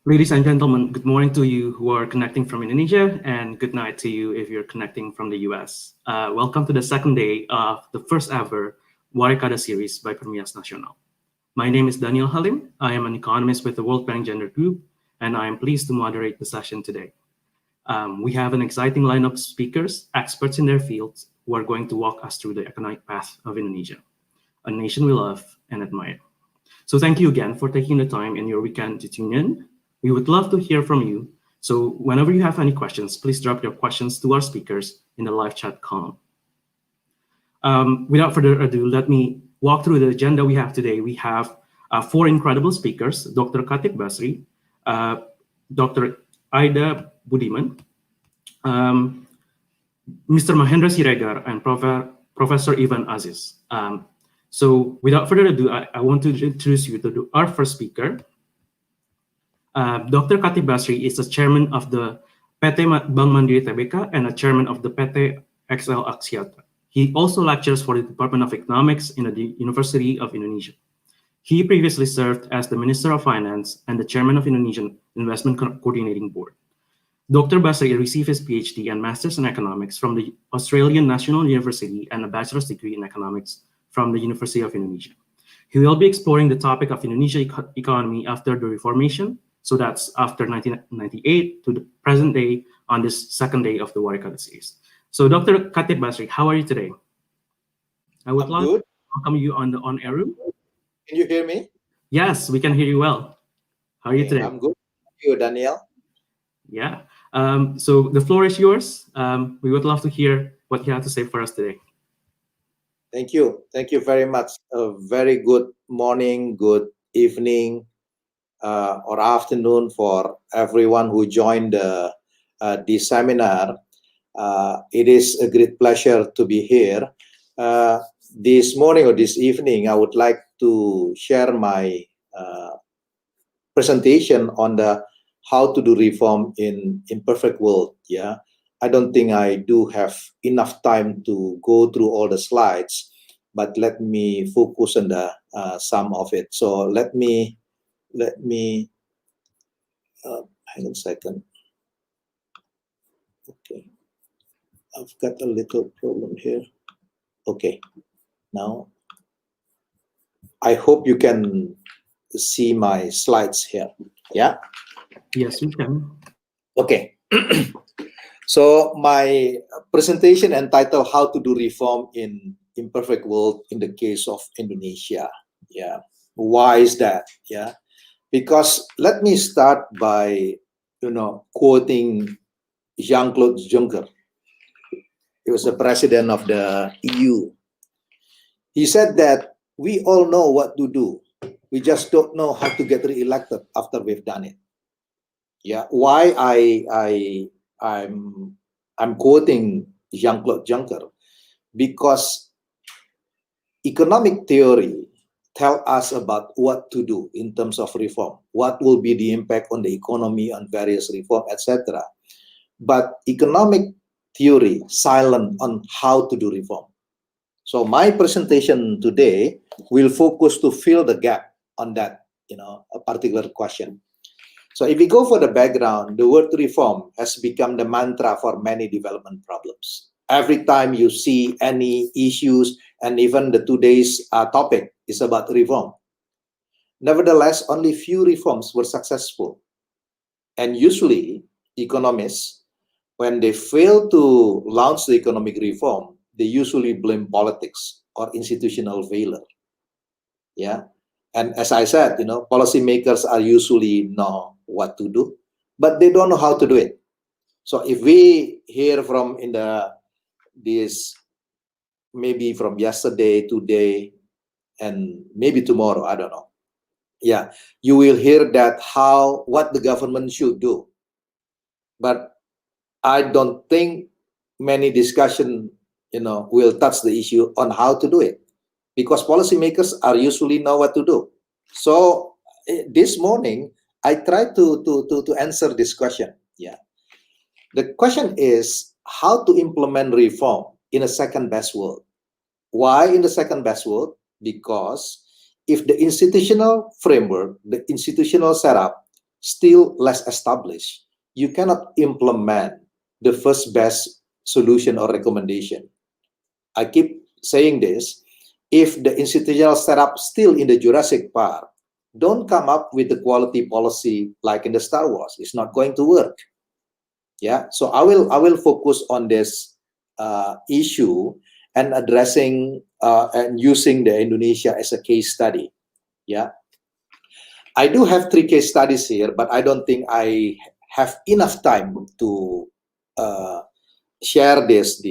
Ladies and gentlemen, good morning to you who are connecting from Indonesia, and good night to you if you're connecting from the US. Welcome to the second day of the first ever Warekada series by PERMIAS Nasional. My name is Daniel Halim. I am an economist with the World Bank Gender Group, and I am pleased to moderate the session today. We have an exciting lineup of speakers, experts in their fields, who are going to walk us through the economic path of Indonesia, a nation we love and admire. So thank you again for taking the time in your weekend to tune in. We would love to hear from you. So whenever you have any questions, please drop your questions to our speakers in the live chat column. Without further ado, let me walk through the agenda we have today. We have four incredible speakers: Dr. Chatib Basri, Dr. Aida Budiman, Mr. Mahendra Siregar, and Professor Iwan Aziz. So without further ado, I want to introduce you to our first speaker. Dr. Chatib Basri is the chairman of the PT Bank Mandiri Tbk and a chairman of the PT XL Axiata. He also lectures for the Department of Economics in the University of Indonesia. He previously served as the Minister of Finance and the chairman of Indonesian Investment Coordinating Board. Dr. Basri received his PhD and Master's in Economics from the Australian National University and a bachelor's degree in Economics from the University of Indonesia. He will be exploring the topic of Indonesian economy after the Reformation, so that's after 1998 to the present day on this second day of the Warekada series. So Dr. Chatib Basri, how are you today? I would like to welcome you on the on-air room. Can you hear me? Yes, we can hear you well. How are you today? I'm good. Thank you, Daniel. Yeah. So the floor is yours. We would love to hear what you have to say for us today. Thank you. Thank you very much. A very good morning, good evening, or afternoon for everyone who joined this seminar. It is a great pleasure to be here. This morning or this evening, I would like to share my presentation on the how to do reform in imperfect world. Yeah, I don't think I do have enough time to go through all the slides, but let me focus on the some of it. So let me hang on a second. Okay, I've got a little problem here. Okay, now I hope you can see my slides here. Yeah. Yes, we can. Okay. So my presentation entitled How to Do Reform in Imperfect World in the Case of Indonesia. Yeah. Why is that? Yeah. Because let me start by, quoting Jean-Claude Juncker. He was the president of the EU. He said that we all know what to do. We just don't know how to get re-elected after we've done it. Yeah. Why I'm quoting Jean-Claude Juncker? Because economic theory tell us about what to do in terms of reform, what will be the impact on the economy, on various reform, etc. But economic theory silent on how to do reform. So my presentation today will focus to fill the gap on that, a particular question. So if we go for the background, the word reform has become the mantra for many development problems. Every time you see any issues, and even the today's topic is about reform. Nevertheless, only few reforms were successful. And usually, economists, when they fail to launch the economic reform, they usually blame politics or institutional failure. Yeah. And as I said, policymakers are usually know what to do, but they don't know how to do it. So if we hear from this maybe from yesterday, today, and maybe tomorrow, I don't know. Yeah, you will hear that what the government should do. But I don't think many discussion, will touch the issue on how to do it, because policymakers are usually know what to do. So this morning, I tried to answer this question. Yeah. The question is how to implement reform in a second best world. Why in the second best world? Because if the institutional framework, the institutional setup still less established, you cannot implement the first best solution or recommendation. I keep saying this. If the institutional setup still in the Jurassic Park, don't come up with the quality policy like in the Star Wars. It's not going to work. Yeah, so I will focus on this issue and addressing and using the Indonesia as a case study. Yeah, I do have 3 case studies here, but I don't think I have enough time to share this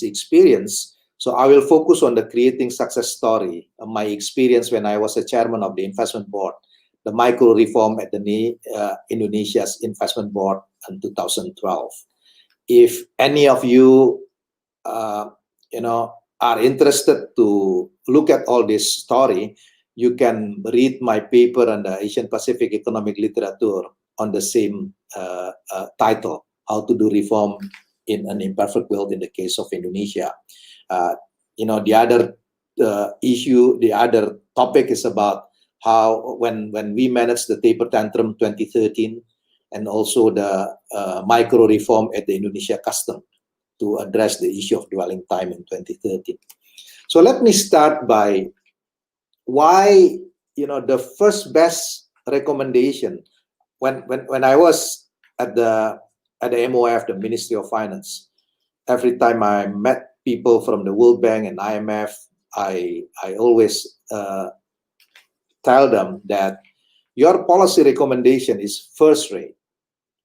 experience. So I will focus on the creating success story of my experience when I was a chairman of the investment board, the micro reform at the Indonesia's investment board in 2012. If any of you, are interested to look at all this story, you can read my paper on the Asian Pacific economic literature on the same title, How to Do Reform in an Imperfect World in the Case of Indonesia. The other issue, the other topic is about how when we managed the taper tantrum 2013 and also the micro reform at the Indonesia custom to address the issue of dwelling time in 2013. So let me start by why, the first best recommendation when I was at the MOF, the Ministry of Finance, every time I met people from the World Bank and IMF, I always tell them that your policy recommendation is first rate,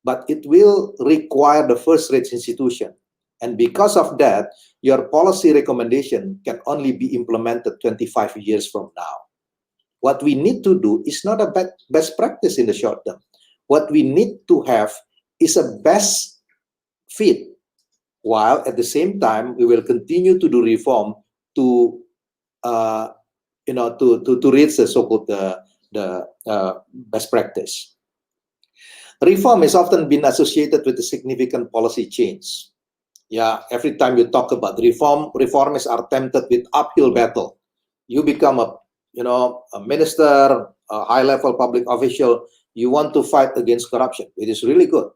but it will require the first rate institution. And because of that, your policy recommendation can only be implemented 25 years from now. What we need to do is not a best practice in the short term. What we need to have is a best fit, while at the same time we will continue to do reform to reach the so-called the best practice. Reform has often been associated with a significant policy change. Yeah, every time you talk about reform, reformers are tempted with uphill battle. You become a minister, a high-level public official, you want to fight against corruption. It is really good.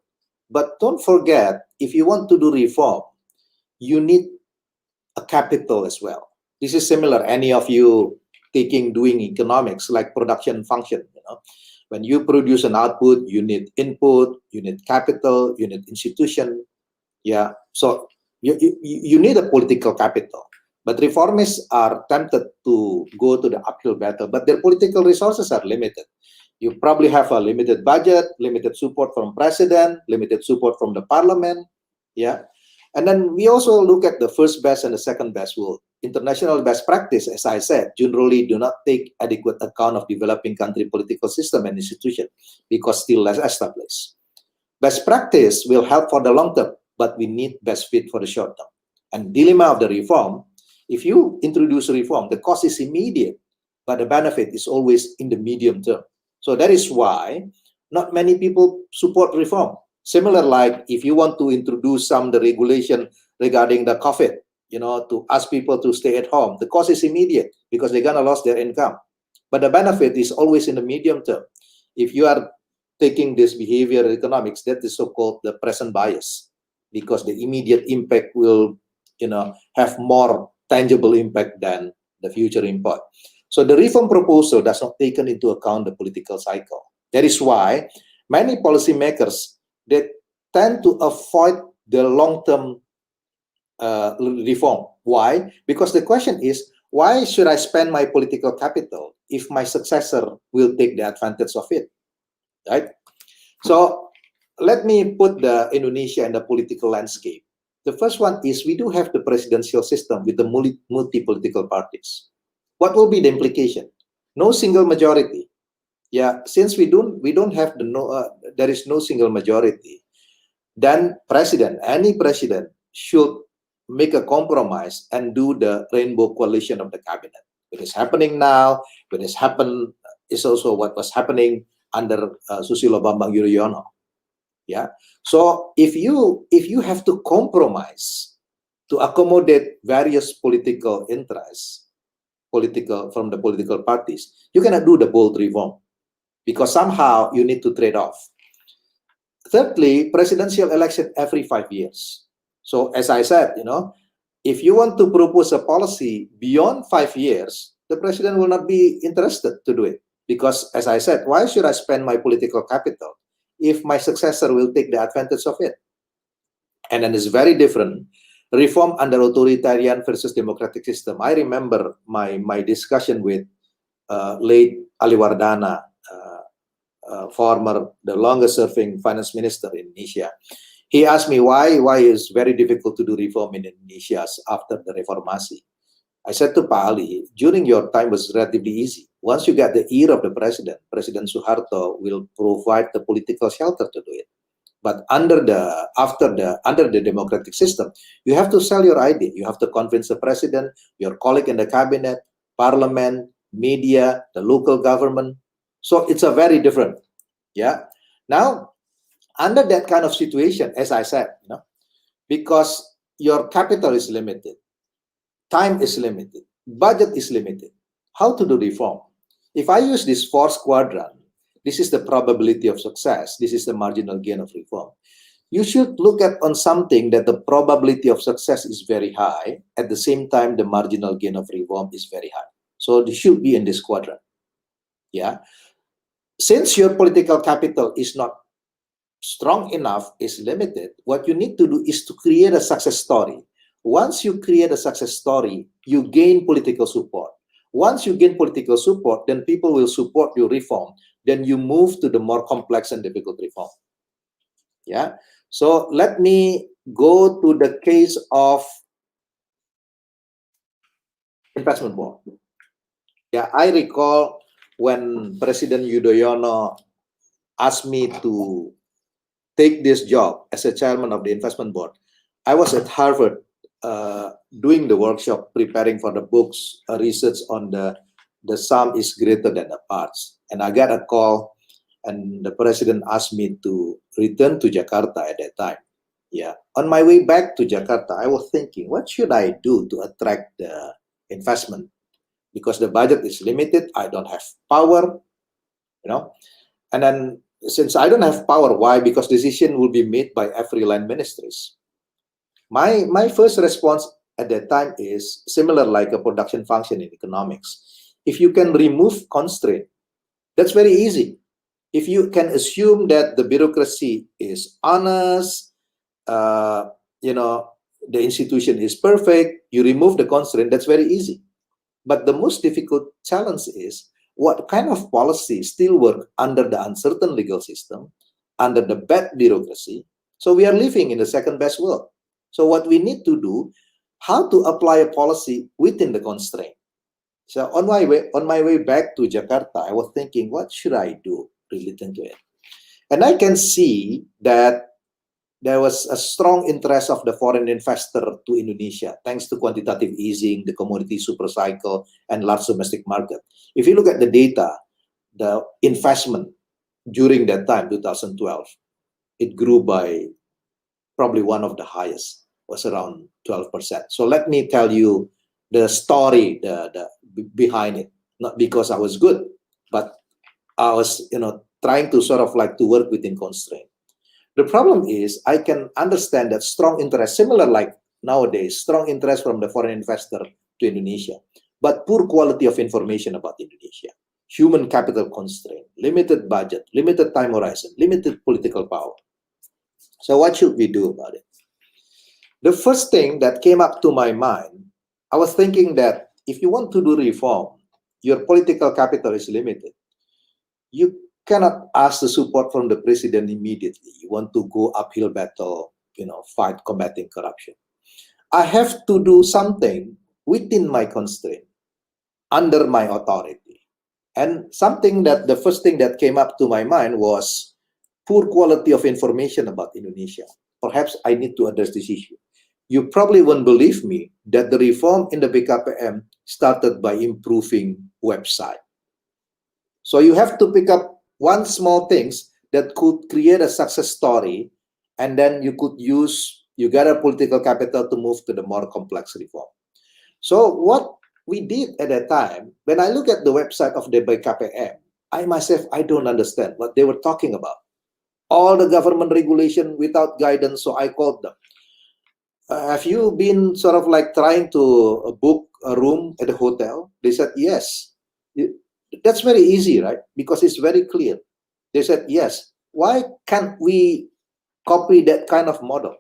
But don't forget, if you want to do reform, you need a capital as well. This is similar, any of you doing economics like production function. When you produce an output, you need input, you need capital, you need institution. Yeah, so you need a political capital. But reformists are tempted to go to the uphill battle, but their political resources are limited. You probably have a limited budget, limited support from president, limited support from the parliament. Yeah, and then we also look at the first best and the second best rule. International best practice, as I said, generally do not take adequate account of developing country political system and institution because still less established. Best practice will help for the long term, but we need best fit for the short term. And dilemma of the reform, if you introduce reform, the cost is immediate, but the benefit is always in the medium term. So that is why not many people support reform. Similar, like if you want to introduce the regulation regarding the COVID, to ask people to stay at home, the cost is immediate because they're gonna lose their income. But the benefit is always in the medium term. If you are taking this behavioral economics, that is so-called the present bias, because the immediate impact will, have more tangible impact than the future impact. So the reform proposal does not take into account the political cycle. That is why many policymakers, they tend to avoid the long-term reform. Why? Because the question is, why should I spend my political capital if my successor will take the advantage of it? Right? So let me put the Indonesia in the political landscape. The first one is we do have the presidential system with the multi-political parties. What will be the implication? No single majority. Yeah, since we don't have there is no single majority, then any president should make a compromise and do the rainbow coalition of the cabinet. It is happening now. When it's happened, is also what was happening under Susilo Bambang Yudhoyono. Yeah. So if you have to compromise to accommodate various political interests, from the political parties, you cannot do the bold reform because somehow you need to trade off. Thirdly, presidential election every 5 years. So as I said, if you want to propose a policy beyond 5 years, the president will not be interested to do it. Because as I said, why should I spend my political capital if my successor will take the advantage of it? And then it's very different. Reform under authoritarian versus democratic system. I remember my discussion with late Ali Wardana, the longest serving finance minister in Indonesia. He asked me why it's very difficult to do reform in Indonesia after the Reformasi. I said to Pak Ali, during your time was relatively easy. Once you get the ear of the president, President Suharto will provide the political shelter to do it. But under the democratic system, you have to sell your idea. You have to convince the president, your colleague in the cabinet, parliament, media, the local government. So it's a very different. Yeah. Now, under that kind of situation, as I said, because your capital is limited, time is limited, budget is limited, how to do reform? If I use this fourth quadrant, this is the probability of success, this is the marginal gain of reform. You should look at on something that the probability of success is very high, at the same time the marginal gain of reform is very high. So it should be in this quadrant. Yeah. Since your political capital is not strong enough, is limited, what you need to do is to create a success story. Once you create a success story, you gain political support. Once you gain political support, then people will support your reform. Then you move to the more complex and difficult reform. Yeah. So let me go to the case of investment board. Yeah, I recall when President Yudhoyono asked me to take this job as a chairman of the investment board. I was at Harvard doing the workshop, preparing for the books, research on the sum is greater than the parts. And I got a call, and the president asked me to return to Jakarta at that time. Yeah. On my way back to Jakarta, I was thinking, what should I do to attract the investment? Because the budget is limited, I don't have power, And then since I don't have power, why? Because decision will be made by every line ministries. My first response at that time is similar like a production function in economics. If you can remove constraint, that's very easy. If you can assume that the bureaucracy is honest, the institution is perfect, you remove the constraint, that's very easy. But the most difficult challenge is what kind of policy still work under the uncertain legal system, under the bad bureaucracy. So we are living in the second best world. So what we need to do, how to apply a policy within the constraint. So on my way back to Jakarta, I was thinking, what should I do related to it? And I can see that there was a strong interest of the foreign investor to Indonesia, thanks to quantitative easing, the commodity super cycle, and large domestic market. If you look at the data, the investment during that time, 2012, it grew by probably one of the highest, was around 12%. So let me tell you the story behind it. Not because I was good, but I was, trying to sort of like to work within constraint. The problem is I can understand that strong interest, similar like nowadays, strong interest from the foreign investor to Indonesia, but poor quality of information about Indonesia, human capital constraint, limited budget, limited time horizon, limited political power. So what should we do about it? The first thing that came up to my mind, I was thinking that if you want to do reform, your political capital is limited. You cannot ask the support from the president immediately. You want to go uphill battle, fight combating corruption. I have to do something within my constraint, under my authority. And the first thing that came up to my mind was poor quality of information about Indonesia. Perhaps I need to address this issue. You probably won't believe me that the reform in the BKPM started by improving website. So you have to pick up one small things that could create a success story, and then you gather political capital to move to the more complex reform. So what we did at that time, when I look at the website of the BKPM, I myself, I don't understand what they were talking about. all the government regulation without guidance. So I called them. Have you been sort of like trying to book a room at a hotel? They said, yes. That's very easy, right? Because it's very clear. They said, yes. Why can't we copy that kind of model?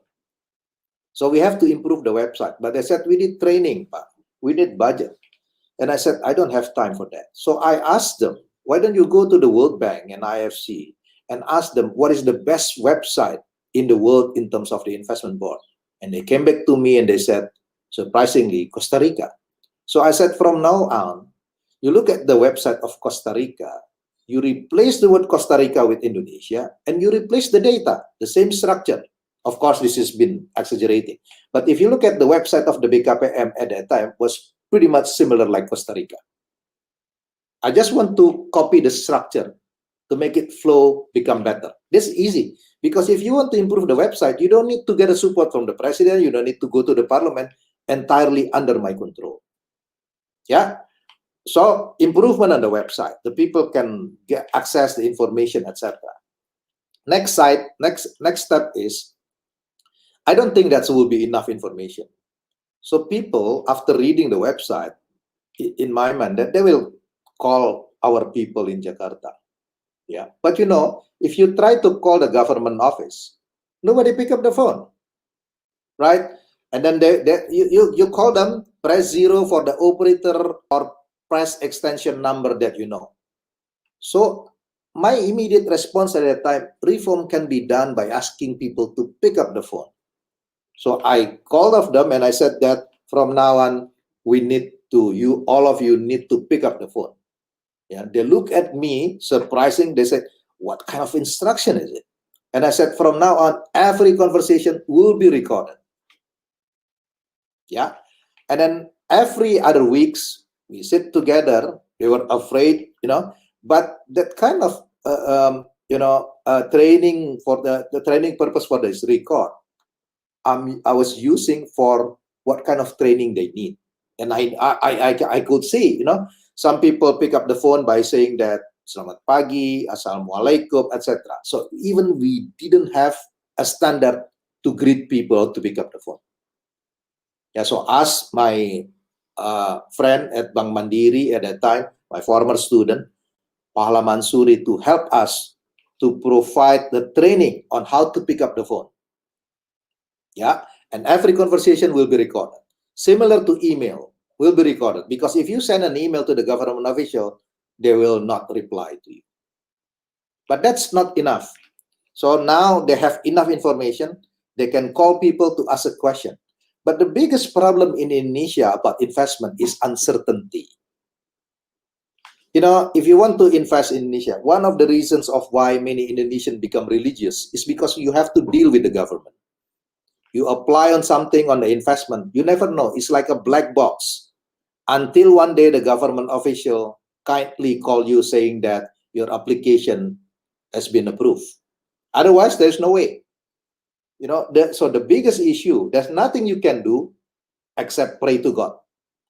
So we have to improve the website. But they said, we need training, Pak. We need budget. And I said, I don't have time for that. So I asked them, why don't you go to the World Bank and IFC and ask them what is the best website in the world in terms of the investment board? And they came back to me and they said, surprisingly, Costa Rica. So I said, from now on, you look at the website of Costa Rica, you replace the word Costa Rica with Indonesia, and you replace the data, the same structure. Of course, this has been exaggerating. But if you look at the website of the BKPM at that time, was pretty much similar like Costa Rica. I just want to copy the structure to make it flow, become better. This is easy. Because if you want to improve the website, you don't need to get a support from the president. You don't need to go to the parliament, entirely under my control. Yeah. So improvement on the website, the people can get access the information, etc. Next step is, I don't think that will be enough information. So people, after reading the website, in my mind, that they will call our people in Jakarta. Yeah. But you know, if you try to call the government office, nobody pick up the phone, right? And then you call them, press 0 for the operator or press extension number that you know. So my immediate response at that time, reform can be done by asking people to pick up the phone. So I called of them and I said that from now on, we need to, all of you need to pick up the phone. Yeah, they look at me, surprising. They said, what kind of instruction is it? And I said, from now on, every conversation will be recorded. Yeah. And then every other weeks, we sit together. They were afraid, you know, but that kind of, training for the training purpose for this record, I was using for what kind of training they need. And I could see, you know, some people pick up the phone by saying that, Selamat pagi, Assalamualaikum, etc. So even we didn't have a standard to greet people to pick up the phone. Yeah, so ask my friend at Bank Mandiri at that time, my former student, Pahala Mansuri, to help us to provide the training on how to pick up the phone. Yeah, and every conversation will be recorded. Similar to email, will be recorded. Because if you send an email to the government official, they will not reply to you. But that's not enough. So now they have enough information. They can call people to ask a question. But the biggest problem in Indonesia about investment is uncertainty. You know, if you want to invest in Indonesia, one of the reasons of why many Indonesians become religious is because you have to deal with the government. You apply on something on the investment, you never know. It's like a black box. Until one day the government official kindly call you saying that your application has been approved. Otherwise, there's no way. You know, so the biggest issue, there's nothing you can do except pray to God.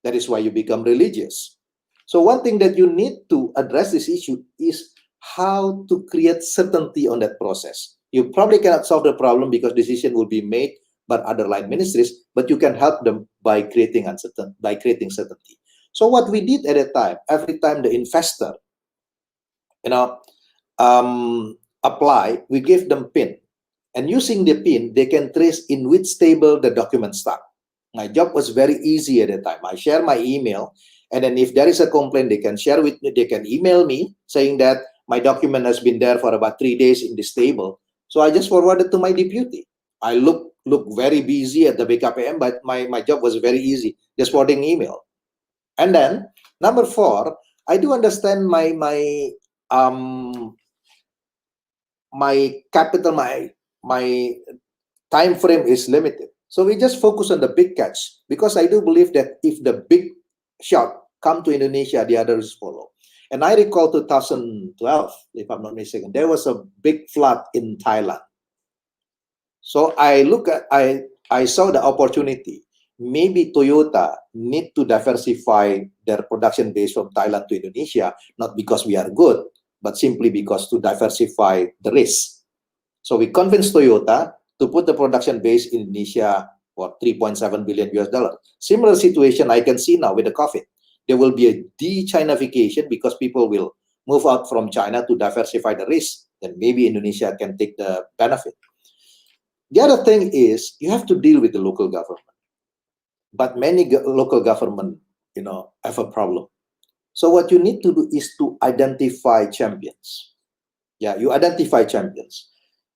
That is why you become religious. So one thing that you need to address this issue is how to create certainty on that process. You probably cannot solve the problem because decision will be made by other line ministries, but you can help them by creating certainty. So what we did at that time, every time the investor, you know, apply, we give them PIN. And using the PIN, they can trace in which table the documents start. My job was very easy at that time. I share my email, and then if there is a complaint, they can share with me, they can email me saying that my document has been there for about 3 days in this table. So I just forwarded to my deputy. I look very busy at the BKPM, but my job was very easy, just forwarding email. And then number 4, I do understand my capital, my time frame is limited. So we just focus on the big catch, because I do believe that if the big shot come to Indonesia, the others follow. And I recall 2012, if I'm not mistaken, there was a big flood in Thailand. So I saw the opportunity. Maybe Toyota need to diversify their production base from Thailand to Indonesia, not because we are good, but simply because to diversify the risk. So we convinced Toyota to put the production base in Indonesia for 3.7 billion US dollar. Similar situation I can see now with the COVID. There will be a de-Chinification because people will move out from China to diversify the risk. Then maybe Indonesia can take the benefit. The other thing is you have to deal with the local government. But many local government, have a problem. So what you need to do is to identify champions. Yeah, you identify champions.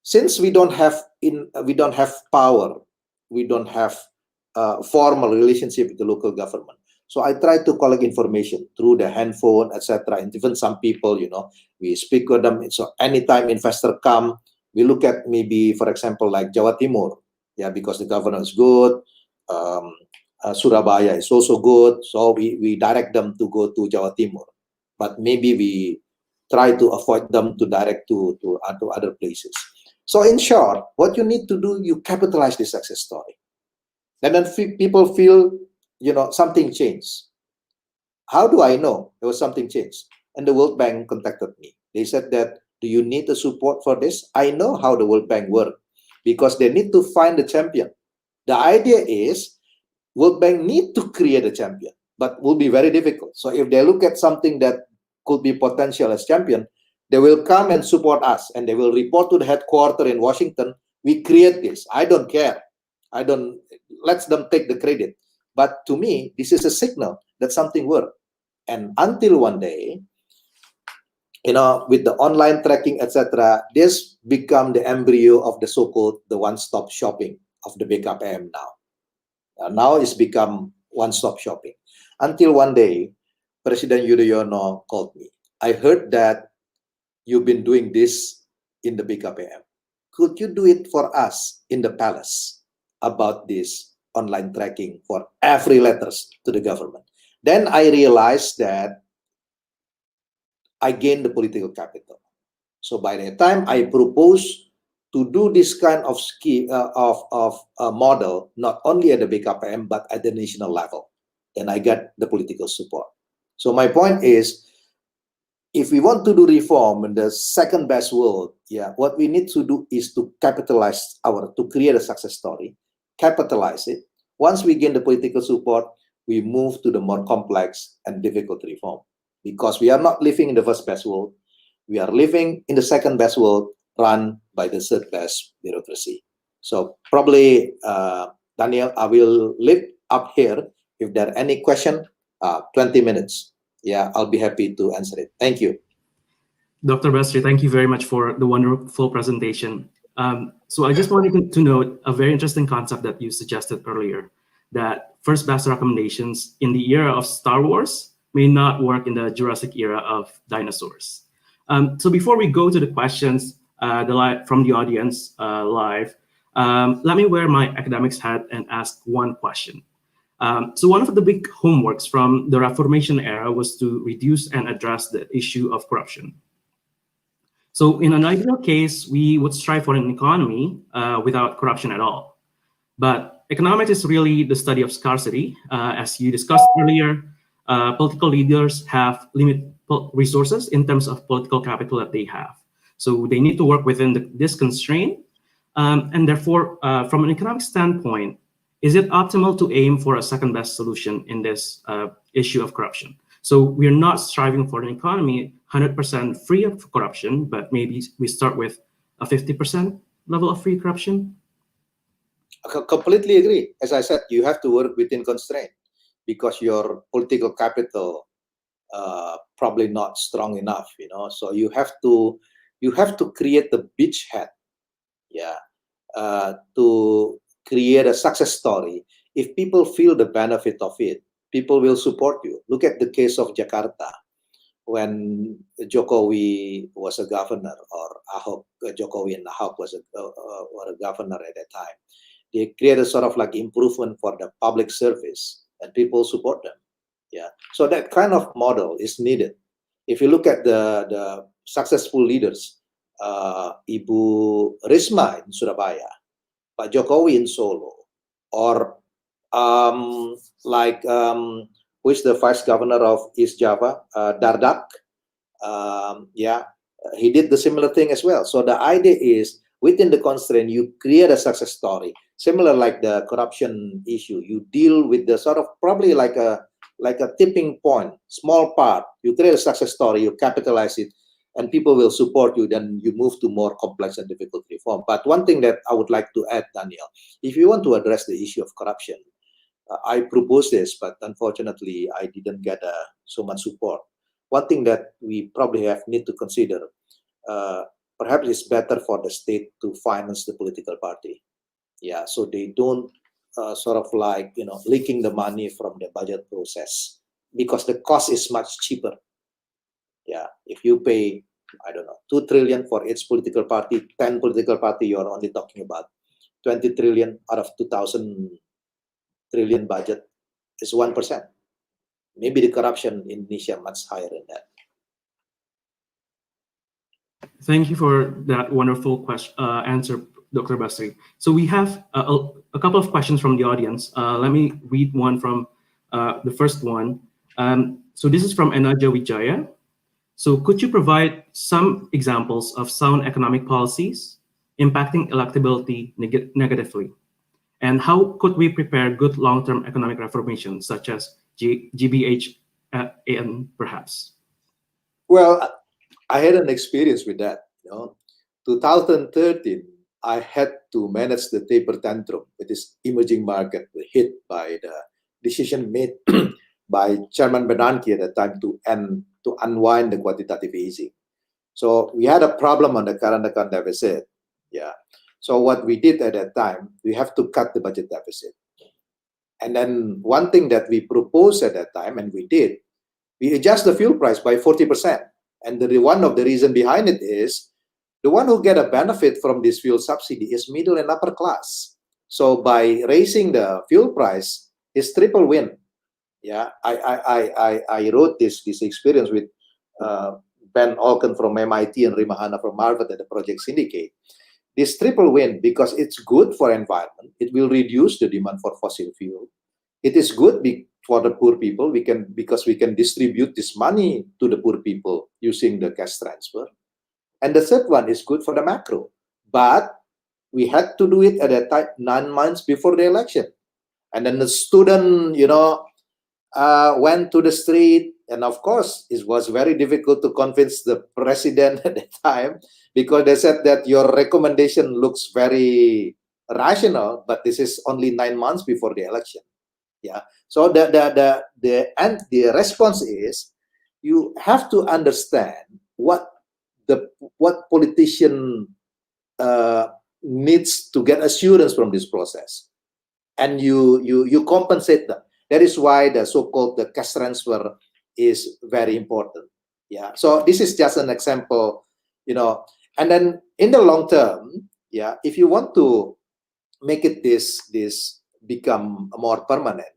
Since we don't have power, we don't have formal relationship with the local government. So I try to collect information through the handphone, etc. And even some people, we speak with them. So anytime investor come, we look at maybe, for example, like Jawa Timur, yeah, because the governor is good. Surabaya is also good, so we direct them to go to Jawa Timur. But maybe we try to avoid them to direct to other places. So in short, what you need to do, you capitalize the success story. And then people feel, something changed. How do I know there was something changed? And the World Bank contacted me. They said that, do you need the support for this? I know how the World Bank works because they need to find the champion. The idea is World Bank need to create a champion, but will be very difficult. So if they look at something that could be potential as champion, they will come and support us and they will report to the headquarters in Washington. We create this. I don't care. Let them take the credit. But to me, this is a signal that something worked. And until one day, with the online tracking, etc., this become the embryo of the so-called the one-stop shopping of the BKPM now. Now it's become one-stop shopping. Until one day, President Yudhoyono called me. I heard that you've been doing this in the BKPM. Could you do it for us in the palace about this online tracking for every letters to the government? Then I realized that I gained the political capital. So by the time I proposed to do this kind of model, not only at the BKPM, but at the national level. Then I got the political support. So my point is, if we want to do reform in the second best world, what we need to do is to capitalize to create a success story, capitalize it. Once we gain the political support, we move to the more complex and difficult reform. Because we are not living in the first best world, we are living in the second best world, run by the third best bureaucracy. So probably, Daniel, I will leave up here. If there are any question, 20 minutes. Yeah, I'll be happy to answer it. Thank you. Dr. Basri, thank you very much for the wonderful presentation. So I just wanted to note a very interesting concept that you suggested earlier, that first best recommendations in the era of Star Wars may not work in the Jurassic era of dinosaurs. So before we go to the questions from the audience live, let me wear my academics hat and ask one question. So one of the big homeworks from the Reformation era was to reduce and address the issue of corruption. So in an ideal case, we would strive for an economy without corruption at all. But economics is really the study of scarcity. As you discussed earlier, political leaders have limited resources in terms of political capital that they have. So they need to work within this constraint. And therefore, from an economic standpoint, is it optimal to aim for a second best solution in this issue of corruption? So we're not striving for an economy 100% free of corruption, but maybe we start with a 50% level of free corruption? I completely agree. As I said, you have to work within constraint because your political capital probably not strong enough, So you have to create the beachhead, to create a success story. If people feel the benefit of it, people will support you. Look at the case of Jakarta. When Jokowi was a governor, or Jokowi and Ahok were a governor at that time, they created sort of like improvement for the public service, and people support them. So that kind of model is needed. If you look at the successful leaders, Ibu Risma in Surabaya, Pak Jokowi in Solo, or who is the vice governor of East Java, Dardak. He did the similar thing as well. So the idea is within the constraint, you create a success story. Similar like the corruption issue, you deal with the sort of probably like a tipping point, small part. You create a success story, you capitalize it, and people will support you. Then you move to more complex and difficult reform. But one thing that I would like to add, Daniel, if you want to address the issue of corruption, I proposed this, but unfortunately, I didn't get so much support. One thing that we probably need to consider, perhaps it's better for the state to finance the political party. Yeah, so they don't sort of like, leaking the money from the budget process, because the cost is much cheaper. Yeah, if you pay, I don't know, 2 trillion for each political party, 10 political party, you're only talking about 20 trillion out of 2,000 trillion budget is 1%. Maybe the corruption in Indonesia much higher than that. Thank you for that wonderful answer, Dr. Basri. So we have a couple of questions from the audience. Let me read one from the first one. So this is from Enaja Wijaya. So could you provide some examples of sound economic policies impacting electability negatively? And how could we prepare good long-term economic reformation, such as GBHN, perhaps? Well, I had an experience with that. 2013, I had to manage the taper tantrum with this emerging market hit by the decision made by Chairman Bernanke at the time to unwind the quantitative easing. So we had a problem on the current account deficit. Yeah. So what we did at that time, we have to cut the budget deficit. And then one thing that we proposed at that time, and we did, we adjust the fuel price by 40%. And one of the reasons behind it is the one who get a benefit from this fuel subsidy is middle and upper class. So by raising the fuel price, it's triple win. Yeah, I wrote this experience with Ben Olken from MIT and Rima Hanna from Harvard at the Project Syndicate. This triple win, because it's good for environment, it will reduce the demand for fossil fuel. It is good for the poor people, because we can distribute this money to the poor people using the cash transfer. And the third one is good for the macro. But we had to do it at a time 9 months before the election. And then the student, went to the street. And of course, it was very difficult to convince the president at the time, because they said that your recommendation looks very rational, but this is only 9 months before the election. Yeah. So the response is, you have to understand what politician needs to get assurance from this process, and you compensate them. That is why the so-called the cash transfer is very important. Yeah. So this is just an example, and then in the long term, yeah, if you want to make it this become more permanent,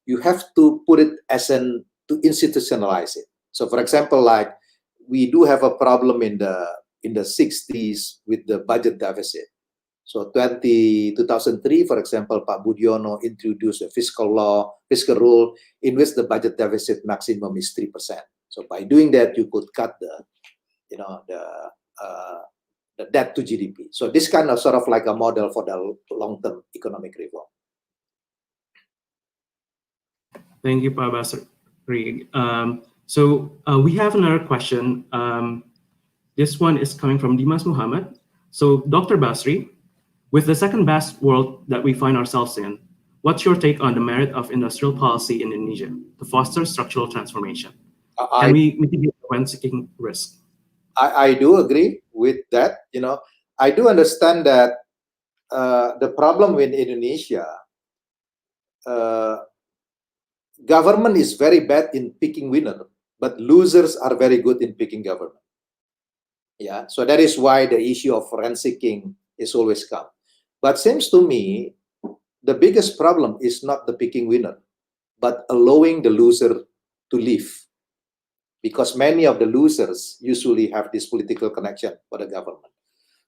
you have to put it to institutionalize it. So for example, like we do have a problem in the 60s with the budget deficit. So 2003, for example, Pak Budiono introduced a fiscal rule in which the budget deficit maximum is 3%. So by doing that, you could cut the debt to GDP. So this kind of sort of like a model for the long-term economic reform. Thank you, Pak Basri. So we have another question. This one is coming from Dimas Muhammad. So Dr. Basri, with the second best world that we find ourselves in, what's your take on the merit of industrial policy in Indonesia to foster structural transformation? Can we mitigate rent-seeking risk? I do agree with that. I do understand that the problem with Indonesia, government is very bad in picking winner, but losers are very good in picking government. Yeah, so that is why the issue of rent-seeking is always come. But seems to me, the biggest problem is not the picking winner, but allowing the loser to leave. Because many of the losers usually have this political connection for the government.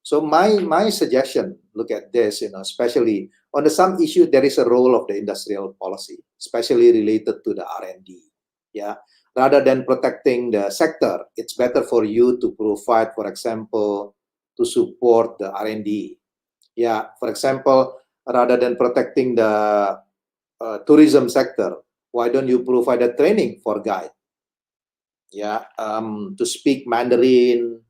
So my suggestion, look at this, especially on some issue, there is a role of the industrial policy, especially related to the R&D. Yeah, rather than protecting the sector, it's better for you to provide, for example, to support the R&D. Yeah, for example, rather than protecting the tourism sector, why don't you provide a training for guide? Yeah, to speak Mandarin,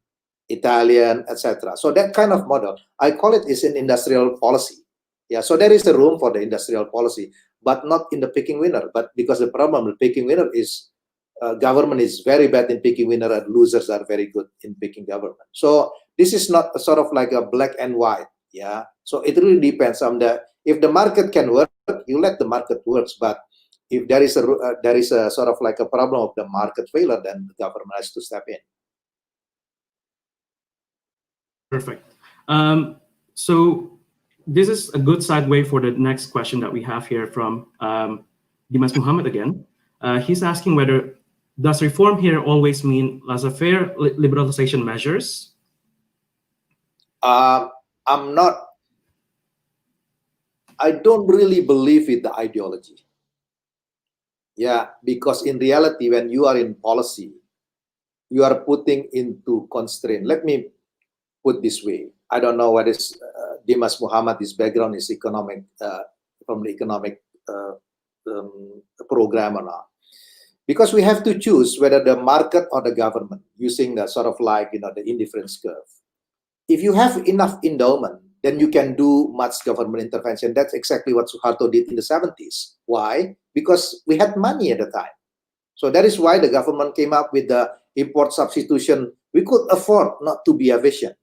Italian, etc. So that kind of model, I call it is an industrial policy. Yeah, so there is a room for the industrial policy, but not in the picking winner. But because the problem with picking winner is government is very bad in picking winner and losers are very good in picking government. So this is not a sort of like a black and white. Yeah, so it really depends on if the market can work, you let the market works. But if there is a sort of like a problem of the market failure, then the government has to step in. Perfect. So this is a good segue for the next question that we have here from Dimas Muhammad again. He's asking whether does reform here always mean laissez-faire liberalization measures? I don't really believe in the ideology. Yeah, because in reality, when you are in policy, you are putting into constraint. Let me put this way. I don't know what is Dimas Muhammad, his background is economic, from the economic program or not. Because we have to choose whether the market or the government, using the sort of like, the indifference curve. If you have enough endowment, then you can do much government intervention. That's exactly what Suharto did in the 70s. Why? Because we had money at the time. So that is why the government came up with the import substitution. We could afford not to be efficient.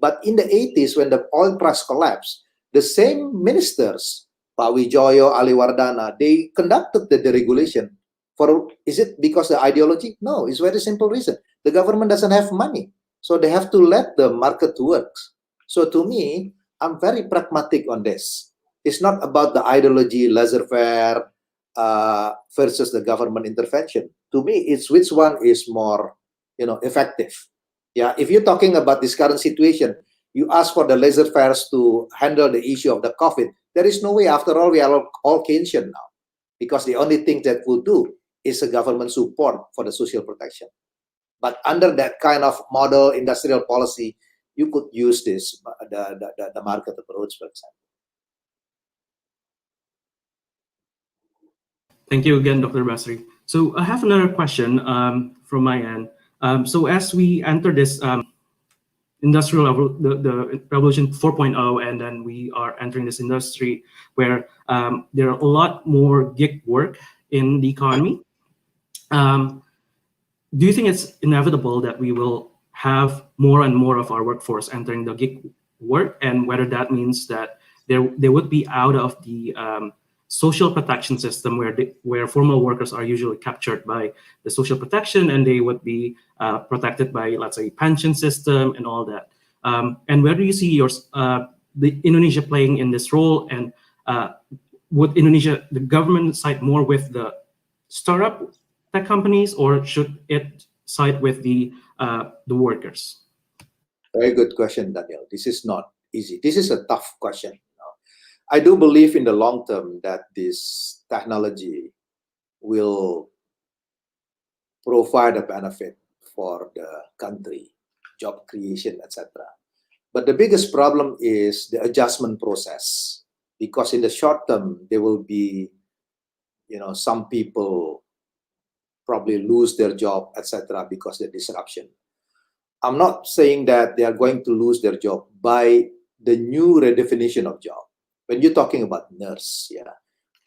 But in the 80s, when the oil price collapsed, the same ministers, Pak Wijoyo, Ali Wardana, they conducted the deregulation. Is it because the ideology? No, it's very simple reason. The government doesn't have money. So they have to let the market work. So to me, I'm very pragmatic on this. It's not about the ideology, laissez-faire versus the government intervention. To me, it's which one is more, effective. Yeah, if you're talking about this current situation, you ask for the laissez-faire to handle the issue of the COVID. There is no way. After all, we are all Keynesian now, because the only thing that will do is a government support for the social protection. But under that kind of model, industrial policy, you could use this, the market approach, for example. Thank you again, Dr. Basri. So I have another question from my end. So as we enter this the revolution 4.0, and then we are entering this industry where there are a lot more gig work in the economy. Do you think it's inevitable that we will have more and more of our workforce entering the gig work, and whether that means that they would be out of the social protection system where formal workers are usually captured by the social protection, and they would be protected by, let's say, pension system and all that? And where do you see the Indonesia playing in this role? And would Indonesia, the government, side more with the startup tech companies, or should it side with the workers? Very good question, Daniel. This is not easy. This is a tough question. I do believe in the long term that this technology will provide a benefit for the country, job creation, etc. But the biggest problem is the adjustment process, because in the short term, there will be, some people probably lose their job, etc., because of the disruption. I'm not saying that they are going to lose their job by the new redefinition of job. When you're talking about nurse,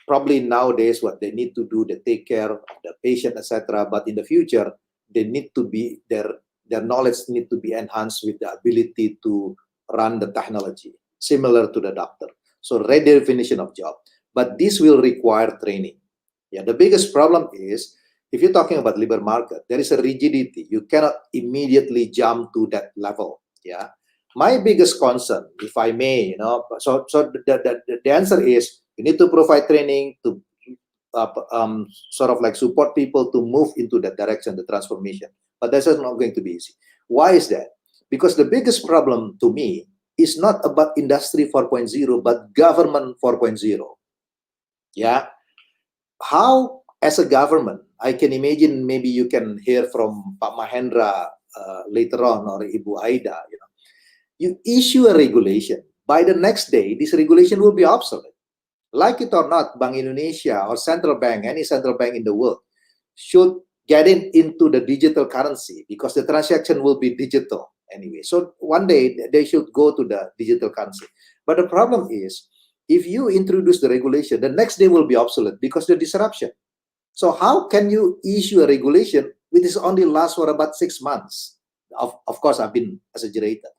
probably nowadays what they need to do, they take care of the patient, etc. But in the future, they need to be their knowledge need to be enhanced with the ability to run the technology, similar to the doctor. So redefinition of job, but this will require training. Yeah, the biggest problem is, if you're talking about labor market, there is a rigidity. You cannot immediately jump to that level. Yeah. My biggest concern, if I may, so the answer is you need to provide training to sort of like support people to move into that direction, the transformation. But that's not going to be easy. Why is that? Because the biggest problem to me is not about industry 4.0, but government 4.0. Yeah. How, as a government, I can imagine maybe you can hear from Pak Mahendra later on, or Ibu Aida, You issue a regulation. By the next day, this regulation will be obsolete. Like it or not, Bank Indonesia or central bank, any central bank in the world, should get into the digital currency because the transaction will be digital anyway. So one day they should go to the digital currency. But the problem is, if you introduce the regulation, the next day will be obsolete because the disruption. So how can you issue a regulation which is only lasts for about 6 months? Of course, I've been exaggerated.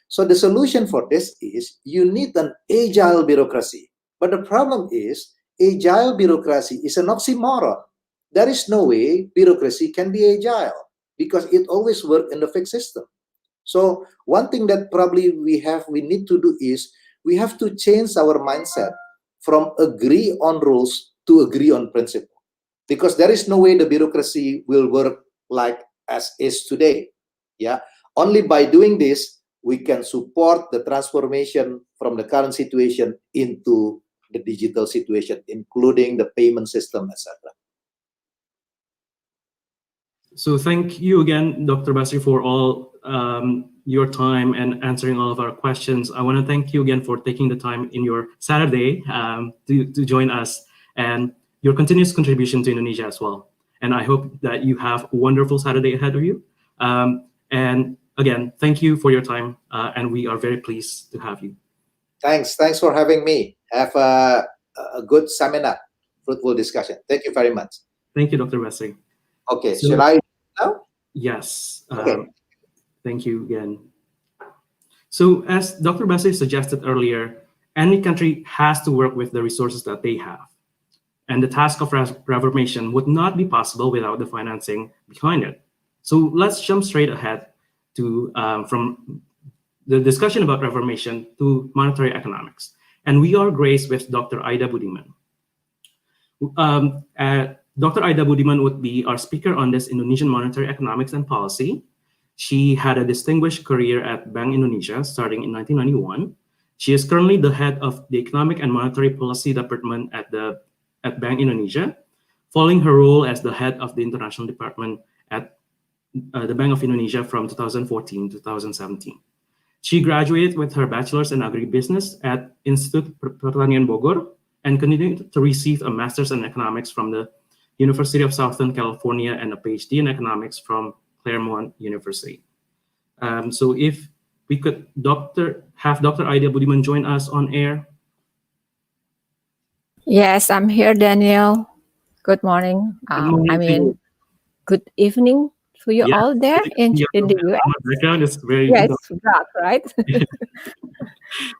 So the solution for this is you need an agile bureaucracy. But the problem is agile bureaucracy is an oxymoron. There is no way bureaucracy can be agile because it always works in the fixed system. So one thing that probably we need to do is we have to change our mindset from agree on rules to agree on principle. Because there is no way the bureaucracy will work like as is today. Yeah, only by doing this we can support the transformation from the current situation into the digital situation, including the payment system, etc. So thank you again, Dr. Basri, for all your time and answering all of our questions. I want to thank you again for taking the time in your Saturday to join us and your continuous contribution to Indonesia as well. And I hope that you have a wonderful Saturday ahead of you. And again, thank you for your time, and we are very pleased to have you. Thanks for having me. Have a good seminar, fruitful discussion. Thank you very much. Thank you, Dr. Basri. Okay, so, shall I now? Yes. Okay. Thank you again. So as Dr. Basri suggested earlier, any country has to work with the resources that they have. And the task of reformation would not be possible without the financing behind it. So let's jump straight ahead to from the discussion about reformation to monetary economics. And we are graced with Dr. Aida Budiman. Dr. Aida Budiman would be our speaker on this Indonesian monetary economics and policy. She had a distinguished career at Bank Indonesia starting in 1991. She is currently the head of the Economic and Monetary Policy Department at Bank Indonesia, following her role as the head of the International Department at the Bank of Indonesia from 2014 to 2017. She graduated with her bachelor's in agribusiness at Institut Pertanian Bogor and continued to receive a master's in economics from the University of Southern California and a PhD in economics from Claremont University. So if we could have Dr. Aida Budiman join us on air. Yes, I'm here, Daniel. Good morning. Good evening to you all there in the US. Background is very dark, right?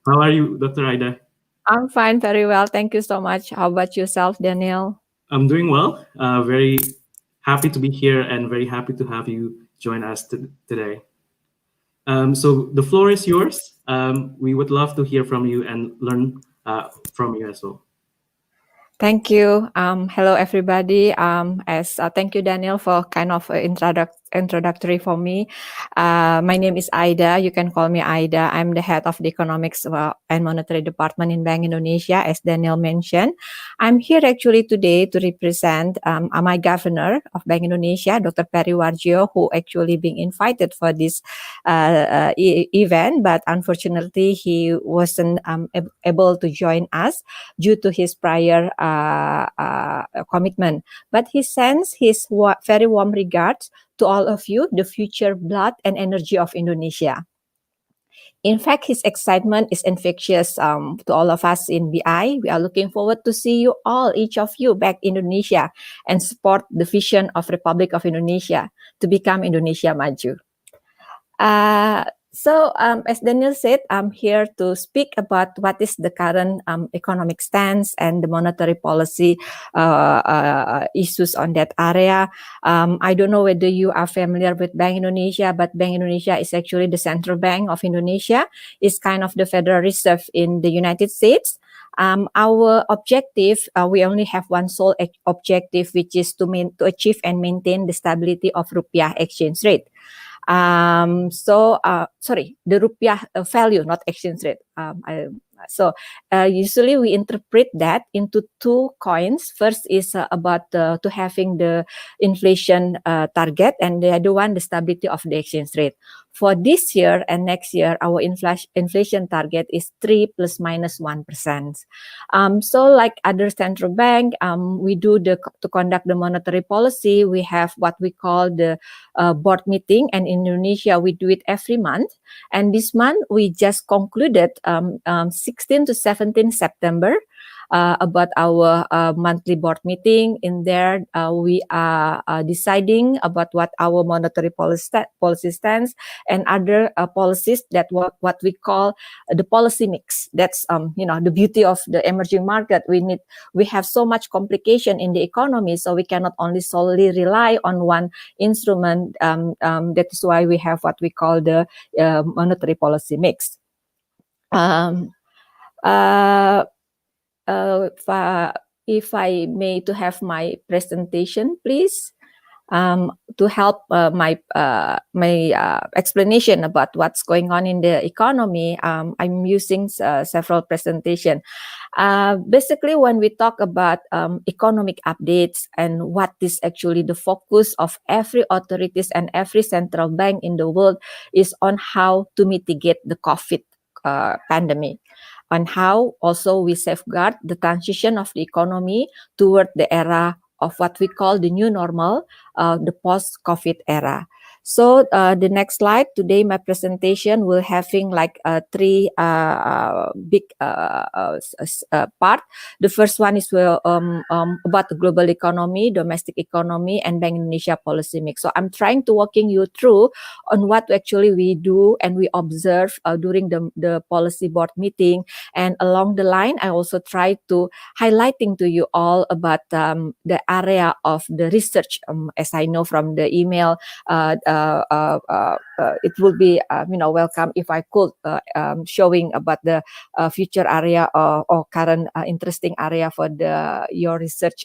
How are you, Dr. Aida? I'm fine, very well. Thank you so much. How about yourself, Daniel? I'm doing well. Very happy to be here and very happy to have you join us today. So the floor is yours. We would love to hear from you and learn from you as well. Thank you. Hello, everybody. Thank you, Daniel, for kind of introductory for me. My name is Aida. You can call me Aida. I'm the head of the Economics and Monetary Department in Bank Indonesia, as Daniel mentioned. I'm here actually today to represent my governor of Bank Indonesia, Dr. Periwarjo, who actually being invited for this event, but unfortunately he wasn't able to join us due to his prior commitment. But he sends his very warm regards to all of you, the future blood and energy of Indonesia. In fact, his excitement is infectious to all of us in BI. We are looking forward to see you all, each of you, back in Indonesia and support the vision of Republic of Indonesia to become Indonesia Maju. So, as Daniel said, I'm here to speak about what is the current economic stance and the monetary policy issues on that area. I don't know whether you are familiar with Bank Indonesia, but Bank Indonesia is actually the central bank of Indonesia. It's kind of the Federal Reserve in the United States. Our objective, we only have one sole objective, which is to achieve and maintain the stability of rupiah exchange rate. The rupiah value, not exchange rate. Usually we interpret that into two coins. First is about to having the inflation target, and the other one, the stability of the exchange rate. For this year and next year, our inflation target is 3 plus minus 1%. So like other central bank, we do to conduct the monetary policy, we have what we call the board meeting, and in Indonesia, we do it every month. And this month, we just concluded 16 to 17 September about our monthly board meeting. In there, we are deciding about what our monetary policy stands and other policies that what we call the policy mix. That's the beauty of the emerging market. We have so much complication in the economy, so we cannot only solely rely on one instrument. That is why we have what we call the monetary policy mix. If I may to have my presentation, please, to help my explanation about what's going on in the economy. I'm using several presentations. Basically, when we talk about economic updates and what is actually the focus of every authorities and every central bank in the world is on how to mitigate the COVID pandemic, on how also we safeguard the transition of the economy toward the era of what we call the new normal, the post-COVID era. So the next slide, today my presentation will having like three big part. The first one is about the global economy, domestic economy, and Bank Indonesia policy mix. So I'm trying to walking you through on what actually we do and we observe during the policy board meeting. And along the line, I also try to highlighting to you all about the area of the research. As I know from the email, it will be welcome if I could showing about the future area or current interesting area for your research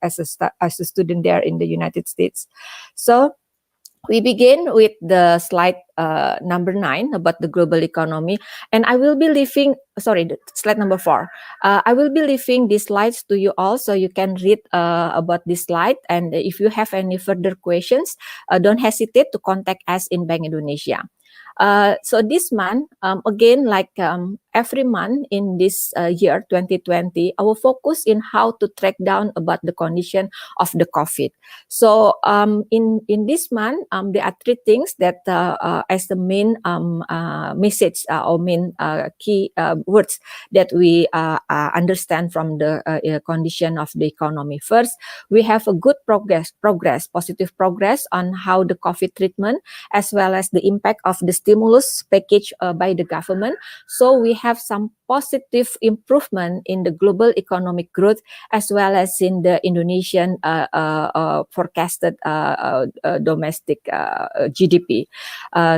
as a student there in the United States. So we begin with the slide number 9 about the global economy, and I will be leaving, slide number 4. I will be leaving these slides to you all so you can read about this slide, and if you have any further questions, don't hesitate to contact us in Bank Indonesia. So this month, again, like every month in this year, 2020, our focus in how to track down about the condition of the COVID. So in this month, there are 3 things that as the main message or main key words that we understand from the condition of the economy. First, we have a good positive progress on how the COVID treatment as well as the impact of the stimulus package by the government. So we have some positive improvement in the global economic growth as well as in the Indonesian forecasted domestic GDP.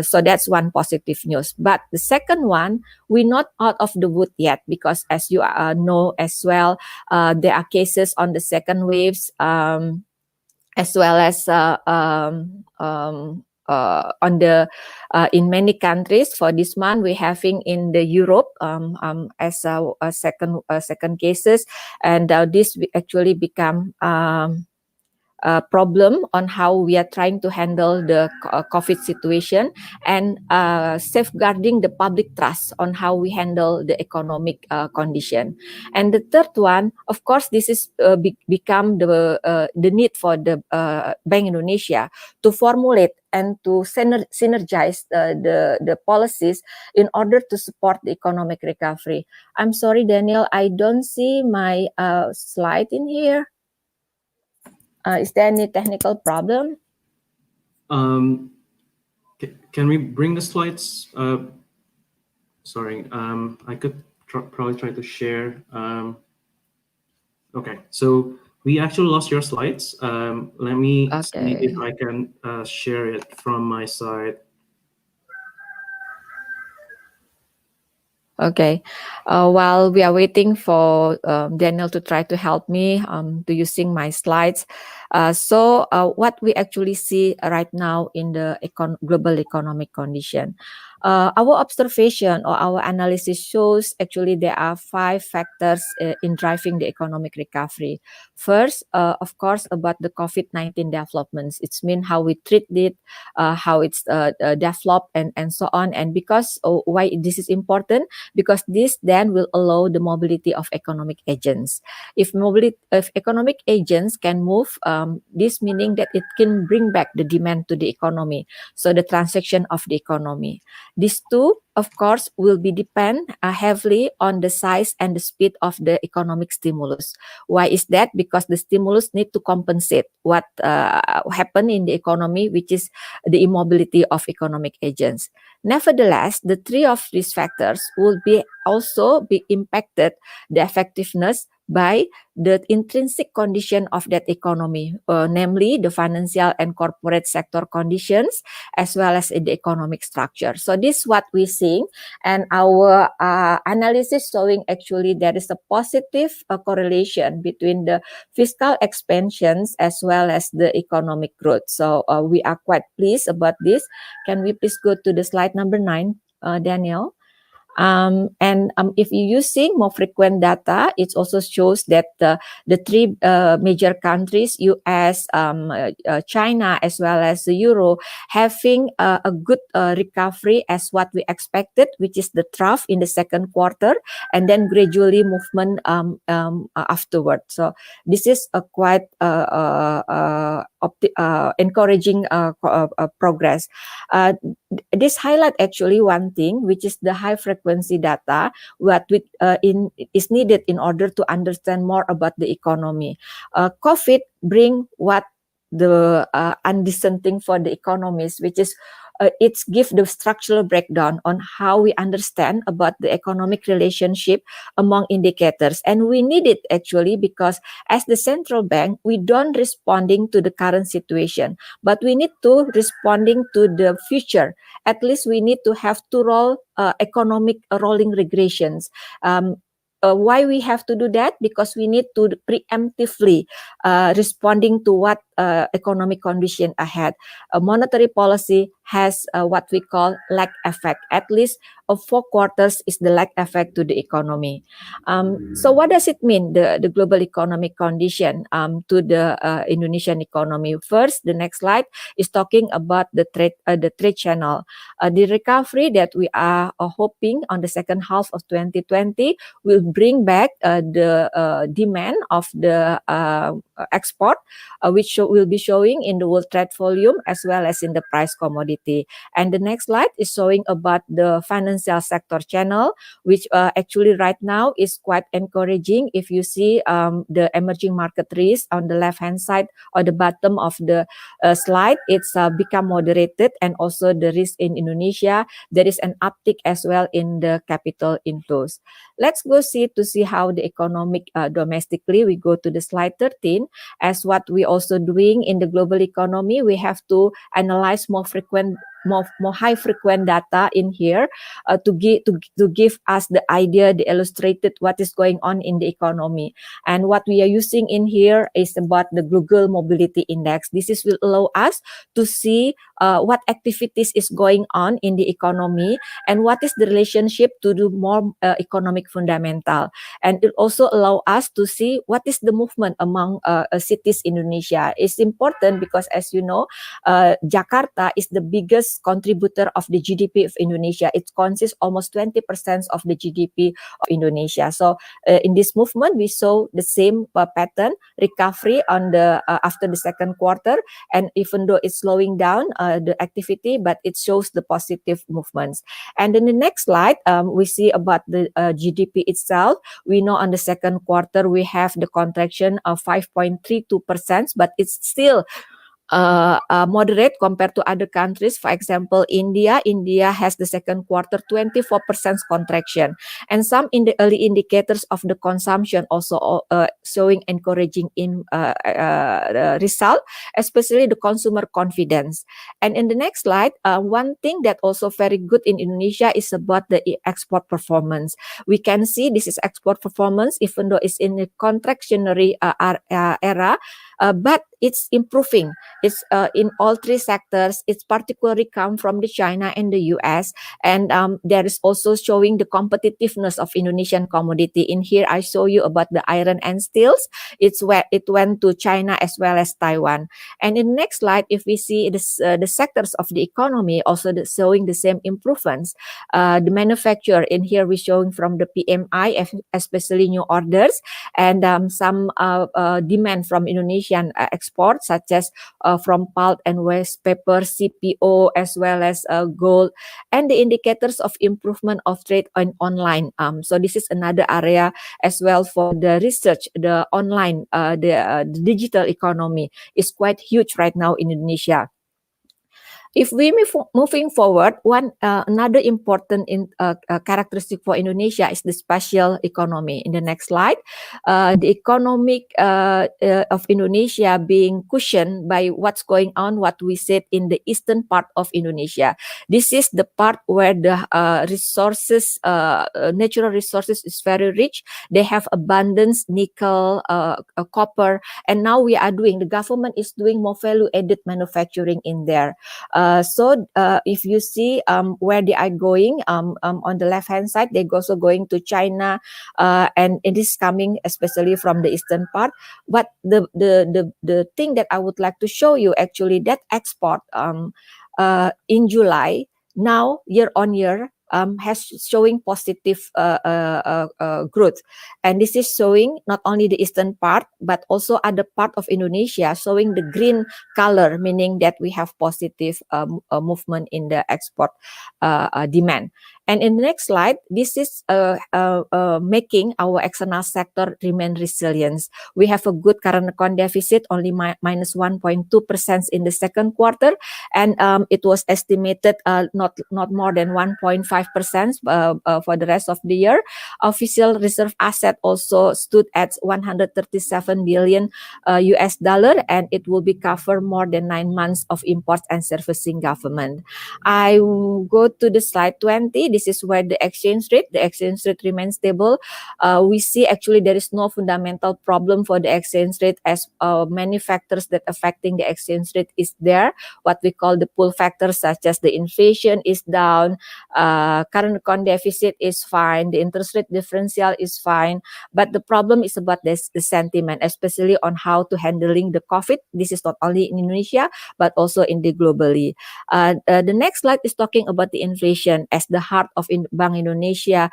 So that's one positive news. But the second one, we're not out of the wood yet because as you know as well, there are cases on the second waves as well as on the in many countries. For this month, we're having in the Europe as a second cases, and this actually become a problem on how we are trying to handle the COVID situation and safeguarding the public trust on how we handle the economic condition. And the third one, of course, this is become the need for the Bank Indonesia to formulate and to synergize the policies in order to support the economic recovery. I'm sorry, Daniel, I don't see my slide in here. Is there any technical problem? Can we bring the slides? Sorry, I could probably try to share. Okay, so we actually lost your slides. Let me see if I can share it from my side. Okay, while we are waiting for Daniel to try to help me to using my slides. So what we actually see right now in the global economic condition. Our observation or our analysis shows actually there are 5 factors in driving the economic recovery. First, of course, about the COVID-19 developments. It's mean how we treat it, how it's developed, and so on. And because why this is important? Because this then will allow the mobility of economic agents. If economic agents can move, this meaning that it can bring back the demand to the economy. So the transaction of the economy. These two, of course, will be depend heavily on the size and the speed of the economic stimulus. Why is that? Because the stimulus need to compensate what happened in the economy, which is the immobility of economic agents. Nevertheless, the three of these factors will be also be impacted the effectiveness by the intrinsic condition of that economy, namely the financial and corporate sector conditions, as well as in the economic structure. So this is what we're seeing, and our analysis showing actually there is a positive correlation between the fiscal expansions as well as the economic growth. So we are quite pleased about this. Can we please go to the slide number 9, Daniel? If you're using more frequent data, it also shows that the three major countries, US, China, as well as the Euro, having a good recovery as what we expected, which is the trough in the second quarter, and then gradually movement afterward. So this is a quite encouraging progress. This highlight actually one thing, which is the high frequency data, what is needed in order to understand more about the economy. COVID bring what the undecent thing for the economists, which is it's give the structural breakdown on how we understand about the economic relationship among indicators. And we need it actually because as the central bank, we don't responding to the current situation, but we need to responding to the future. At least we need to have to roll economic rolling regressions. Why we have to do that? Because we need to preemptively responding to what economic condition ahead. Monetary policy has what we call lag effect. At least 4 quarters is the lag effect to the economy. So what does it mean, the global economic condition to the Indonesian economy? First, the next slide is talking about the trade channel. The recovery that we are hoping on the second half of 2020 will bring back the demand of the export, which will be showing in the world trade volume as well as in the price commodity. And the next slide is showing about the financial sector channel, which actually right now is quite encouraging. If you see the emerging market risk on the left hand side or the bottom of the slide, it's become moderated, and also the risk in Indonesia, there is an uptick as well in the capital inflows. Let's go see how the economic domestically. We go to the slide 13. As what we also doing in the global economy, we have to analyze more high frequent data in here to give us the idea, the illustrated what is going on in the economy. And what we are using in here is about the global mobility index. This will allow us to see what activities is going on in the economy and what is the relationship to the more economic fundamental. And it also allow us to see what is the movement among cities in Indonesia. It's important because, as you know, Jakarta is the biggest contributor of the GDP of Indonesia. It consists almost 20% of the GDP of Indonesia. So in this movement, we saw the same pattern, recovery on the after the second quarter, and even though it's slowing down the activity, but it shows the positive movements. And in the next slide, we see about the GDP itself. We know on the second quarter we have the contraction of 5.32%, but it's still moderate compared to other countries. For example, India has the second quarter 24% contraction, and some in the early indicators of the consumption also showing encouraging in result, especially the consumer confidence. And in the next slide, one thing that also very good in Indonesia is about the export performance. We can see this is export performance, even though it's in a contractionary era. but it's improving. It's in all three sectors. It's particularly come from the China and the US, and there is also showing the competitiveness of Indonesian commodity. In here, I show you about the iron and steels. It's where it went to China as well as Taiwan. And in the next slide, if we see this, the sectors of the economy also showing the same improvements. The manufacture in here we're showing from the PMI, especially new orders, and some demand from Indonesian exports, such as from pulp and waste paper, CPO, as well as gold, and the indicators of improvement of trade on online. So this is another area as well for the research. The online, the digital economy is quite huge right now in Indonesia. If we moving forward, another important characteristic for Indonesia is the spatial economy. In the next slide, the economic of Indonesia being cushioned by what's going on, what we said in the eastern part of Indonesia. This is the part where the resources, natural resources is very rich. They have abundance, nickel, copper, and now the government is doing more value-added manufacturing in there. So if you see where they are going, on the left-hand side, they're also going to China, and it is coming especially from the eastern part. But the thing that I would like to show you, actually, that export in July, now year on year, has showing positive growth, and this is showing not only the eastern part but also other part of Indonesia showing the green color, meaning that we have positive movement in the export demand. And in the next slide, this is making our external sector remain resilient. We have a good current account deficit, only minus 1.2% in the second quarter, and it was estimated not more than 1.5% for the rest of the year. Official reserve asset also stood at 137 billion US dollar, and it will be cover more than 9 months of imports and servicing government. I will go to the slide 20. This is where the exchange rate remains stable. We see actually there is no fundamental problem for the exchange rate, as many factors that affecting the exchange rate is there. What we call the pull factors, such as the inflation is down, current account deficit is fine, the interest rate differential is fine, but the problem is about the sentiment, especially on how to handling the COVID. This is not only in Indonesia but also in the globally. The next slide is talking about the inflation as the heart of Bank Indonesia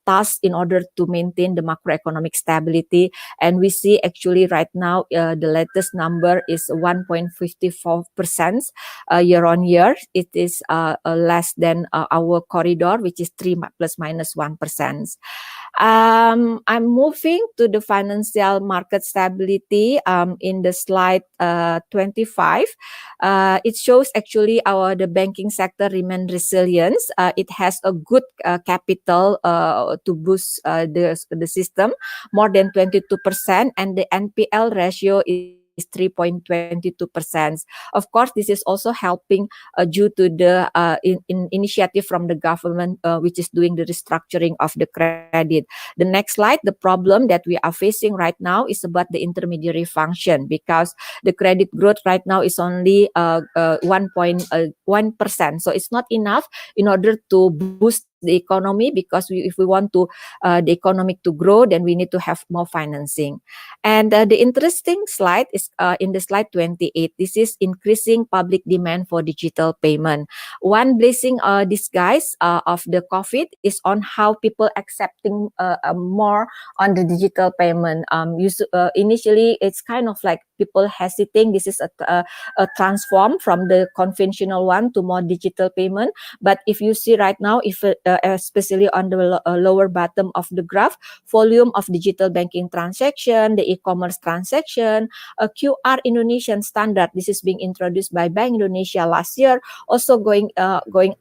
task in order to maintain the macroeconomic stability, and we see actually right now the latest number is 1.54% year on year. It is less than our corridor, which is 3 plus minus 1%. I'm moving to the financial market stability in the slide 25. It shows actually the banking sector remain resilient. It has a good capital to boost the system, more than 22%, and the NPL ratio is 3.22%. Of course, this is also helping due to the initiative from the government, which is doing the restructuring of the credit. The next slide, the problem that we are facing right now is about the intermediary function, because the credit growth right now is only 1.1%. So it's not enough in order to boost the economy, because if we want to the economic to grow, then we need to have more financing. And the interesting slide is in the slide 28. This is increasing public demand for digital payment. One blessing disguise of the COVID is on how people accepting more on the digital payment. Initially, it's kind of like people hesitating. This is a transform from the conventional one to more digital payment. But if you see right now, if especially on the lower bottom of the graph, volume of digital banking transaction, the e-commerce transaction, a QR Indonesian standard. This is being introduced by Bank Indonesia last year, also going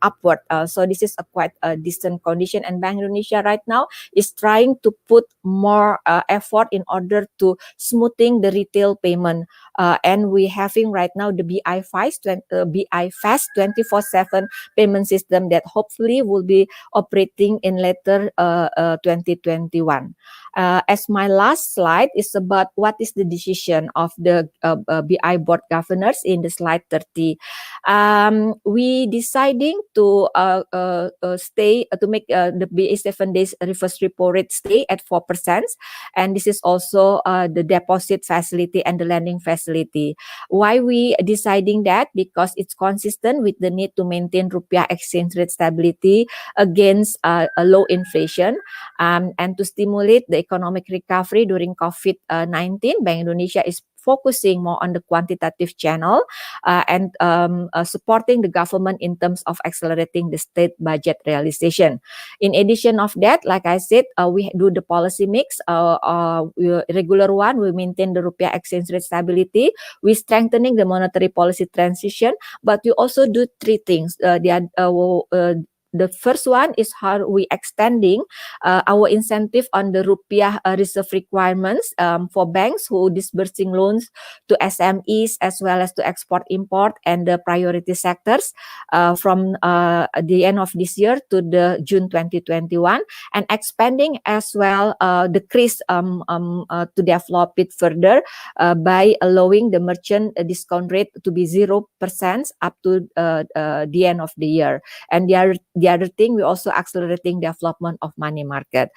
upward. So this is a quite decent condition, and Bank Indonesia right now is trying to put more effort in order to smoothing the retail payment. And we having right now the AIFIS 24/7 payment system that hopefully will be operating in later 2021. As my last slide is about what is the decision of the BI board governors in the slide 30. We deciding to stay to make the BA 7 days reverse repo rate stay at 4%, and this is also the deposit facility and the lending facility. Why we deciding that? Because it's consistent with the need to maintain rupiah exchange rate stability against a low inflation, and to stimulate the economic recovery during COVID-19. Bank Indonesia is focusing more on the quantitative channel and supporting the government in terms of accelerating the state budget realization. In addition of that, like I said, we do the policy mix. Regular one, we maintain the rupiah exchange rate stability. We strengthening the monetary policy transition, but we also do three things. The first one is how we extending our incentive on the rupiah reserve requirements for banks who disbursing loans to SMEs as well as to export import and the priority sectors from the end of this year to the June 2021, and expanding as well the CRIS to develop it further by allowing the merchant discount rate to be 0% up to the end of the year. And the other thing, we're also accelerating development of money market.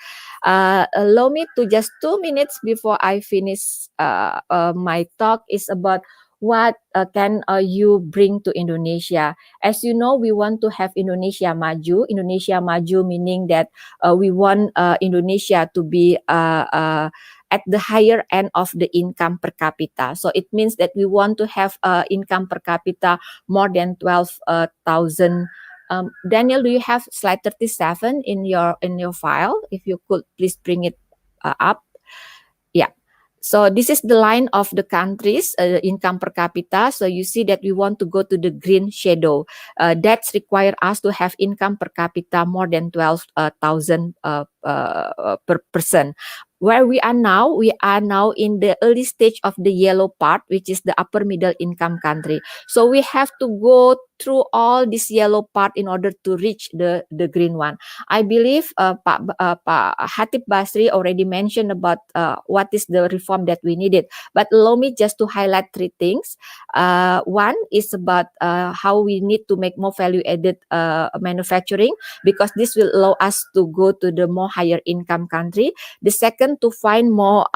Allow me to just 2 minutes before I finish my talk is about what can you bring to Indonesia. As you know, we want to have Indonesia maju. Indonesia maju meaning that we want Indonesia to be at the higher end of the income per capita. So it means that we want to have income per capita more than 12,000. Daniel, do you have slide 37 in your file? If you could please bring it up. Yeah. So this is the line of the countries income per capita. So you see that we want to go to the green shadow. That's require us to have income per capita more than 12,000 per person. Where we are now in the early stage of the yellow part, which is the upper middle income country. So we have to go through all this yellow part in order to reach the green one. I believe Pak Chatib Basri already mentioned about what is the reform that we needed. But allow me just to highlight three things. One is about how we need to make more value-added manufacturing, because this will allow us to go to the more higher income country. The second, to find more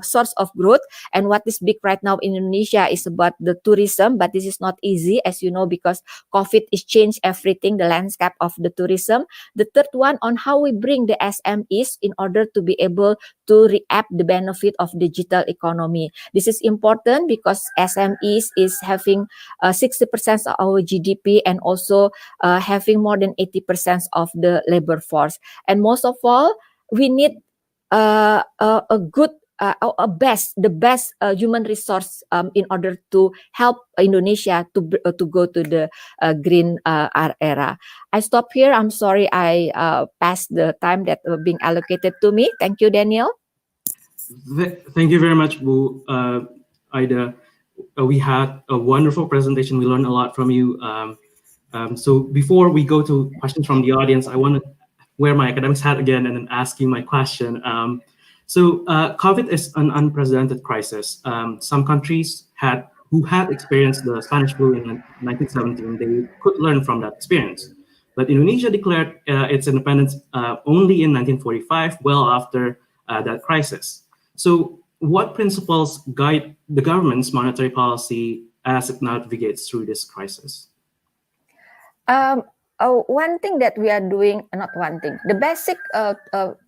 source of growth. And what is big right now in Indonesia is about the tourism, but this is not easy, as you know, because COVID is changed everything, the landscape of the tourism. The third one, on how we bring the SMEs in order to be able to reap the benefit of digital economy. This is important because SMEs is having 60% of our GDP and also having more than 80% of the labor force. And most of all, we need the best human resource in order to help Indonesia to go to the green era. I stop here. I'm sorry I passed the time that being allocated to me. Thank you, Daniel. Thank you very much, Bu Aida. We had a wonderful presentation. We learned a lot from you. So before we go to questions from the audience, I want to wear my academics hat again and then ask you my question. COVID is an unprecedented crisis. Some countries who had experienced the Spanish flu in 1917, they could learn from that experience. But Indonesia declared its independence only in 1945, well after that crisis. So what principles guide the government's monetary policy as it navigates through this crisis? One thing that we are doing, not one thing, the basic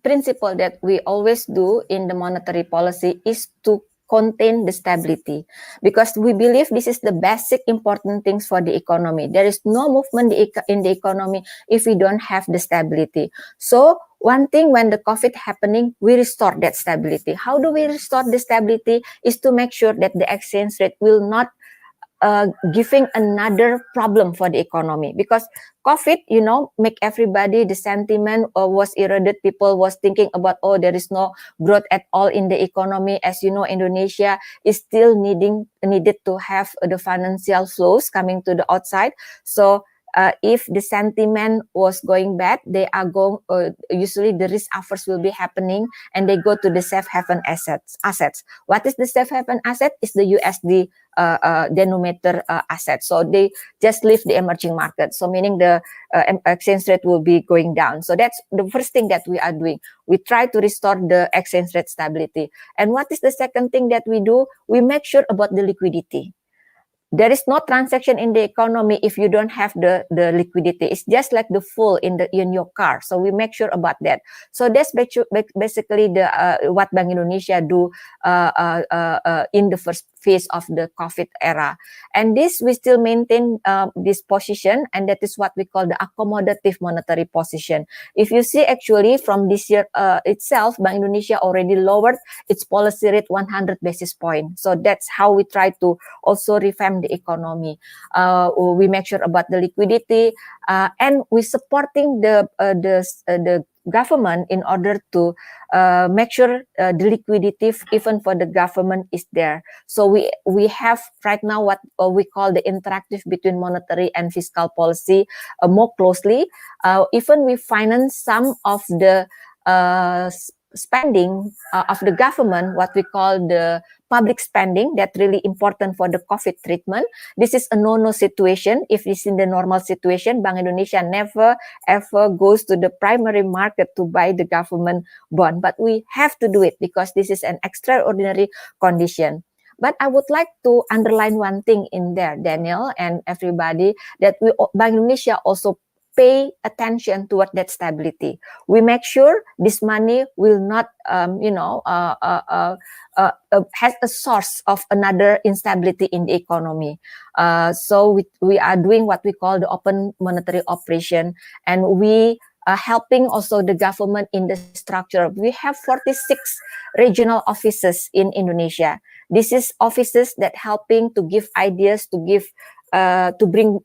principle that we always do in the monetary policy is to contain the stability, because we believe this is the basic important things for the economy. There is no movement in the economy if we don't have the stability. So one thing, when the COVID happening, we restore that stability. How do we restore the stability? Is to make sure that the exchange rate will not giving another problem for the economy, because COVID, make everybody, the sentiment was eroded. People was thinking about, there is no growth at all in the economy. As you know, Indonesia is still needed to have the financial flows coming to the outside. So if the sentiment was going bad, they are going, usually the risk averse will be happening and they go to the safe haven assets. What is the safe haven asset? Is the USD denominator asset. So they just leave the emerging market. So meaning the exchange rate will be going down. So that's the first thing that we are doing. We try to restore the exchange rate stability. And what is the second thing that we do? We make sure about the liquidity. There is no transaction in the economy if you don't have the liquidity. It's just like the fuel in your car. So we make sure about that. So that's basically the what Bank Indonesia do in the first phase of the COVID era. And this we still maintain this position, and that is what we call the accommodative monetary position. If you see actually from this year itself, Bank Indonesia already lowered its policy rate 100 basis points. So that's how we try to also revamp the economy. We make sure about the liquidity, and we supporting the government in order to make sure the liquidity even for the government is there. So we have right now what we call the interactive between monetary and fiscal policy more closely. Even we finance some of the spending of the government, what we call the public spending, that really important for the COVID treatment. This is a no-no situation. If it's in the normal situation, Bank Indonesia never ever goes to the primary market to buy the government bond. But we have to do it because this is an extraordinary condition. But I would like to underline one thing in there, Daniel and everybody, that Bank Indonesia also pay attention toward that stability. We make sure this money will not, has a source of another instability in the economy. So we are doing what we call the open monetary operation, and we are helping also the government in the structure. We have 46 regional offices in Indonesia. This is offices that helping to give ideas, to give to bring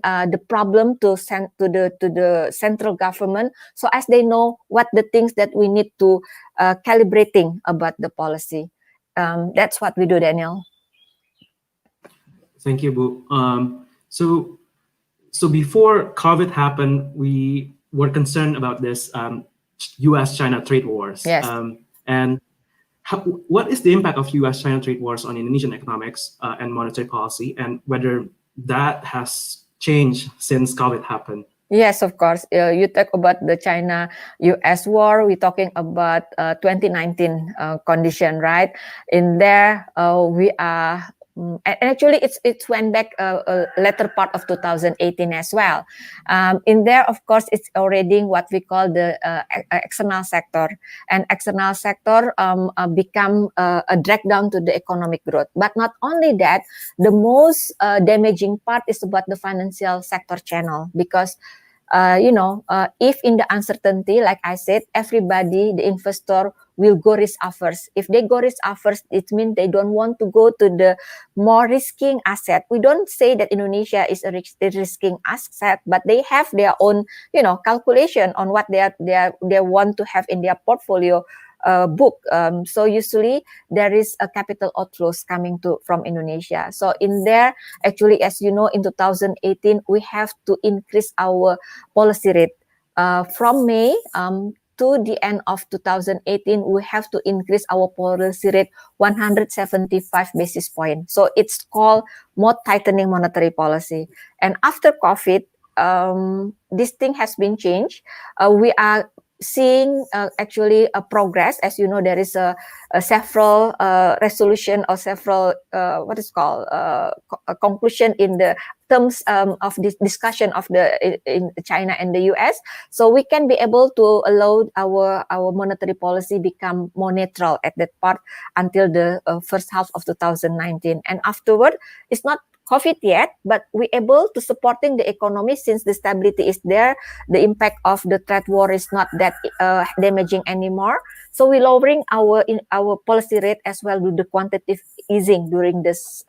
the problem to the central government, so as they know what the things that we need to calibrating about the policy. That's what we do, Daniel. Thank you, Bu. So before COVID happened, we were concerned about this U.S.-China trade wars. Yes. And what is the impact of U.S.-China trade wars on Indonesian economics and monetary policy, and whether that has changed since COVID happened? Yes, of course. You talk about the China-U.S. war. We're talking about 2019 condition, right? In there, we are. And actually, it went back a later part of 2018 as well. In there, of course, it's already what we call the external sector, and external sector become a drag down to the economic growth. But not only that, the most damaging part is about the financial sector channel, because if in the uncertainty, like I said, everybody, the investor will go risk averse. If they go risk averse, it means they don't want to go to the more risking asset. We don't say that Indonesia is a risking asset, but they have their own, calculation on what they want to have in their portfolio book. So usually there is a capital outflows coming from Indonesia. So in there, actually, as you know, in 2018, we have to increase our policy rate from May to the end of 2018. We have to increase our policy rate 175 basis points. So it's called more tightening monetary policy. And after COVID, this thing has been changed. We are seeing actually a progress. As you know, there is a several resolution or several conclusion in the terms of this discussion of in China and the US. So we can be able to allow our monetary policy become more neutral at that part until the first half of 2019. And afterward, it's not COVID yet, but we're able to supporting the economy since the stability is there. The impact of the trade war is not that damaging anymore. So we're lowering our policy rate as well with the quantitative easing during this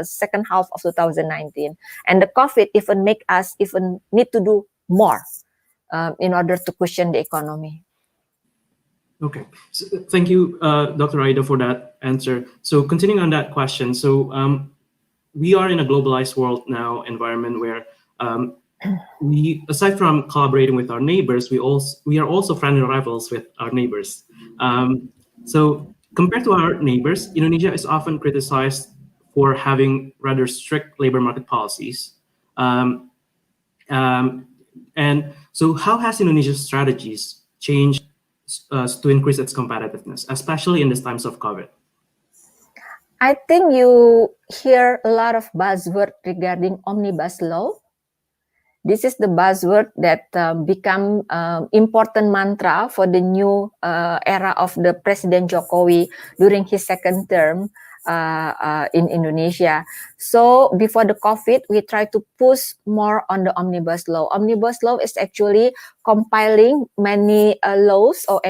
second half of 2019. And the COVID even make us even need to do more in order to cushion the economy. Okay, so thank you, Dr. Aida, for that answer. So continuing on that question, so we are in a globalized world now, environment where we, aside from collaborating with our neighbors, we are also friendly rivals with our neighbors. So compared to our neighbors, Indonesia is often criticized for having rather strict labor market policies. Um, um, and so, how has Indonesia's strategies changed to increase its competitiveness, especially in these times of COVID? I think you hear a lot of buzzword regarding omnibus law. This is the buzzword that become important mantra for the new era of the President Jokowi during his second term in Indonesia. So before the COVID, we try to push more on the omnibus law. Omnibus law is actually compiling many laws or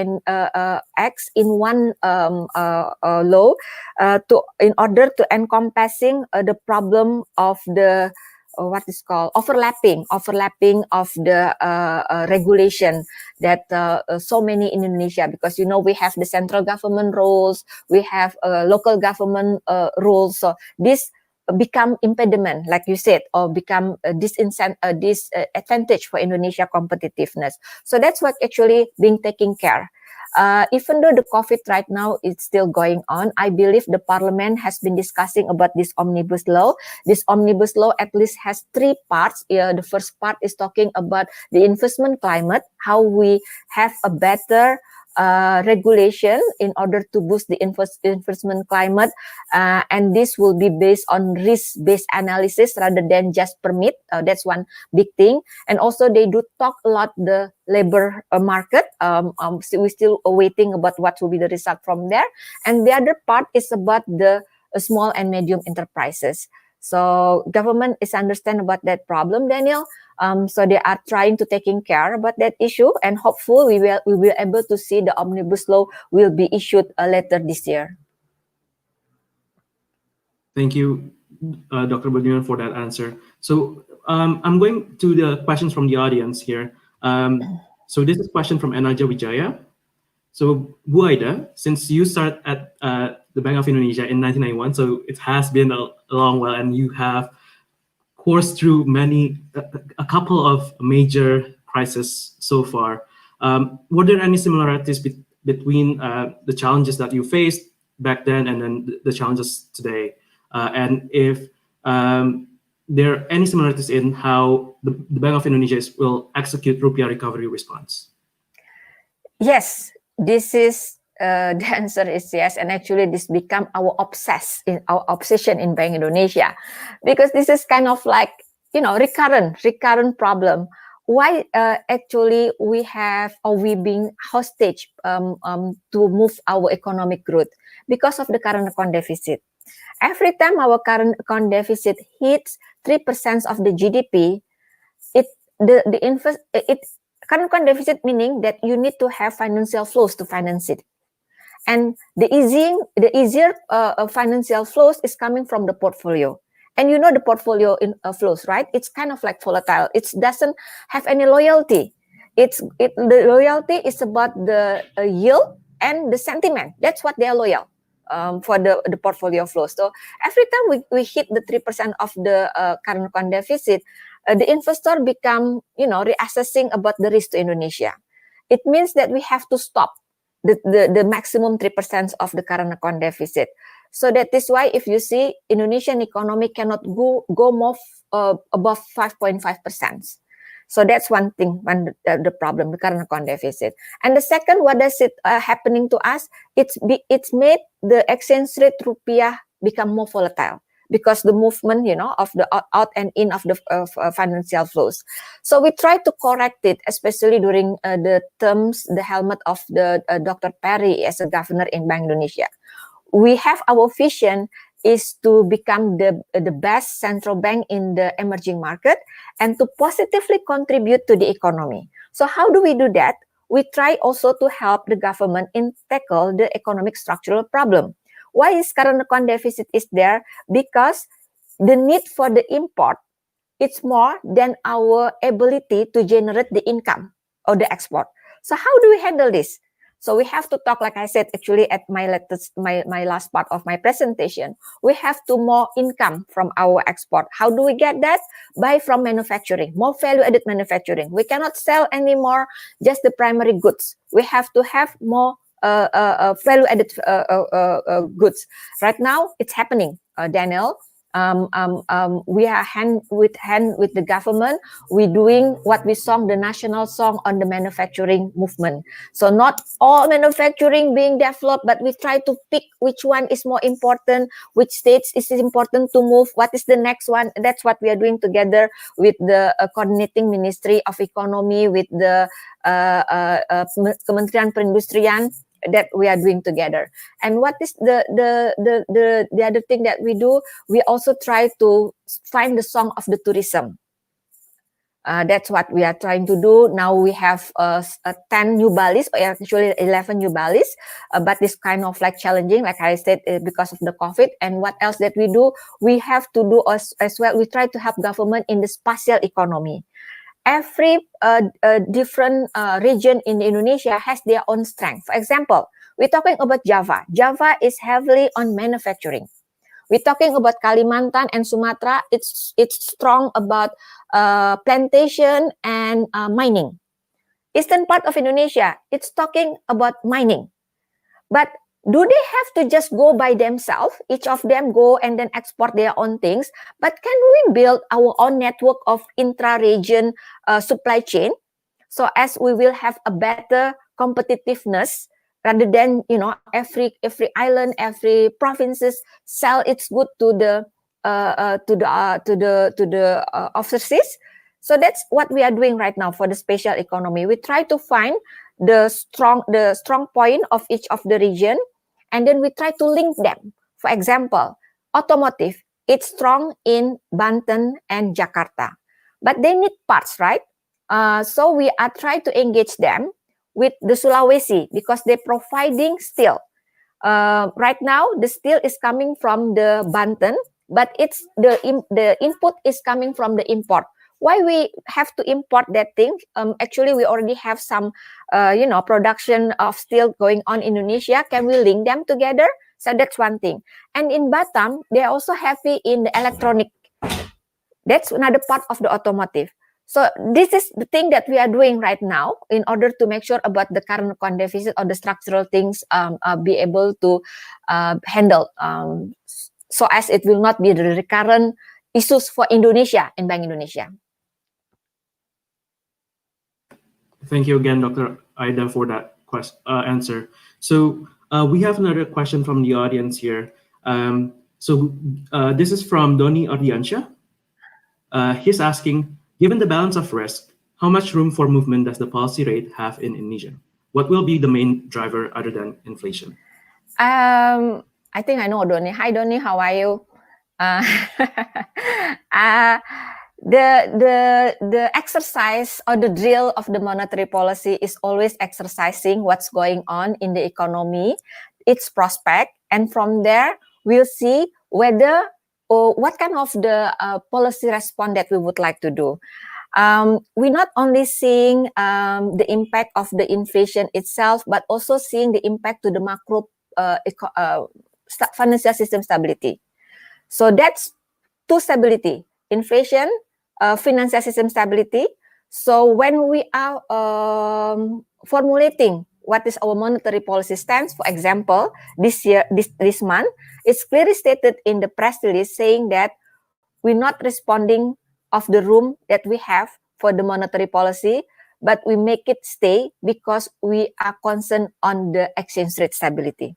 acts in one law in order to encompassing the problem of the what is called overlapping of the regulation that so many in Indonesia, because we have the central government rules, we have local government rules, so this become impediment, like you said, or become disadvantage for Indonesia competitiveness. So that's what actually being taken care. Even though the COVID right now is still going on, I believe the parliament has been discussing about this omnibus law. This omnibus law at least has three parts. The first part is talking about the investment climate, how we have a better regulation in order to boost the investment climate, and this will be based on risk-based analysis rather than just permit. That's one big thing. And also they do talk a lot the labor market. So we're still waiting about what will be the result from there. And the other part is about the small and medium enterprises. So government is understand about that problem, Daniel. So they are trying to taking care about that issue, and hopefully we will able to see the omnibus law will be issued later this year. Thank you, Dr. Budiman, for that answer. So I'm going to the questions from the audience here. So this is a question from Anaja Wijaya. So Bu Aida, since you started at the Bank of Indonesia in 1991, so it has been a long while, and you have coursed through a couple of major crises so far. Were there any similarities between the challenges that you faced back then and then the challenges today? And if there are any similarities in how the Bank of Indonesia will execute rupiah recovery response? Yes, this is the answer is yes, and actually this become our obsession in Bank Indonesia, because this is kind of like recurrent problem. Why actually we being hostage to move our economic growth? Because of the current account deficit. Every time our current account deficit hits 3% of the GDP, current account deficit meaning that you need to have financial flows to finance it. And the easier financial flows is coming from the portfolio. And the portfolio flows, right? It's kind of like volatile. It doesn't have any loyalty. The loyalty is about the yield and the sentiment. That's what they are loyal for the portfolio flows. So every time we hit the 3% of the current account deficit, the investor become reassessing about the risk to Indonesia. It means that we have to stop the maximum 3% of the current account deficit. So that is why if you see Indonesian economy cannot go more above 5.5%. So that's one thing, the problem, the current account deficit. And the second, what does it happening to us? It's made the exchange rate rupiah become more volatile, because the movement, of the out and in of the financial flows. So we try to correct it, especially during the helmet of the Dr. Perry as a governor in Bank Indonesia. We have our vision is to become the best central bank in the emerging market and to positively contribute to the economy. So how do we do that? We try also to help the government in tackle the economic structural problem. Why is current account deficit is there? Because the need for the import, it's more than our ability to generate the income or the export. So how do we handle this? So we have to talk, like I said, actually at my last part of my presentation, we have to more income from our export. How do we get that? By from manufacturing, more value-added manufacturing. We cannot sell anymore just the primary goods. We have to have more value-added goods. Right now, it's happening, Daniel. We are hand with the government. We're doing what we song the national song on the manufacturing movement. So not all manufacturing being developed, but we try to pick which one is more important, which states is important to move, what is the next one. That's what we are doing together with the coordinating Ministry of Economy, with the Kementerian Perindustrian, that we are doing together. And what is the other thing that we do? We also try to find the song of the tourism. That's what we are trying to do. Now we have 10 new Balis, or actually 11 new Balis, but it's kind of like challenging, like I said, because of the COVID. And what else that we do? We have to do as well. We try to help government in the spatial economy. Every different region in Indonesia has their own strength. For example, we're talking about Java. Java is heavily on manufacturing. We're talking about Kalimantan and Sumatra. It's strong about plantation and mining. Eastern part of Indonesia, it's talking about mining. But do they have to just go by themselves? Each of them go and then export their own things. But can we build our own network of intra-region supply chain, so as we will have a better competitiveness, rather than every island, every provinces sell its good to the overseas. So that's what we are doing right now for the spatial economy. We try to find the strong point of each of the region, and then we try to link them. For example, automotive, it's strong in Banten and Jakarta, but they need parts, right? So we are trying to engage them with the Sulawesi, because they're providing steel. Right now, the steel is coming from the Banten, but it's the input is coming from the import. Why we have to import that thing? Actually, we already have some, production of steel going on in Indonesia. Can we link them together? So that's one thing. And in Batam, they're also heavy in the electronic. That's another part of the automotive. So this is the thing that we are doing right now in order to make sure about the current account deficit or the structural things be able to handle, so as it will not be the recurrent issues for Indonesia and Bank Indonesia. Thank you again, Dr. Aida, for that answer. So we have another question from the audience here. This is from Doni Ardiansha. He's asking, given the balance of risk, how much room for movement does the policy rate have in Indonesia? What will be the main driver other than inflation? I think I know Doni. Hi, Doni. How are you? The exercise or the drill of the monetary policy is always exercising what's going on in the economy, its prospect, and from there we'll see whether or what kind of the policy response that we would like to do. We're not only seeing the impact of the inflation itself, but also seeing the impact to the macro financial system stability. So that's two stability: inflation, financial system stability. So when we are formulating what is our monetary policy stance, for example, this month, it's clearly stated in the press release saying that we're not responding of the room that we have for the monetary policy, but we make it stay because we are concerned on the exchange rate stability.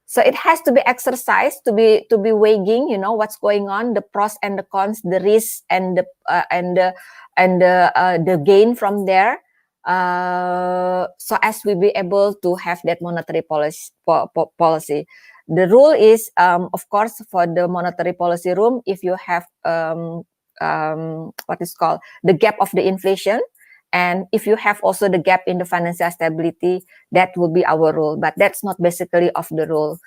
So it has to be exercised to be weighing, what's going on, the pros and the cons, the risks and the gain from there, so as we be able to have that monetary policy. The rule is, of course, for the monetary policy room, if you have what is called the gap of the inflation, and if you have also the gap in the financial stability, that will be our rule. But that's not basically of the rule.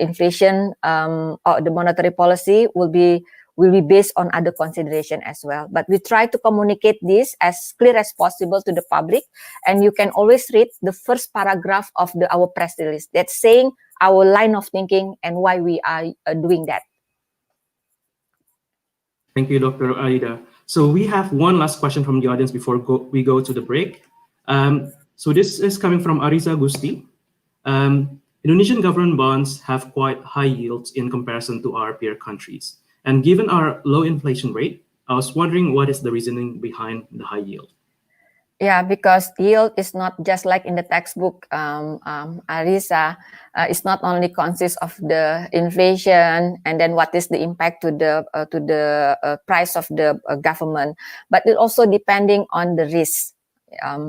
Inflation or the monetary policy will be will be based on other consideration as well. But we try to communicate this as clear as possible to the public, and you can always read the first paragraph of our press release that's saying our line of thinking and why we are doing that. Thank you, Dr. Aida. So we have one last question from the audience before we go to the break. So this is coming from Ariza Gusti. Indonesian government bonds have quite high yields in comparison to our peer countries. And given our low inflation rate, I was wondering what is the reasoning behind the high yield? Yeah, because yield is not just like in the textbook, Arisa. It's not only consists of the inflation and then what is the impact to the price of the government, but it also depending on the risk,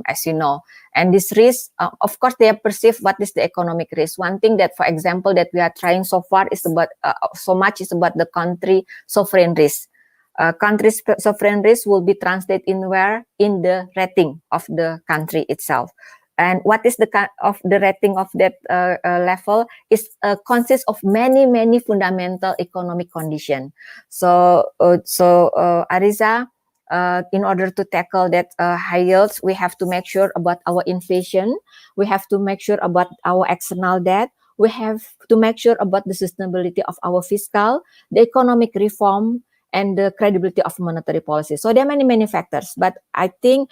as you know. And this risk, of course, they have perceived what is the economic risk. One thing that, for example, that we are trying so far is about so much is about the country sovereign risk. Country's sovereign risk will be translated in where? In the rating of the country itself. And what is the rating of that level? Is consists of many fundamental economic conditions. So Ariza, in order to tackle that high yields, we have to make sure about our inflation. We have to make sure about our external debt. We have to make sure about the sustainability of our fiscal, the economic reform, and the credibility of monetary policy. So there are many factors. But I think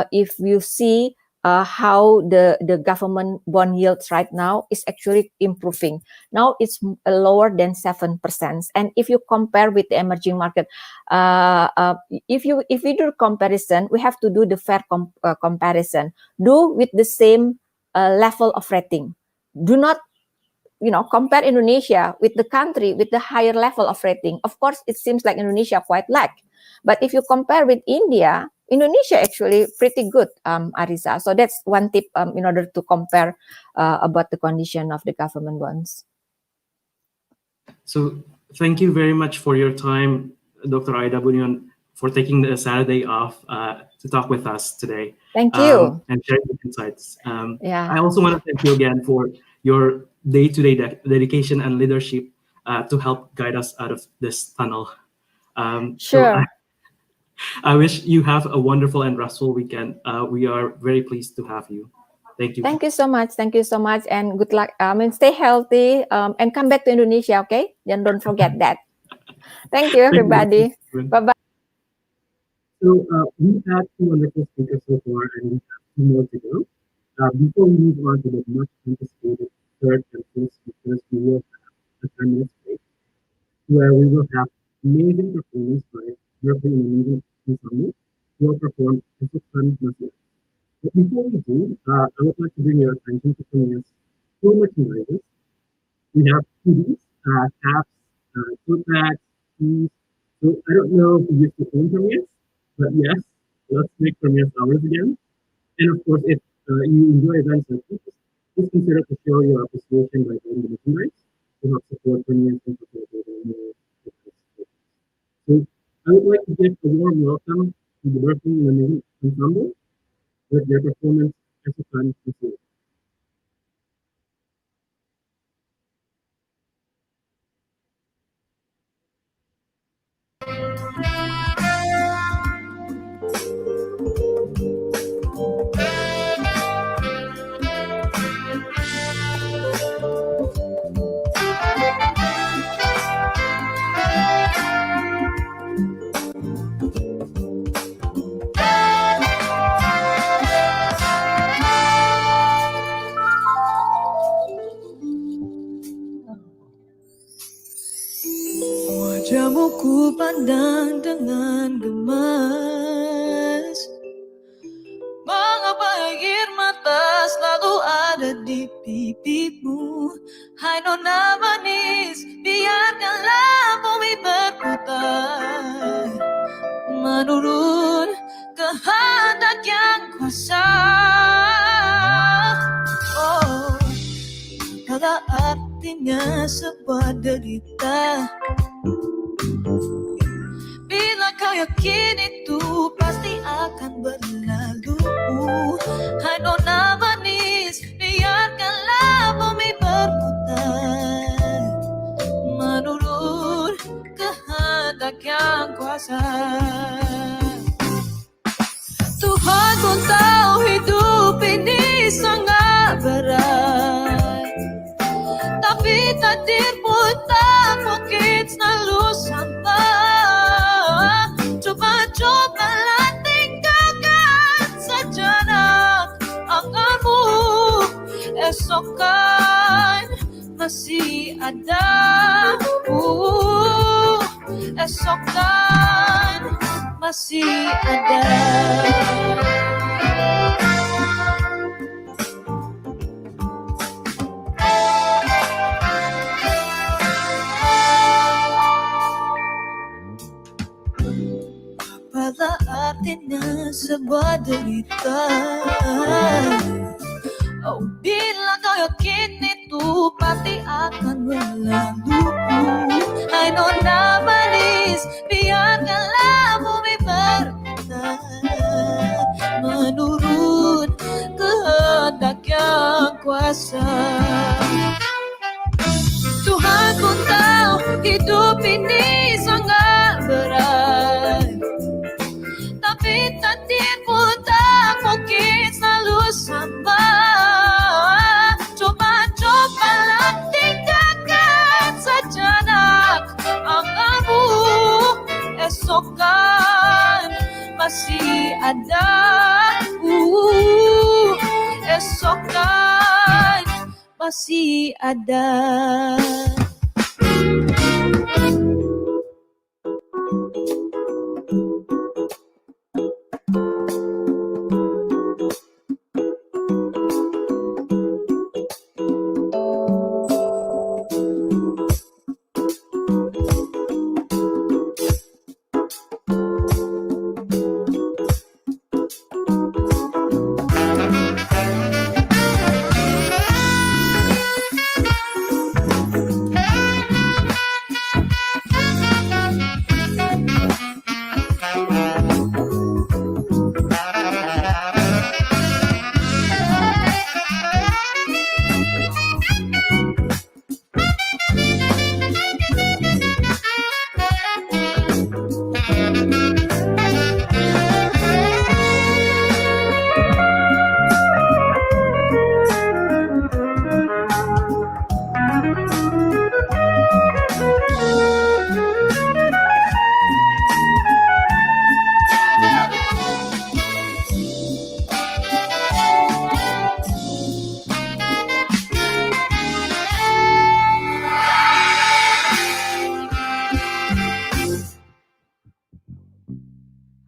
if you see how the government bond yields right now is actually improving. Now it's lower than 7%. And if you compare with the emerging market, if we do comparison, we have to do the fair comparison. Do with the same level of rating. Do not compare Indonesia with the country with the higher level of rating. Of course, it seems like Indonesia quite lack. But if you compare with India, Indonesia actually pretty good, Arisa. So that's one tip in order to compare about the condition of the government bonds. So thank you very much for your time, Dr. Aida Budiman, for taking the Saturday off to talk with us today. Thank you. And sharing the insights. Yeah. I also want to thank you again for your day-to-day dedication and leadership to help guide us out of this tunnel. Sure. So I wish you have a wonderful and restful weekend. We are very pleased to have you. Thank you. Thank you so much. Thank you so much, and good luck. Stay healthy and come back to Indonesia, okay? And don't forget that. Thank you, everybody. Bye-bye. So we had two wonderful speakers so far, and we have two more to go. Before we move on to the much anticipated third and fourth speakers, we will have a 10-minute break where we will have amazing performance by working in amazing ensemble who will perform Masa. But before we do, I would like to bring your attention to PERMIAS two merchandises. We have hoodies, caps, tote bags, tees. So I don't know if you used to own PERMIAS, but yes, let's make PERMIAS ours again. And of course, if you enjoy events like this, please consider to show your appreciation by buying the merchandise to help support PERMIAS and facilitate more events. So I would like to give a warm welcome to the working in the ensemble with their performance as a fun facility. Wajahmu ku pandang dengan gemas. Mengapa air mata selalu ada di pipimu? Hai nona manis, biarkanlah bumi berputar menurut kehendak yang kuasa. Oh, apalah artinya sebuah derita bila kau yakin itu pasti akan berlalu. Hai nona manis, biarkanlah bumi berputar menurut kehendak kuasa. Tuhan pun tahu hidup ini sangat berat, tapi takdir pun tak mungkin selalu sama. Coba-cobalah tinggalkan sejenak anganmu, esok kan masih ada. Esok kan masih ada. Apalah artinya sebuah derita? Oh, bila kau yakin itu pasti akan berlalu. Hai nona manis, biarkanlah bumi berputar menurut kehendak yang kuasa. Tuhan pun tahu hidup ini sangat berat, tapi takdir pun tak mungkin selalu sama. Coba-cobalah tinggalkan sejenak anganmu, esok kan masih ada. Esok kan masih ada.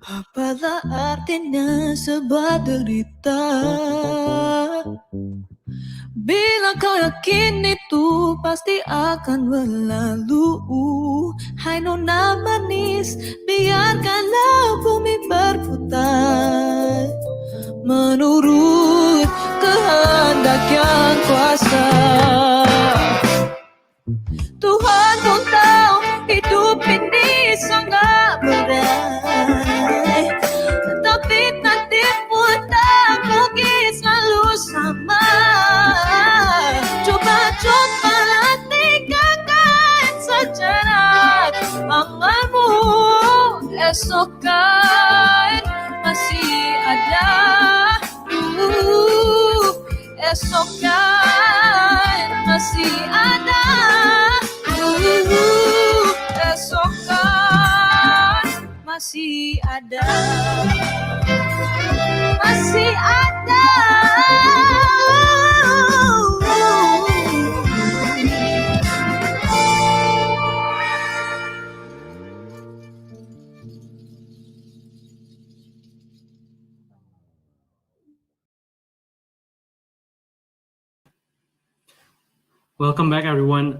Apalah artinya sebuah derita? Bila kau yakin itu pasti akan berlalu. Hai nona manis, biarkanlah bumi berputar menurut kehendak yang kuasa. Tuhan pun tahu hidup ini sangat berat, tapi takdir pun tak mungkin selalu sama. Coba-cobalah tinggalkan sejenak anganmu, esok kan masih ada. Esok kan masih ada. Esok kan masih ada. Masih ada. Welcome back, everyone.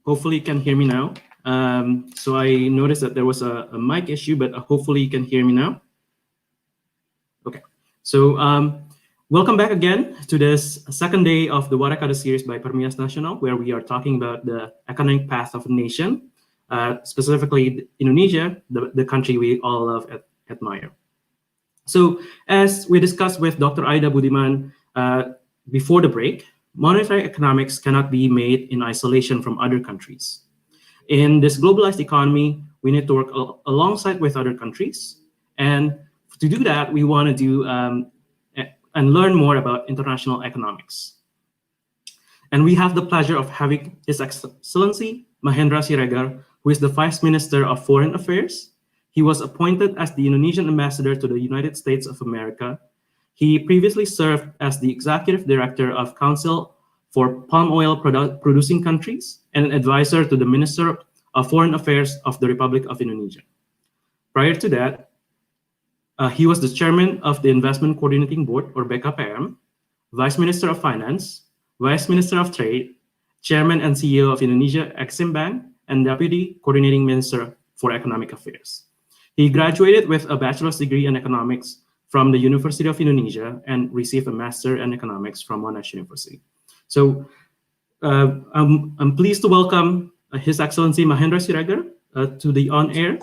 Hopefully you can hear me now. So I noticed that there was a mic issue, but hopefully you can hear me now. Okay, so welcome back again to this second day of the Warekada series by PERMIAS Nasional, where we are talking about the economic path of a nation, specifically Indonesia, the country we all love and admire. So as we discussed with Dr. Aida Budiman before the break, monetary economics cannot be made in isolation from other countries. In this globalized economy, we need to work alongside with other countries. And to do that, we want to do and learn more about international economics. And we have the pleasure of having His Excellency Mahendra Siregar, who is the Vice Minister of Foreign Affairs. He was appointed as the Indonesian ambassador to the United States of America. He previously served as the Executive Director of Council for Palm Oil Producing Countries and an advisor to the Minister of Foreign Affairs of the Republic of Indonesia. Prior to that, he was the Chairman of the Investment Coordinating Board, or BKPM, Vice Minister of Finance, Vice Minister of Trade, Chairman and CEO of Indonesia Exim Bank, and Deputy Coordinating Minister for Economic Affairs. He graduated with a bachelor's degree in economics from the University of Indonesia and received a master in economics from Monash University. So I'm pleased to welcome His Excellency Mahendra Siregar to the on-air.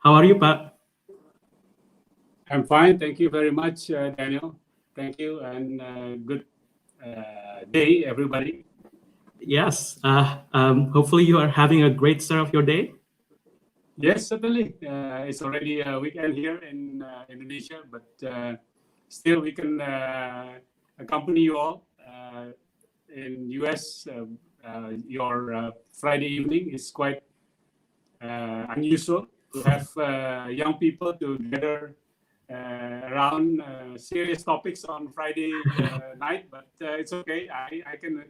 How are you, Pak? I'm fine. Thank you very much, Daniel. Thank you, and good day, everybody. Yes. Hopefully you are having a great start of your day. Yes, certainly. It's already a weekend here in Indonesia, but still we can accompany you all. In US, your Friday evening is quite unusual to have young people to gather around serious topics on Friday night, but it's okay. I can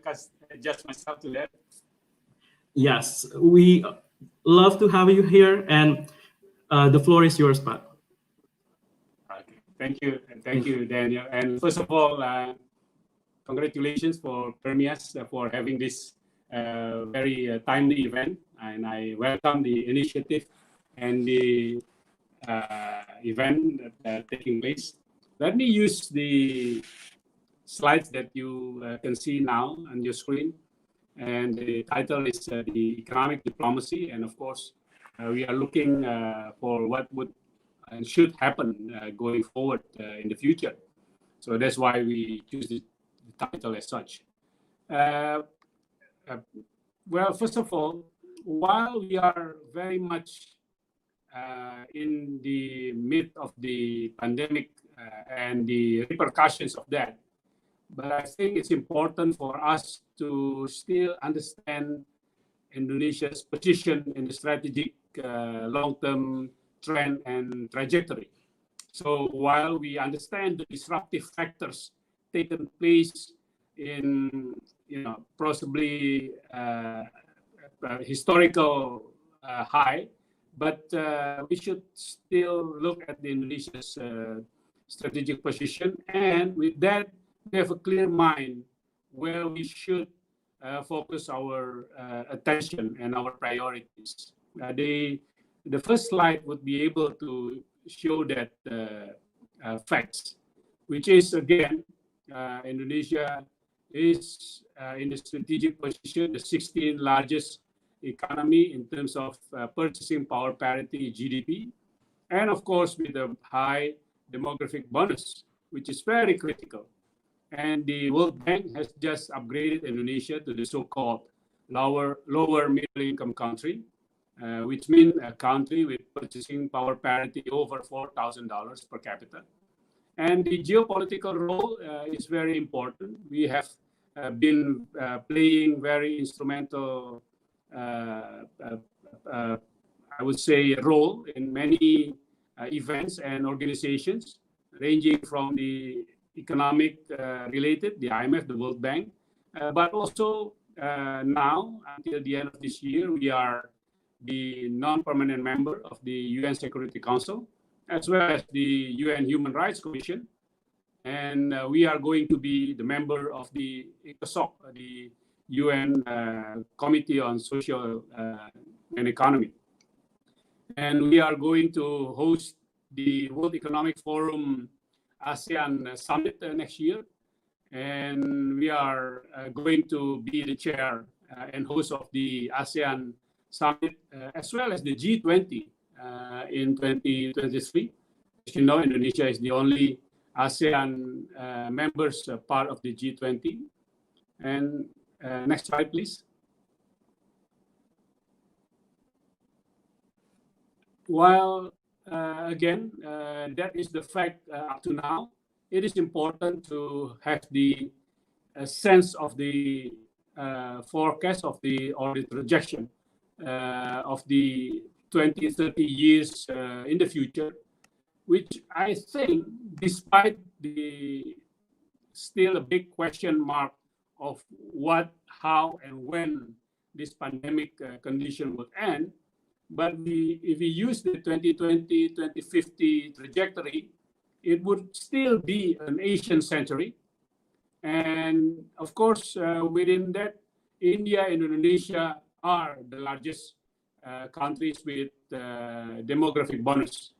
adjust myself to that. Yes, we love to have you here, and the floor is yours, Pat. Okay. Thank you. Thank you, Daniel. And first of all, congratulations for PERMIAS for having this very timely event. And I welcome the initiative and the event that taking place. Let me use the slides that you can see now on your screen. And the title is the economic diplomacy. And of course, we are looking for what would and should happen going forward in the future. So that's why we choose the title as such. Well, first of all, while we are very much in the midst of the pandemic and the repercussions of that, but I think it's important for us to still understand Indonesia's position in the strategic long-term trend and trajectory. So while we understand the disruptive factors taken place in, possibly historical high, but we should still look at the Indonesia's strategic position, and with that, we have a clear mind where we should focus our attention and our priorities. The first slide would be able to show that facts, which is, again, Indonesia is in the strategic position, the 16th largest economy in terms of purchasing power parity, GDP, and of course with a high demographic bonus, which is very critical. And the World Bank has just upgraded Indonesia to the so-called lower middle income country, which means a country with purchasing power parity over $4,000 per capita. And the geopolitical role is very important. We have been playing very instrumental, I would say, role in many events and organizations, ranging from the economic related, the IMF, the World Bank, but also now, until the end of this year, we are the non-permanent member of the UN Security Council, as well as the UN Human Rights Commission. And we are going to be the member of the ECOSOC, the UN Committee on Social and Economy. And we are going to host the World Economic Forum ASEAN Summit next year. And we are going to be the chair and host of the ASEAN Summit, as well as the G20 in 2023. As you know, Indonesia is the only ASEAN members part of the G20. And next slide, please. while again, that is the fact up to now, it is important to have the sense of the forecast of the or the projection of the 20, 30 years in the future, which I think, despite the still a big question mark of what, how, and when this pandemic condition will end, but if we use the 2020, 2050 trajectory, it would still be an Asian century. And of course, within that, India and Indonesia are the largest countries with demographic bonus.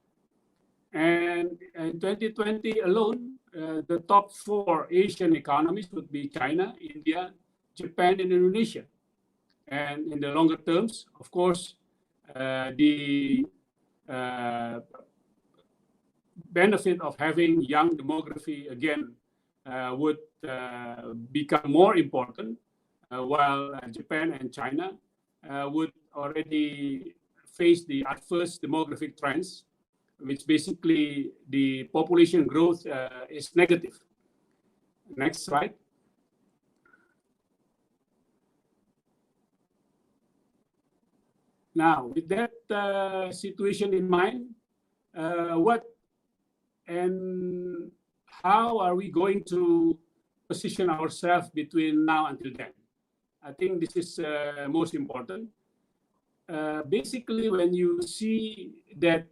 And in 2020 alone, the top 4 Asian economies would be China, India, Japan, and Indonesia. And in the longer terms, of course, the benefit of having young demography again would become more important, while Japan and China would already face the adverse demographic trends, which basically the population growth is negative. Next slide. Now, with that situation in mind, what and how are we going to position ourselves between now until then? I think this is most important. Basically, when you see that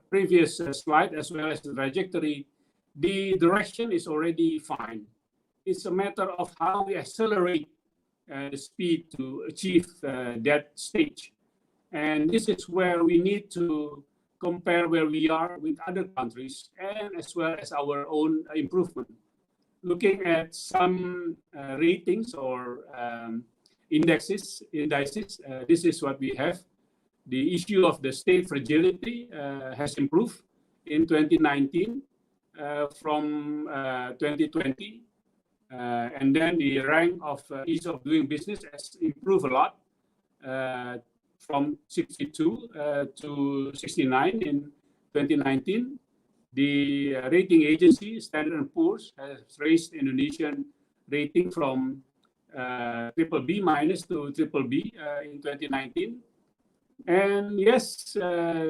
previous slide as well as the trajectory, the direction is already fine. It's a matter of how we accelerate the speed to achieve that stage. And this is where we need to compare where we are with other countries and as well as our own improvement. Looking at some ratings or indices, this is what we have. The issue of the state fragility has improved in 2019 from 2020. And then the rank of ease of doing business has improved a lot from 62 to 69 in 2019. The rating agency, Standard & Poor's, has raised Indonesian rating from BBB minus to BBB in 2019. And yes,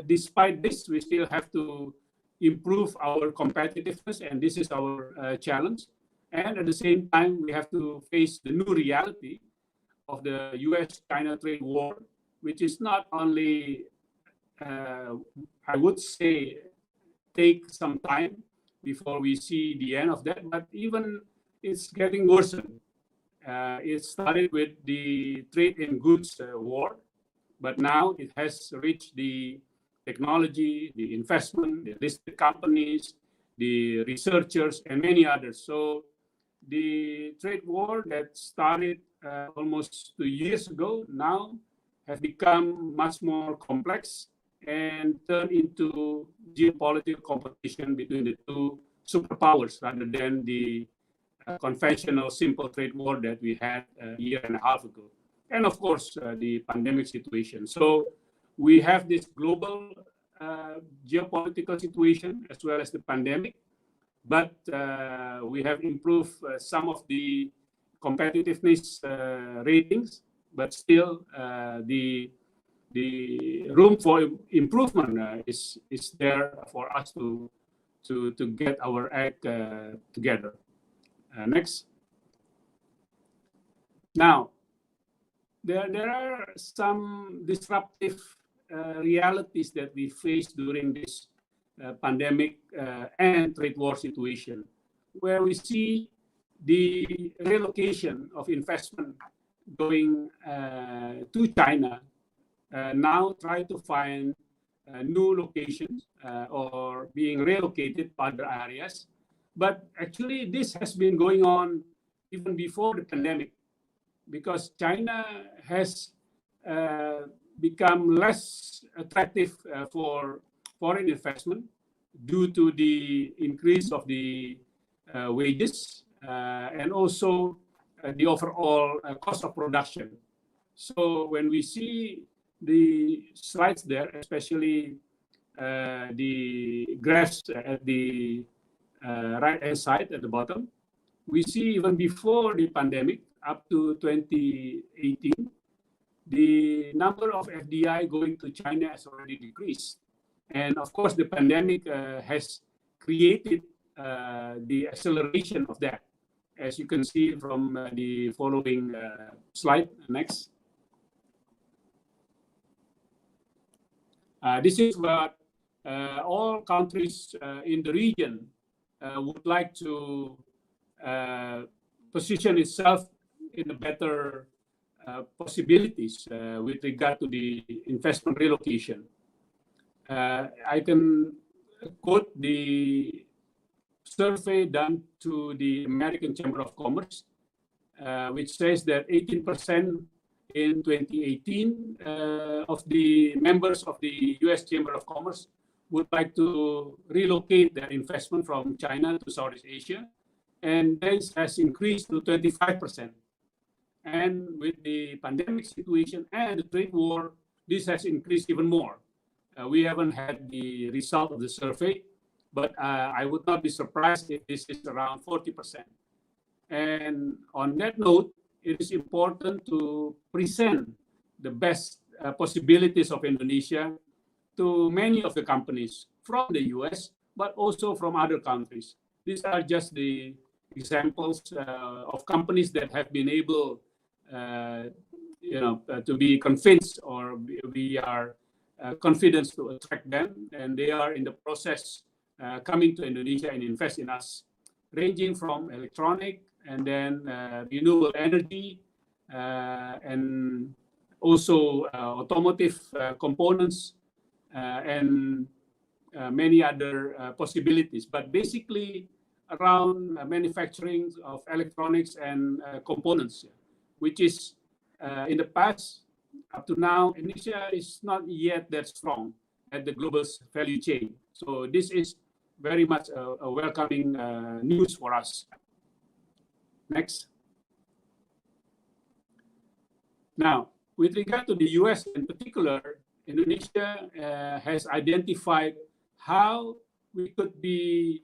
despite this, we still have to improve our competitiveness, and this is our challenge. And at the same time, we have to face the new reality of the US-China trade war, which is not only, I would say, take some time before we see the end of that, but even it's getting worse. It started with the trade in goods war, but now it has reached the technology, the investment, the listed companies, the researchers, and many others. So the trade war that started almost 2 years ago now has become much more complex and turned into geopolitical competition between the two superpowers rather than the conventional simple trade war that we had a year and a half ago. And of course, the pandemic situation. So we have this global geopolitical situation as well as the pandemic, but we have improved some of the competitiveness ratings, but still the room for improvement is there for us to get our act together. Next. Now, there are some disruptive realities that we face during this pandemic and trade war situation, where we see the relocation of investment going to China now try to find new locations or being relocated to other areas. But actually, this has been going on even before the pandemic, because China has become less attractive for foreign investment due to the increase of the wages and also the overall cost of production. So when we see the slides there, especially the graphs at the right-hand side at the bottom, we see even before the pandemic, up to 2018, the number of FDI going to China has already decreased. And of course, the pandemic has created the acceleration of that, as you can see from the following slide. Next. This is what all countries in the region would like to position itself in a better possibilities with regard to the investment relocation. I can quote the survey done to the American Chamber of Commerce, which says that 18% in 2018 of the members of the US Chamber of Commerce would like to relocate their investment from China to Southeast Asia, and this has increased to 25%. And with the pandemic situation and the trade war, this has increased even more. We haven't had the result of the survey, but I would not be surprised if this is around 40%. And on that note, it is important to present the best possibilities of Indonesia to many of the companies from the US, but also from other countries. These are just the examples of companies that have been able to be convinced, or we are confident to attract them, and they are in the process coming to Indonesia and invest in us, ranging from electronic and then renewable energy and also automotive components and many other possibilities. But basically around manufacturing of electronics and components, which is in the past, up to now, Indonesia is not yet that strong at the global value chain. So this is very much a welcoming news for us. Next. Now, with regard to the US in particular, Indonesia has identified how we could be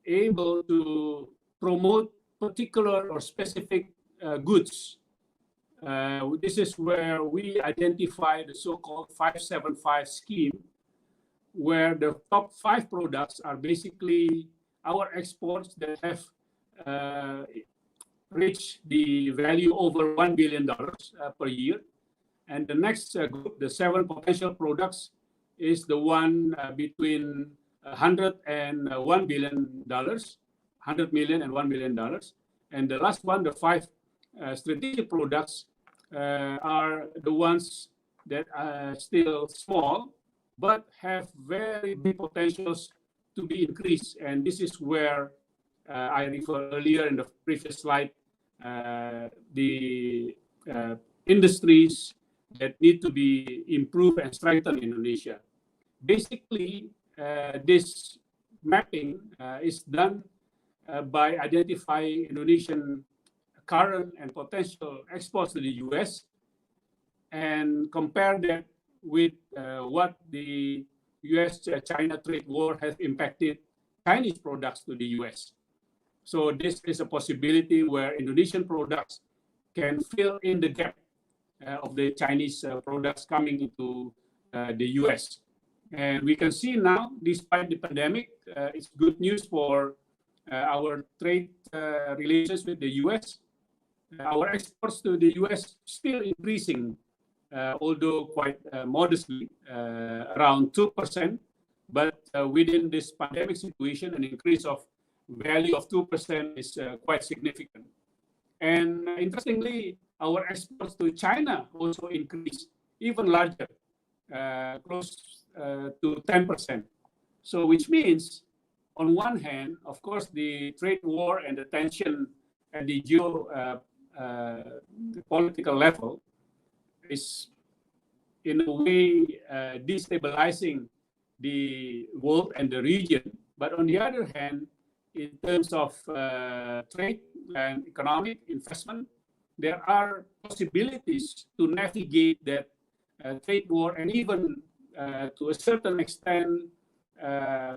able to promote particular or specific goods. This is where we identify the so-called 575 scheme, where the top 5 products are basically our exports that have reached the value over $1 billion per year. And the next group, the 7 potential products, is the one between $100 and $1 billion, $100 million and $1 billion. And the last one, the 5 strategic products, are the ones that are still small, but have very big potentials to be increased. And this is where I referred earlier in the previous slide, the industries that need to be improved and strengthened in Indonesia. Basically, this mapping is done by identifying Indonesian current and potential exports to the US and compare that with what the US-China trade war has impacted Chinese products to the US. So this is a possibility where Indonesian products can fill in the gap of the Chinese products coming into the US. And we can see now, despite the pandemic, it's good news for our trade relations with the US. Our exports to the US still increasing, although quite modestly, around 2%. But within this pandemic situation, an increase of value of 2% is quite significant. And interestingly, our exports to China also increased even larger, close to 10%. So which means, on one hand, of course, the trade war and the tension at the political level is in a way destabilizing the world and the region. But on the other hand, in terms of trade and economic investment, there are possibilities to navigate that trade war, and even to a certain extent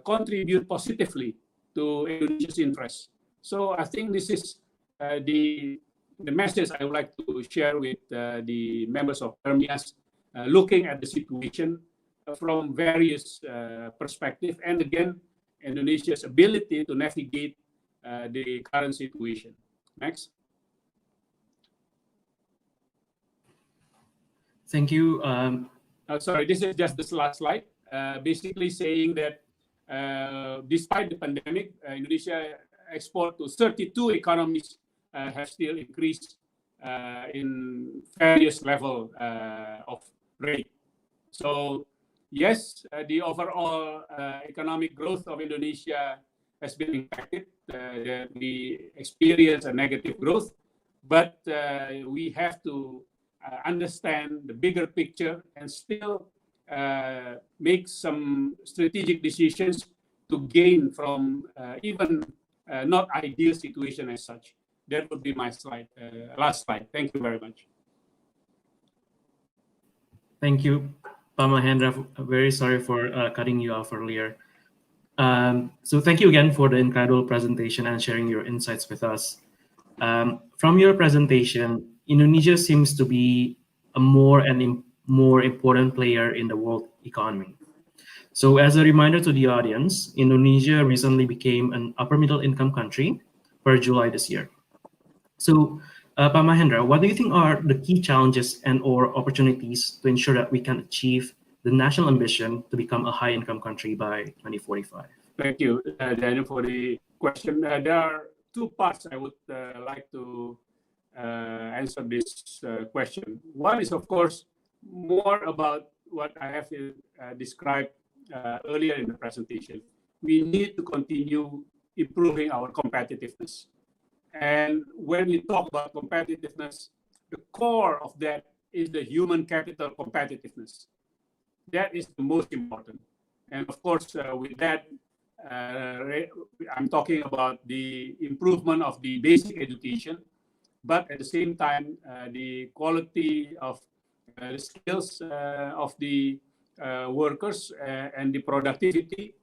contribute positively to Indonesia's interests. So I think this is the message I would like to share with the members of PERMIAS, looking at the situation from various perspectives, and again, Indonesia's ability to navigate the current situation. Next. Thank you. Sorry, this is just the last slide. Basically saying that despite the pandemic, Indonesia export to 32 economies have still increased in various level of rate. So yes, the overall economic growth of Indonesia has been impacted. We experience a negative growth, but we have to understand the bigger picture and still make some strategic decisions to gain from even not ideal situation as such. That would be my slide, last slide. Thank you very much. Thank you, Pak Mahendra. Very sorry for cutting you off earlier. So thank you again for the incredible presentation and sharing your insights with us. From your presentation, Indonesia seems to be a more important player in the world economy. So as a reminder to the audience, Indonesia recently became an upper middle income country per July this year. So Pak Mahendra, what do you think are the key challenges and or opportunities to ensure that we can achieve the national ambition to become a high income country by 2045? Thank you, Daniel, for the question. There are two parts I would like to answer this question. One is, of course, more about what I have described earlier in the presentation. We need to continue improving our competitiveness. And when we talk about competitiveness, the core of that is the human capital competitiveness. That is the most important. And of course, with that, I'm talking about the improvement of the basic education, but at the same time, the quality of the skills of the workers and the productivity,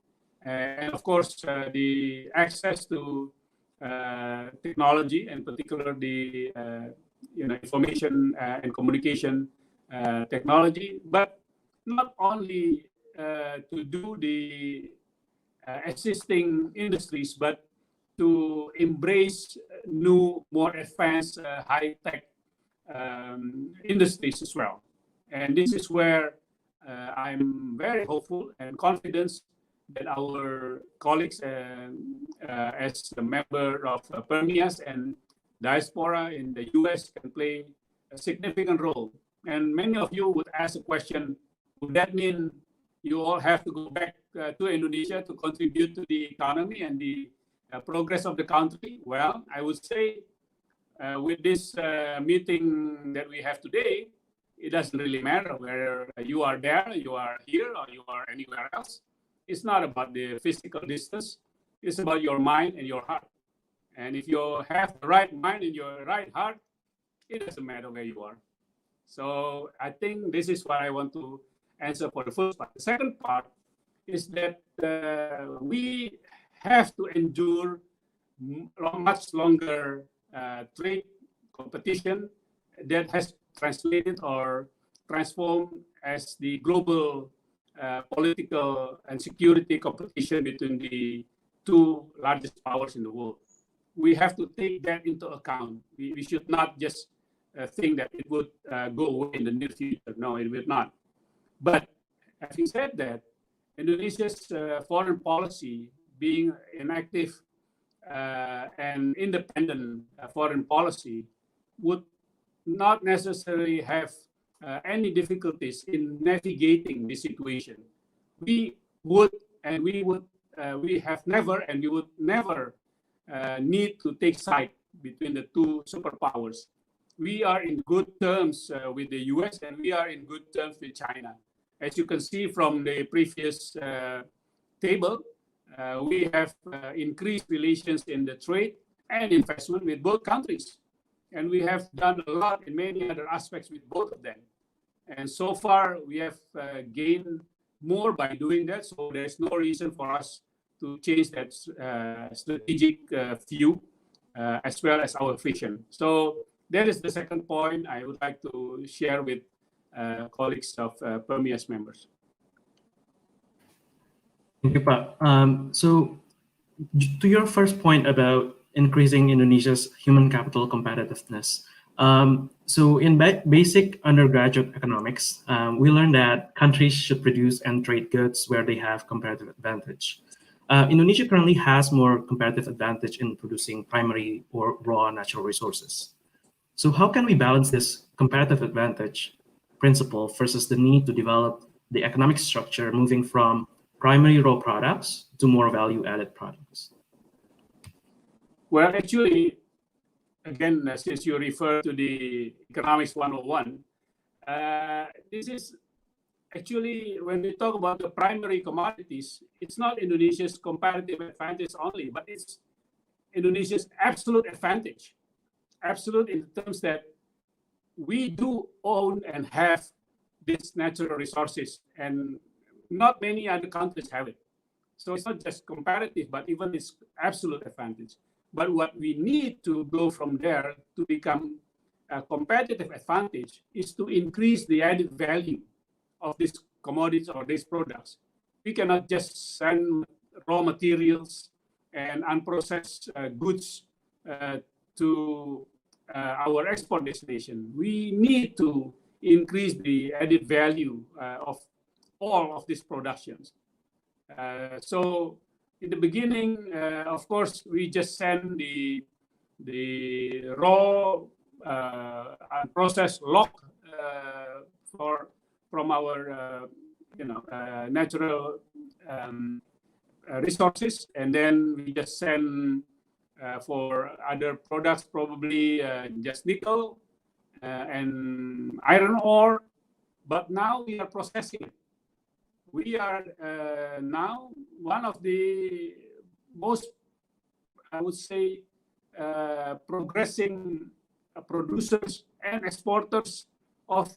and of course, the access to technology, in particular the information and communication technology, but not only to do the existing industries, but to embrace new, more advanced, high-tech industries as well. And this is where I'm very hopeful and confident that our colleagues as a member of PERMIAS and diaspora in the US can play a significant role. And many of you would ask the question, would that mean you all have to go back to Indonesia to contribute to the economy and the progress of the country? Well, I would say with this meeting that we have today, it doesn't really matter whether you are there, you are here, or you are anywhere else. It's not about the physical distance. It's about your mind and your heart. And if you have the right mind and your right heart, it doesn't matter where you are. So I think this is what I want to answer for the first part. The second part is that we have to endure much longer trade competition that has translated or transformed as the global political and security competition between the two largest powers in the world. We have to take that into account. We should not just think that it would go away in the near future. No, it will not. But having said that, Indonesia's foreign policy being an active and independent foreign policy would not necessarily have any difficulties in navigating the situation. We have never and we would never need to take side between the two superpowers. We are in good terms with the US and we are in good terms with China. As you can see from the previous table, we have increased relations in the trade and investment with both countries. And we have done a lot in many other aspects with both of them. And so far, we have gained more by doing that. So there's no reason for us to change that strategic view as well as our vision. So that is the second point I would like to share with colleagues of PERMIAS members. Thank you, Pak. So to your first point about increasing Indonesia's human capital competitiveness, so in basic undergraduate economics, we learned that countries should produce and trade goods where they have comparative advantage. Indonesia currently has more comparative advantage in producing primary or raw natural resources. So how can we balance this comparative advantage principle versus the need to develop the economic structure moving from primary raw products to more value-added products? Well, actually, again, since you refer to the Economics 101, this is actually, when we talk about the primary commodities, it's not Indonesia's comparative advantage only, but it's Indonesia's absolute advantage. Absolute in terms that we do own and have these natural resources, and not many other countries have it. So it's not just comparative, but even its absolute advantage. But what we need to go from there to become a competitive advantage is to increase the added value of these commodities or these products. We cannot just send raw materials and unprocessed goods to our export destination. We need to increase the added value of all of these productions. So in the beginning, of course, we just send the raw unprocessed log from our natural resources, and then we just send for other products, probably just nickel and iron ore. But now we are processing it. We are now one of the most, I would say, progressing producers and exporters of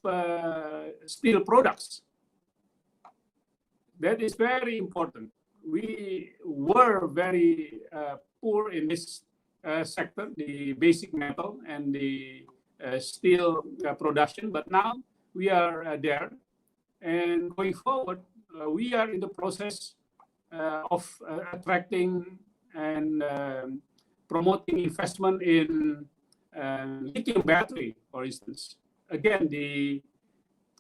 steel products. That is very important. We were very poor in this sector, the basic metal and the steel production, but now we are there. And going forward, we are in the process of attracting and promoting investment in lithium battery, for instance. Again, the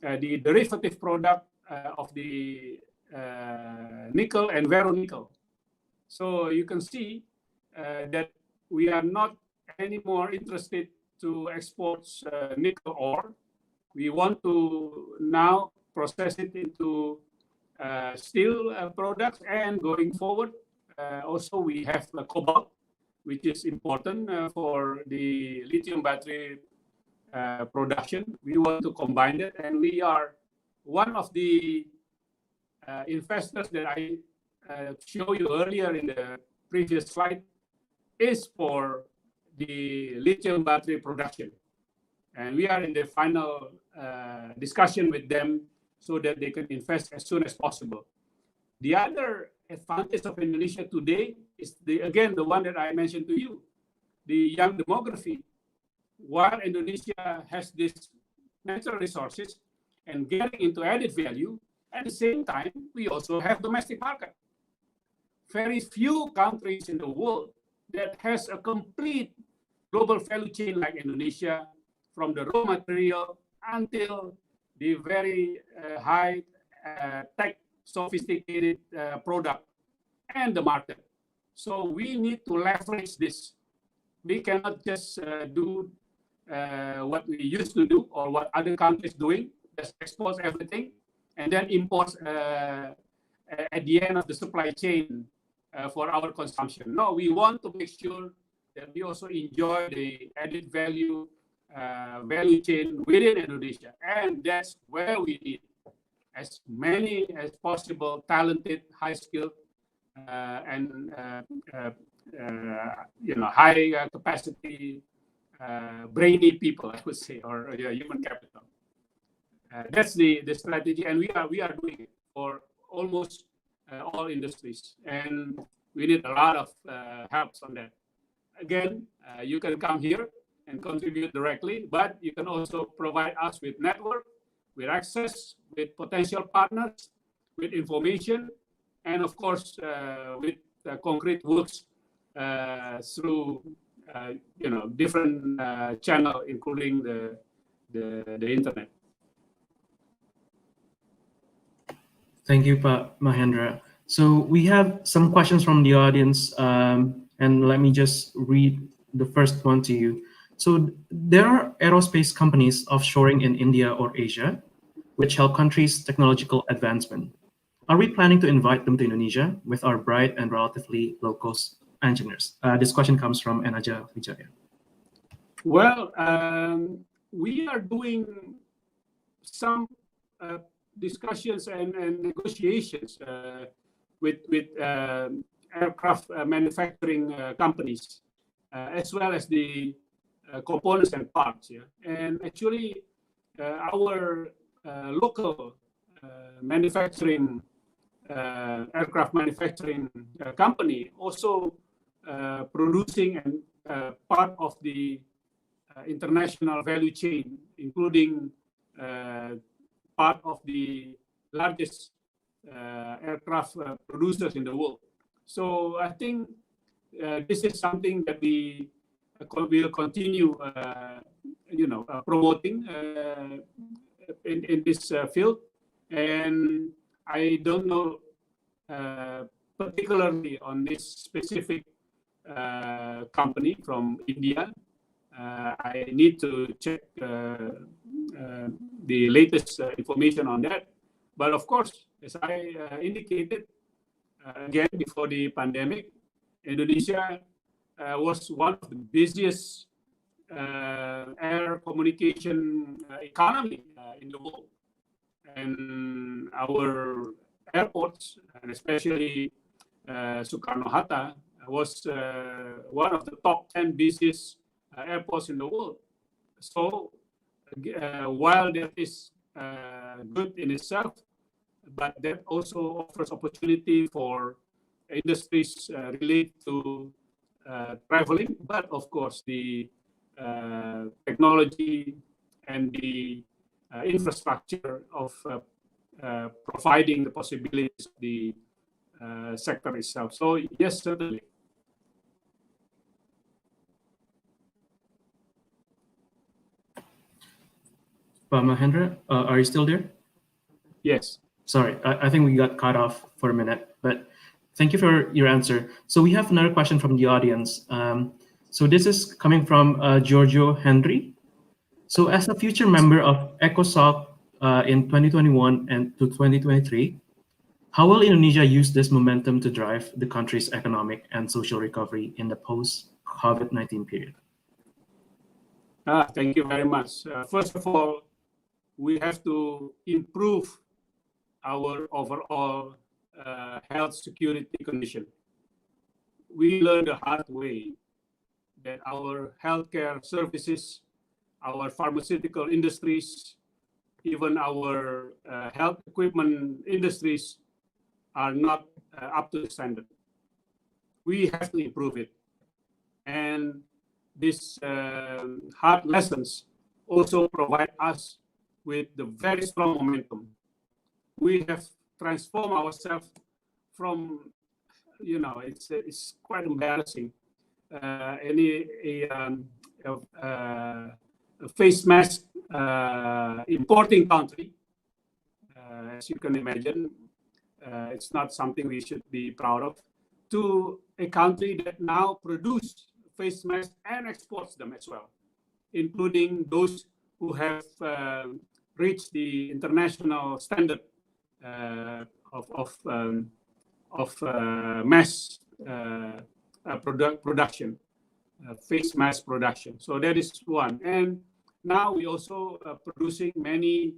derivative product of the nickel and ferronickel. So you can see that we are not anymore interested to export nickel ore. We want to now process it into steel products, and going forward, also we have cobalt, which is important for the lithium battery production. We want to combine it, and we are one of the investors that I showed you earlier in the previous slide is for the lithium battery production. And we are in the final discussion with them so that they can invest as soon as possible. The other advantage of Indonesia today is, again, the one that I mentioned to you, the young demography. While Indonesia has these natural resources and getting into added value, at the same time, we also have domestic market. Very few countries in the world that has a complete global value chain like Indonesia, from the raw material until the very high tech sophisticated product and the market. So we need to leverage this. We cannot just do what we used to do or what other countries doing, just export everything and then import at the end of the supply chain for our consumption. No, we want to make sure that we also enjoy the added value value chain within Indonesia. And that's where we need as many as possible talented, high-skilled, and high capacity, brainy people, I would say, or human capital. That's the strategy, and we are doing it for almost all industries, and we need a lot of help on that. Again, you can come here and contribute directly, but you can also provide us with network, with access, with potential partners, with information, and of course with concrete works through different channel, including the internet. Thank you, Pak Mahendra. So we have some questions from the audience, and let me just read the first one to you. So there are aerospace companies offshoring in India or Asia, which help countries' technological advancement. Are we planning to invite them to Indonesia with our bright and relatively low-cost engineers? This question comes from Anaja Wijaya. Well, we are doing some discussions and negotiations with aircraft manufacturing companies, as well as the components and parts. Yeah? And actually, our local manufacturing aircraft manufacturing company also producing and part of the international value chain, including part of the largest aircraft producers in the world. So I think this is something that we will continue, promoting in this field. And I don't know particularly on this specific company from India. I need to check the latest information on that. But of course, as I indicated, again, before the pandemic, Indonesia was one of the busiest air communication economy in the world. And our airports, and especially Soekarno-Hatta, was one of the top 10 busiest airports in the world. So while that is good in itself, but that also offers opportunity for industries related to traveling, but of course the technology and the infrastructure of providing the possibilities of the sector itself. So yes, certainly. Pak Mahendra, are you still there? Yes. Sorry, I think we got cut off for a minute, but thank you for your answer. So we have another question from the audience. So this is coming from Giorgio Henry. So as a future member of ECOSOC in 2021 and to 2023, how will Indonesia use this momentum to drive the country's economic and social recovery in the post-COVID-19 period? Thank you very much. First of all, we have to improve our overall health security condition. We learned the hard way that our healthcare services, our pharmaceutical industries, even our health equipment industries are not up to the standard. We have to improve it. And these hard lessons also provide us with the very strong momentum. We have transformed ourselves from, it's quite embarrassing. A face mask importing country, as you can imagine, it's not something we should be proud of, to a country that now produces face masks and exports them as well, including those who have reached the international standard of mass production, face mask production. So that is one. And now we also producing many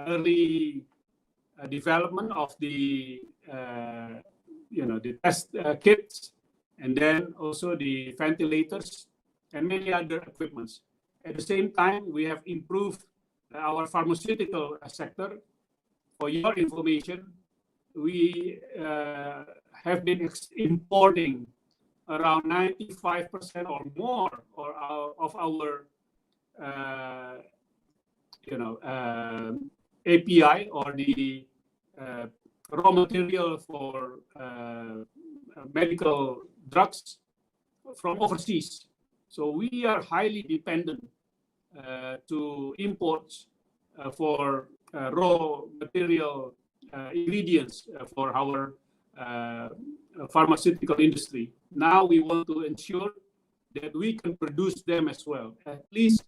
early development of the the test kits, and then also the ventilators and many other equipments. At the same time, we have improved our pharmaceutical sector, for your information, we have been importing around 95% or more of our API, or the raw material for medical drugs, from overseas. So we are highly dependent to imports for raw material ingredients for our pharmaceutical industry. Now we want to ensure that we can produce them as well, at least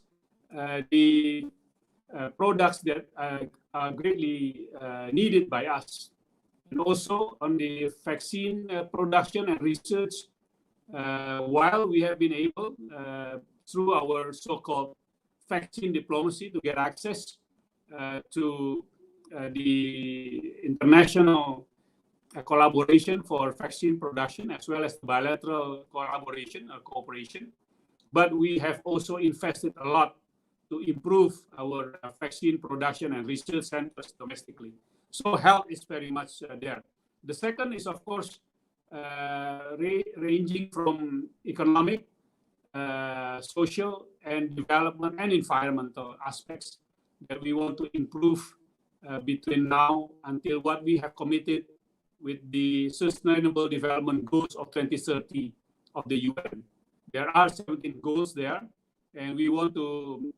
the products that are greatly needed by us. And also on the vaccine production and research, while we have been able, through our so-called vaccine diplomacy, to get access to the international collaboration for vaccine production, as well as bilateral collaboration or cooperation. But we have also invested a lot to improve our vaccine production and research centers domestically. So health is very much there. The second is, of course, ranging from economic, social, and development and environmental aspects that we want to improve between now until what we have committed with the Sustainable Development Goals of 2030 of the UN. There are 17 goals there, and we want to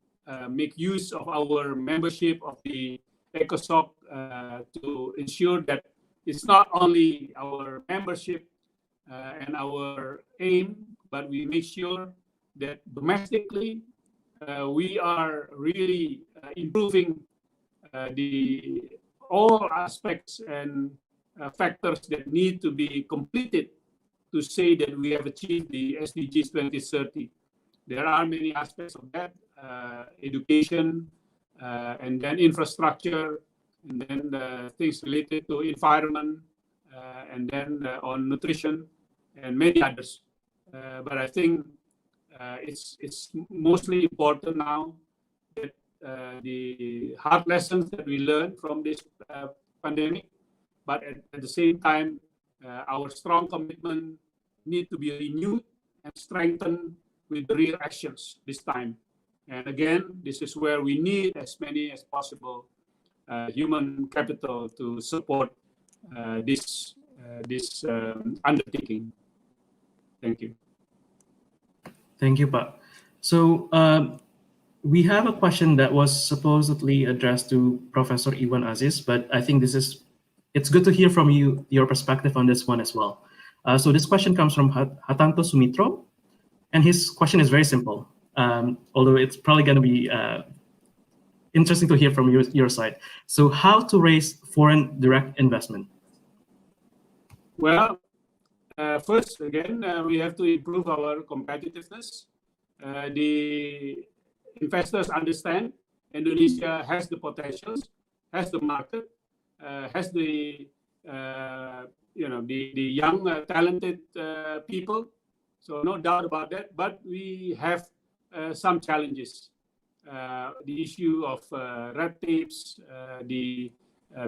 make use of our membership of the ECOSOC to ensure that it's not only our membership and our aim, but we make sure that domestically we are really improving all aspects and factors that need to be completed to say that we have achieved the SDGs 2030. There are many aspects of that, education, and then infrastructure, and then things related to environment, and then on nutrition, and many others. But I think it's mostly important now that the hard lessons that we learned from this pandemic, but at the same time, our strong commitment need to be renewed and strengthened with real actions this time. And again, this is where we need as many as possible human capital to support this undertaking. Thank you. Thank you, Pak. So we have a question that was supposedly addressed to Professor Iwan Aziz, but I think it's good to hear from you, your perspective on this one as well. So this question comes from Hatanto Sumitro, and his question is very simple, although it's probably going to be interesting to hear from your side. So how to raise foreign direct investment? Well, first, again, we have to improve our competitiveness. The investors understand Indonesia has the potentials, has the market, has the young, talented people. So no doubt about that. But we have some challenges. The issue of red tapes, the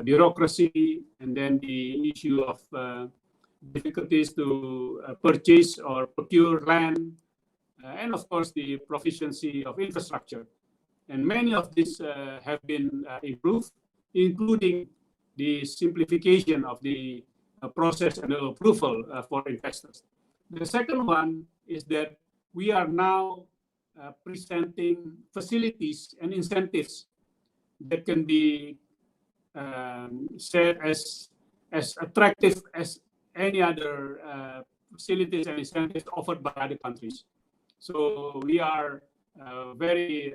bureaucracy, and then the issue of difficulties to purchase or procure land, and of course the proficiency of infrastructure. And many of these have been improved, including the simplification of the process and approval for investors. The second one is that we are now presenting facilities and incentives that can be said as attractive as any other facilities and incentives offered by other countries. So we are very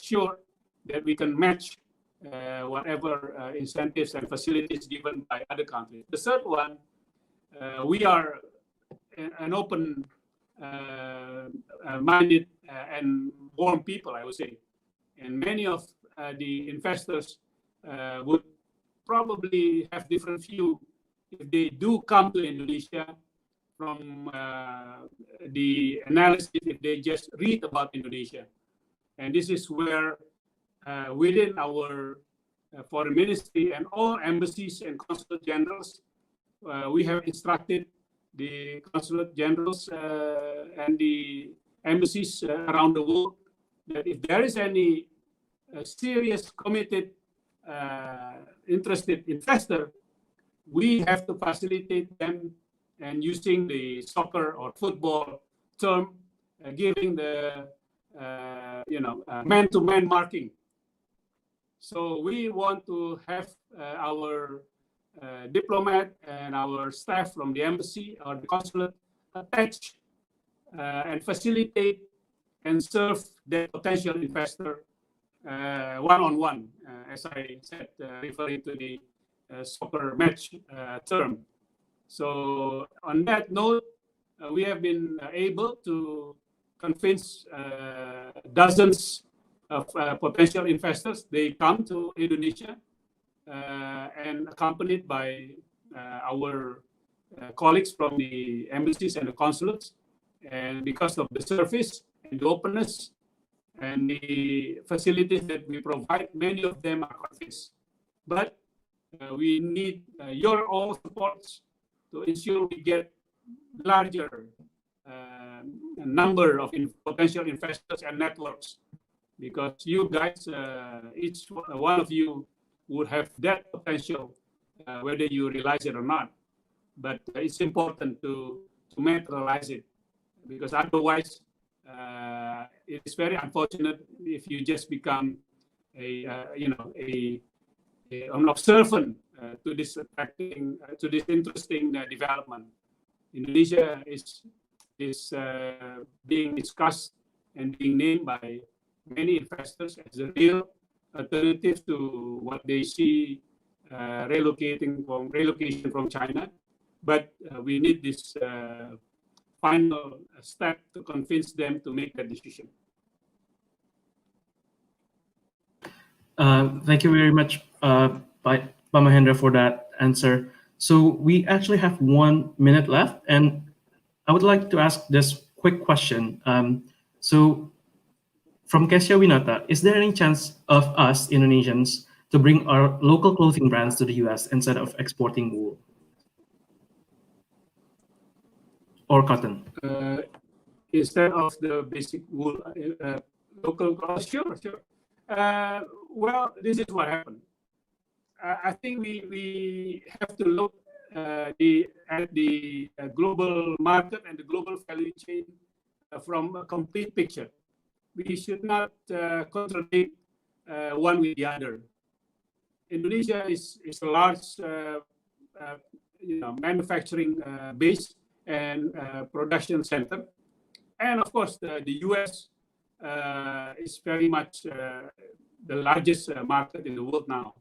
sure that we can match whatever incentives and facilities given by other countries. The third one, we are an open-minded and warm people, I would say. And many of the investors would probably have different view if they do come to Indonesia from the analysis if they just read about Indonesia. And this is where within our foreign ministry and all embassies and consulate generals, we have instructed the consulate generals and the embassies around the world that if there is any serious, committed, interested investor, we have to facilitate them, and using the soccer or football term, giving the man-to-man marking. So we want to have our diplomat and our staff from the embassy or the consulate attach and facilitate and serve the potential investor one-on-one, as I said, referring to the soccer match term. So on that note, we have been able to convince dozens of potential investors. They come to Indonesia and accompanied by our colleagues from the embassies and the consulates. And because of the service and the openness and the facilities that we provide, many of them are convinced. But we need your all supports to ensure we get larger number of potential investors and networks, because you guys, each one of you would have that potential, whether you realize it or not. But it's important to materialize it, because otherwise it is very unfortunate if you just become an observant to this interesting development. Indonesia is being discussed and being named by many investors as a real alternative to what they see relocation from China. But we need this final step to convince them to make that decision. Thank you very much, Pak Mahendra, for that answer. So we actually have 1 minute left, and I would like to ask this quick question. So from Kesha Winata, is there any chance of us Indonesians to bring our local clothing brands to the US instead of exporting wool or cotton? Instead of the basic wool, local, sure. Well, this is what happened. I think we have to look at the global market and the global value chain from a complete picture. We should not contradict one with the other. Indonesia is a large manufacturing base and production center, and of course the US is very much the largest market in the world now.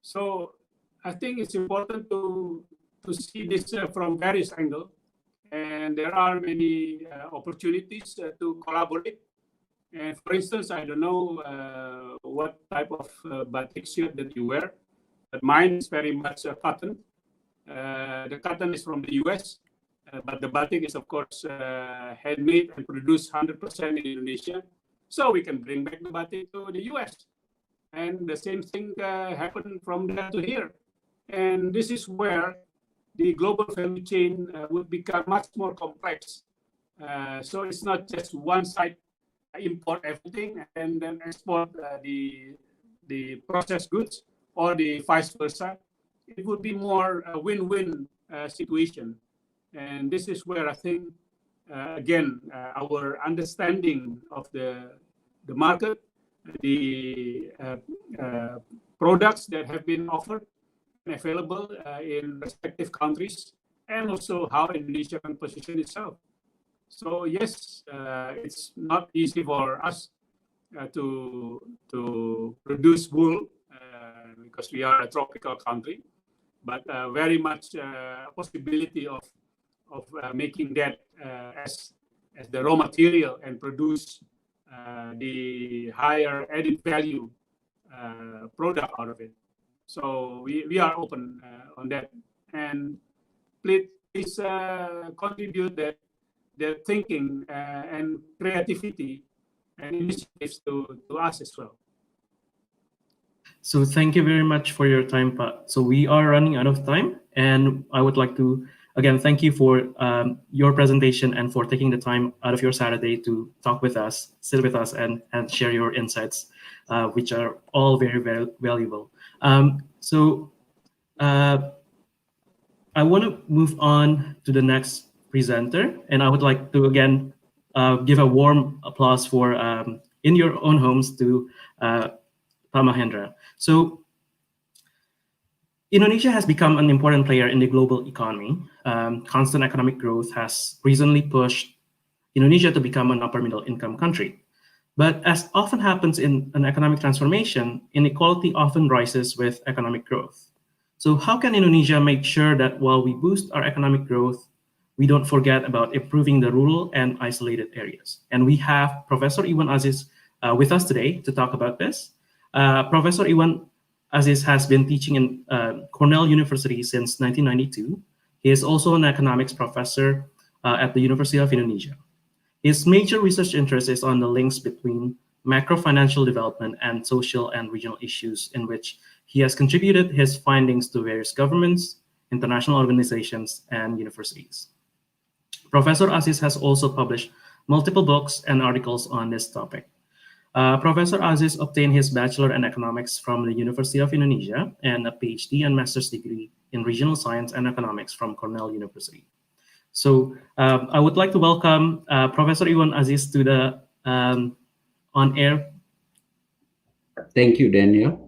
So I think it's important to see this from various angles, and there are many opportunities to collaborate. And for instance, I don't know what type of batik shirt that you wear, but mine is very much cotton. The cotton is from the US, but the batik is of course handmade and produced 100% in Indonesia. So we can bring back the batik to the US. And the same thing happened from there to here. And this is where the global value chain would become much more complex. So it's not just one side import everything and then export the processed goods, or the vice versa. It would be more a win-win situation. And this is where I think, again, our understanding of the market, the products that have been offered and available in respective countries, and also how Indonesia can position itself. So yes, it's not easy for us to produce wool because we are a tropical country, but very much a possibility of making that as the raw material and produce the higher added value product out of it. So we are open on that, and please contribute their thinking and creativity and initiatives to us as well. So thank you very much for your time, Pak. So we are running out of time, and I would like to again thank you for your presentation and for taking the time out of your Saturday to talk with us, sit with us, and share your insights, which are all very, very valuable. So I want to move on to the next presenter, and I would like to again give a warm applause for in your own homes to Pak Mahendra. So Indonesia has become an important player in the global economy. Constant economic growth has recently pushed Indonesia to become an upper middle income country. But as often happens in an economic transformation, inequality often rises with economic growth. So how can Indonesia make sure that while we boost our economic growth, we don't forget about improving the rural and isolated areas? And we have Professor Iwan Aziz with us today to talk about this. Professor Iwan Aziz has been teaching in Cornell University since 1992. He is also an economics professor at the University of Indonesia. His major research interest is on the links between macro financial development and social and regional issues, in which he has contributed his findings to various governments, international organizations, and universities. Professor Aziz has also published multiple books and articles on this topic. Professor Aziz obtained his bachelor in economics from the University of Indonesia and a PhD and master's degree in regional science and economics from Cornell University. So I would like to welcome Professor Iwan Aziz to the on air. Thank you, Daniel.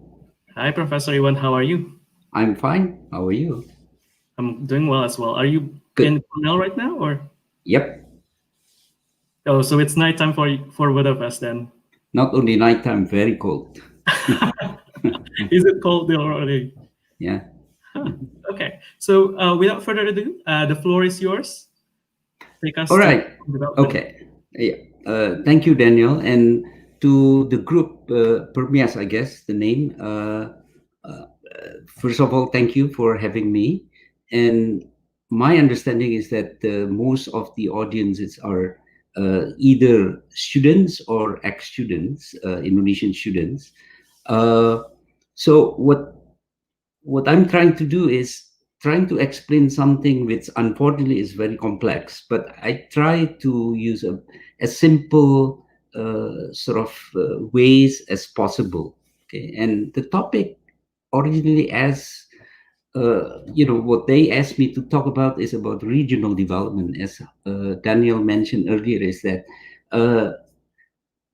Hi, Professor Iwan. How are you? I'm fine. How are you? I'm doing well as well. Are you Good. in Cornell right now, or? Yep. Oh, so it's nighttime for both of us then. Not only nighttime, very cold. Is it cold there already? Yeah. Okay. So without further ado, the floor is yours. Take us. All right. Okay. Yeah. Thank you, Daniel, and to the group PERMIAS, I guess the name. First of all, thank you for having me. And my understanding is that most of the audiences are either students or ex-students, Indonesian students. So what I'm trying to do is trying to explain something which unfortunately is very complex, but I try to use a simple sort of ways as possible. Okay, and the topic originally as what they asked me to talk about is about regional development. As Daniel mentioned earlier, is that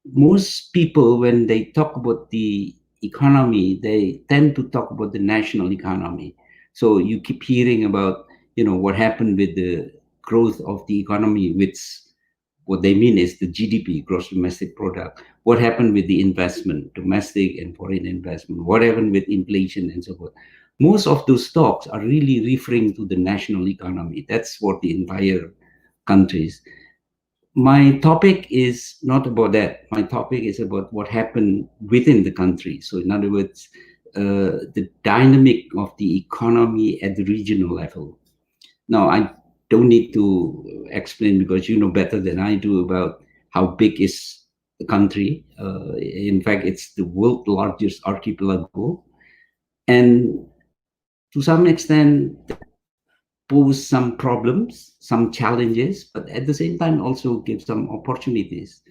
most people, when they talk about the economy, they tend to talk about the national economy. So you keep hearing about, what happened with the growth of the economy, which what they mean is the GDP, gross domestic product. What happened with the investment, domestic and foreign investment? What happened with inflation and so forth? Most of those talks are really referring to the national economy. That's what the entire countries. My topic is not about that. My topic is about what happened within the country. So in other words, the dynamic of the economy at the regional level. Now, I don't need to explain because you know better than I do about how big is the country. In fact, it's the world's largest archipelago. And to some extent, pose some problems, some challenges, but at the same time also give some opportunities.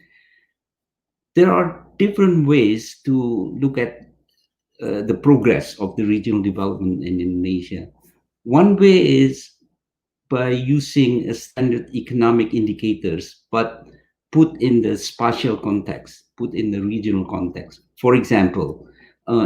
There are different ways to look at the progress of the regional development in Indonesia. One way is by using a standard economic indicators, but put in the spatial context, put in the regional context. For example,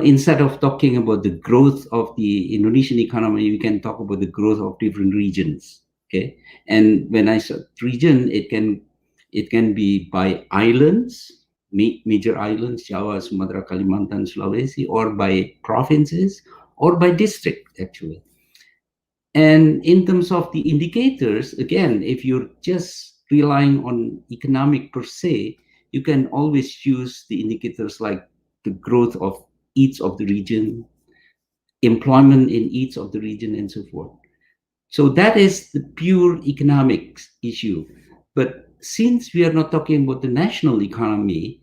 instead of talking about the growth of the Indonesian economy, we can talk about the growth of different regions. Okay, and when I say region, it can be by islands, major islands, Java, Sumatra, Kalimantan, Sulawesi, or by provinces, or by district actually. And in terms of the indicators, again, if you're just relying on economic per se, you can always use the indicators like the growth of each of the region, employment in each of the region, and so forth. So that is the pure economics issue. But since we are not talking about the national economy,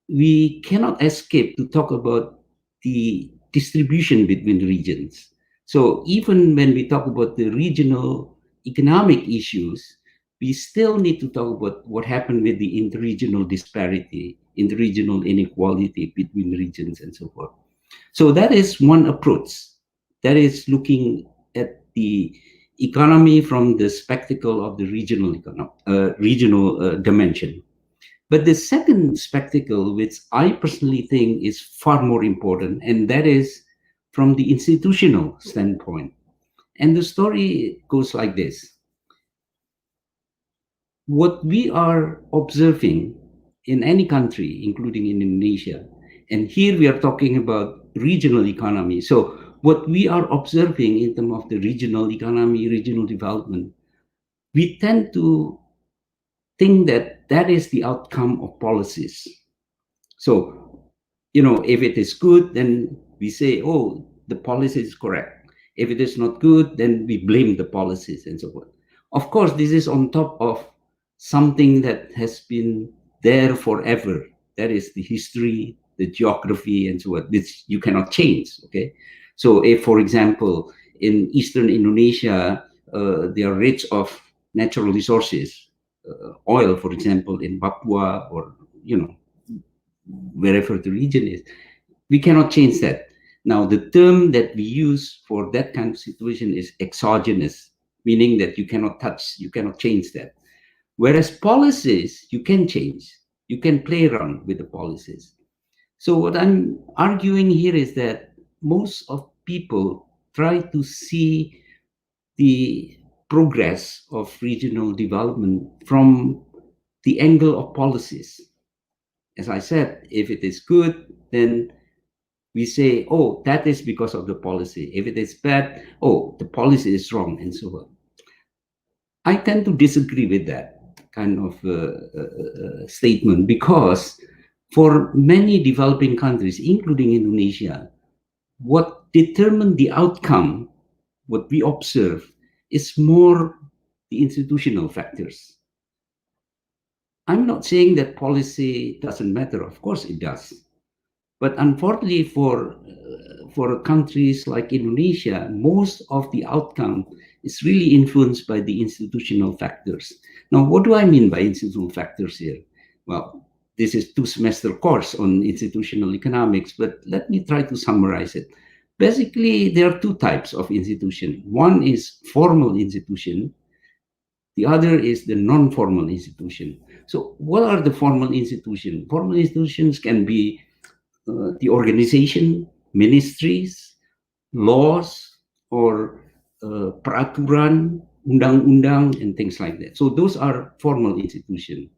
we cannot escape to talk about the distribution between regions. So even when we talk about the regional economic issues, we still need to talk about what happened with the interregional disparity, interregional inequality between regions and so forth. So that is one approach. That is looking at the economy from the spectacle of the regional dimension. But the second spectacle, which I personally think is far more important, and that is from the institutional standpoint. And the story goes like this. What we are observing in any country, including in Indonesia, and here we are talking about regional economy. So what we are observing in terms of the regional economy, regional development, we tend to think that that is the outcome of policies. So, you know, if it is good, then we say, oh, the policy is correct. If it is not good, then we blame the policies and so forth. Of course, this is on top of something that has been there forever. That is the history, the geography, and so on, which you cannot change, okay? So if, for example, in Eastern Indonesia, they are rich of natural resources, oil, for example, in Papua or, you know, wherever the region is, we cannot change that. Now, the term that we use for that kind of situation is exogenous, meaning that you cannot touch, you cannot change that. Whereas policies, you can change, you can play around with the policies. So what I'm arguing here is that most of people try to see the progress of regional development from the angle of policies. As I said, if it is good, then we say, oh, that is because of the policy. If it is bad, oh, the policy is wrong, and so on. I tend to disagree with that kind of statement, because for many developing countries, including Indonesia, what determined the outcome, what we observe, is more the institutional factors. I'm not saying that policy doesn't matter. Of course it does. But unfortunately for countries like Indonesia, most of the outcome is really influenced by the institutional factors. Now, what do I mean by institutional factors here? Well, this is 2-semester course on institutional economics, but let me try to summarize it. Basically, there are two types of institution. One is formal institution. The other is the non-formal institution. So what are the formal institutions? Formal institutions can be the organization, ministries, laws, or peraturan, undang-undang, and things like that. So those are formal institutions.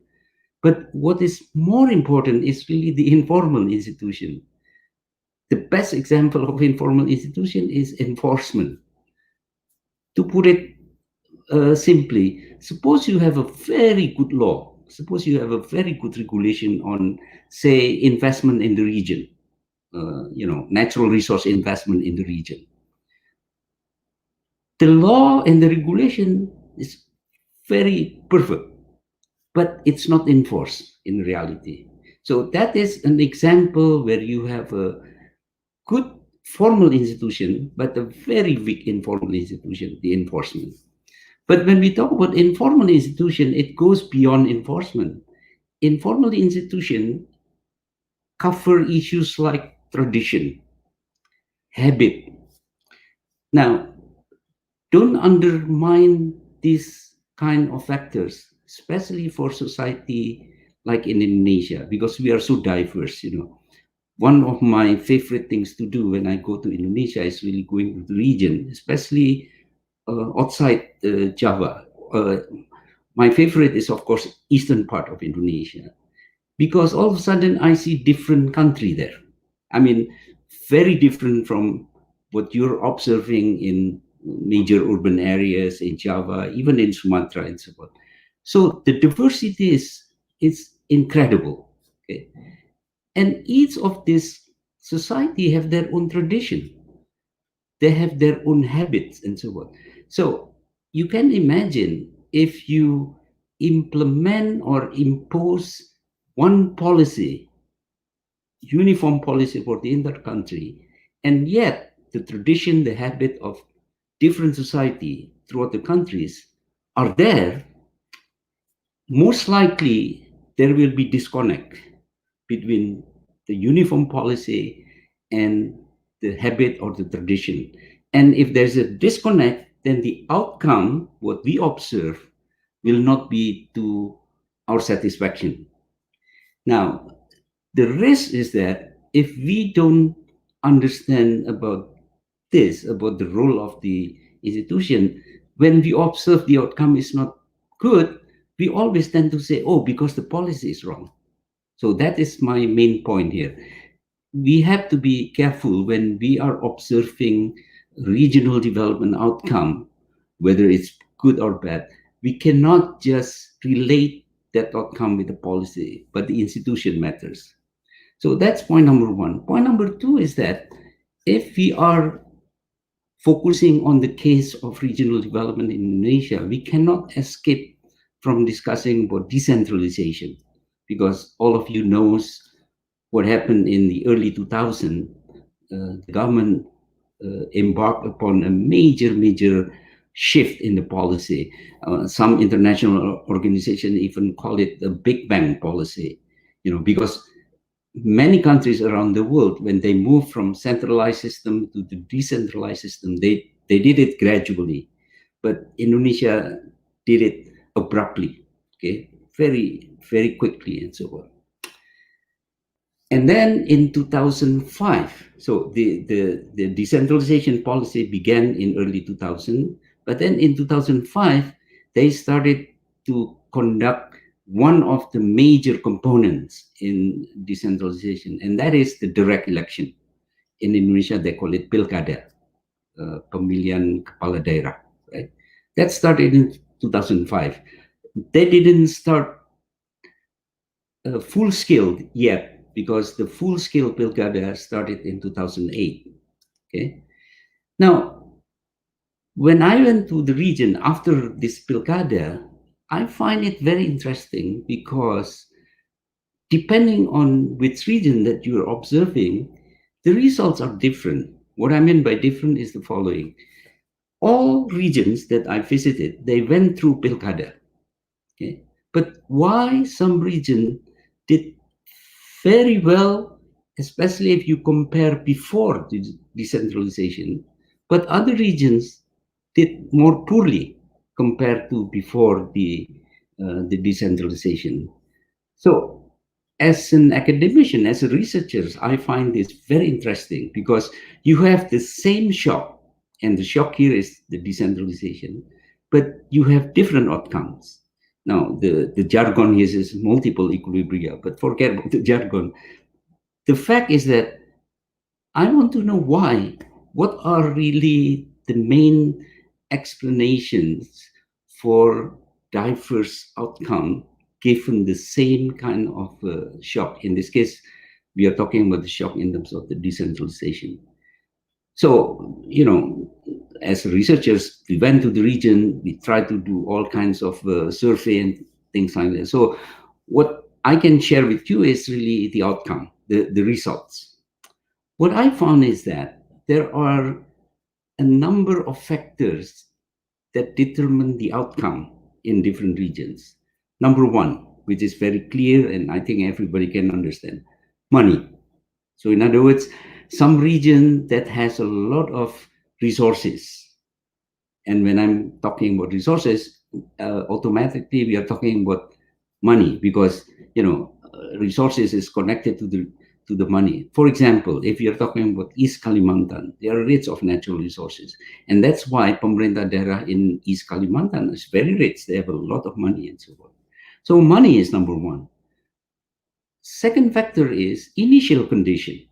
But what is more important is really the informal institution. The best example of informal institution is enforcement. To put it simply, suppose you have a very good law, suppose you have a very good regulation on, say, investment in the region, you know, natural resource investment in the region. The law and the regulation is very perfect, but it's not enforced in reality. So that is an example where you have a good formal institution, but a very weak informal institution, the enforcement. But when we talk about informal institution, it goes beyond enforcement. Informal institution cover issues like tradition, habit. Now, don't undermine these kind of factors, especially for society like in Indonesia, because we are so diverse, you know. One of my favorite things to do when I go to Indonesia is really going to the region, especially outside Java. My favorite is, of course, eastern part of Indonesia, because all of a sudden I see different country there. I mean, very different from what you're observing in major urban areas in Java, even in Sumatra and so on. So the diversity is incredible. Okay? And each of these society have their own tradition. They have their own habits and so on. So you can imagine if you implement or impose one policy, uniform policy for the entire country, and yet the tradition, the habit of different society throughout the countries are there, most likely there will be disconnect between the uniform policy and the habit or the tradition. And if there's a disconnect, then the outcome, what we observe, will not be to our satisfaction. Now, the risk is that if we don't understand about this, about the role of the institution, when we observe the outcome is not good, we always tend to say, oh, because the policy is wrong. So that is my main point here. We have to be careful when we are observing regional development outcome, whether it's good or bad. We cannot just relate that outcome with the policy, but the institution matters. So that's point number one. Point number two is that if we are focusing on the case of regional development in Indonesia, we cannot escape from discussing about decentralization, because all of you knows what happened in the early 2000s. The government embarked upon a major shift in the policy. Some international organizations even call it the Big Bang policy, because many countries around the world, when they move from centralized system to the decentralized system, they did it gradually, but Indonesia did it abruptly, okay, very quickly and so on. And then in 2005, so the decentralization policy began in early 2000, but then in 2005, they started to conduct one of the major components in decentralization, and that is the direct election. In Indonesia, they call it Pilkada, pemilihan kepala daerah, right? That started in 2005. They didn't start full scale yet, because the full scale Pilkada started in 2008. Okay. Now, when I went to the region after this Pilkada, I find it very interesting, because depending on which region that you're observing, the results are different. What I mean by different is the following. All regions that I visited, they went through Pilkada. Okay? But why some region did very well, especially if you compare before the decentralization, but other regions did more poorly compared to before the decentralization. So as an academician, as a researcher, I find this very interesting, because you have the same shock, and the shock here is the decentralization, but you have different outcomes. Now, the jargon here is multiple equilibria, but forget about the jargon. The fact is that I want to know why. What are really the main explanations for diverse outcome given the same kind of shock? In this case, we are talking about the shock in terms of the decentralization. So, as researchers, we went to the region, we tried to do all kinds of survey and things like that. So what I can share with you is really the outcome, the results. What I found is that there are a number of factors that determine the outcome in different regions. Number one, which is very clear and I think everybody can understand, money. So in other words, some region that has a lot of resources. And when I'm talking about resources, automatically we are talking about money, because resources is connected to the money. For example, if you're talking about East Kalimantan, they are rich of natural resources, and that's why pemerintah daerah in East Kalimantan is very rich. They have a lot of money and so on. So money is number one. Second factor is initial condition.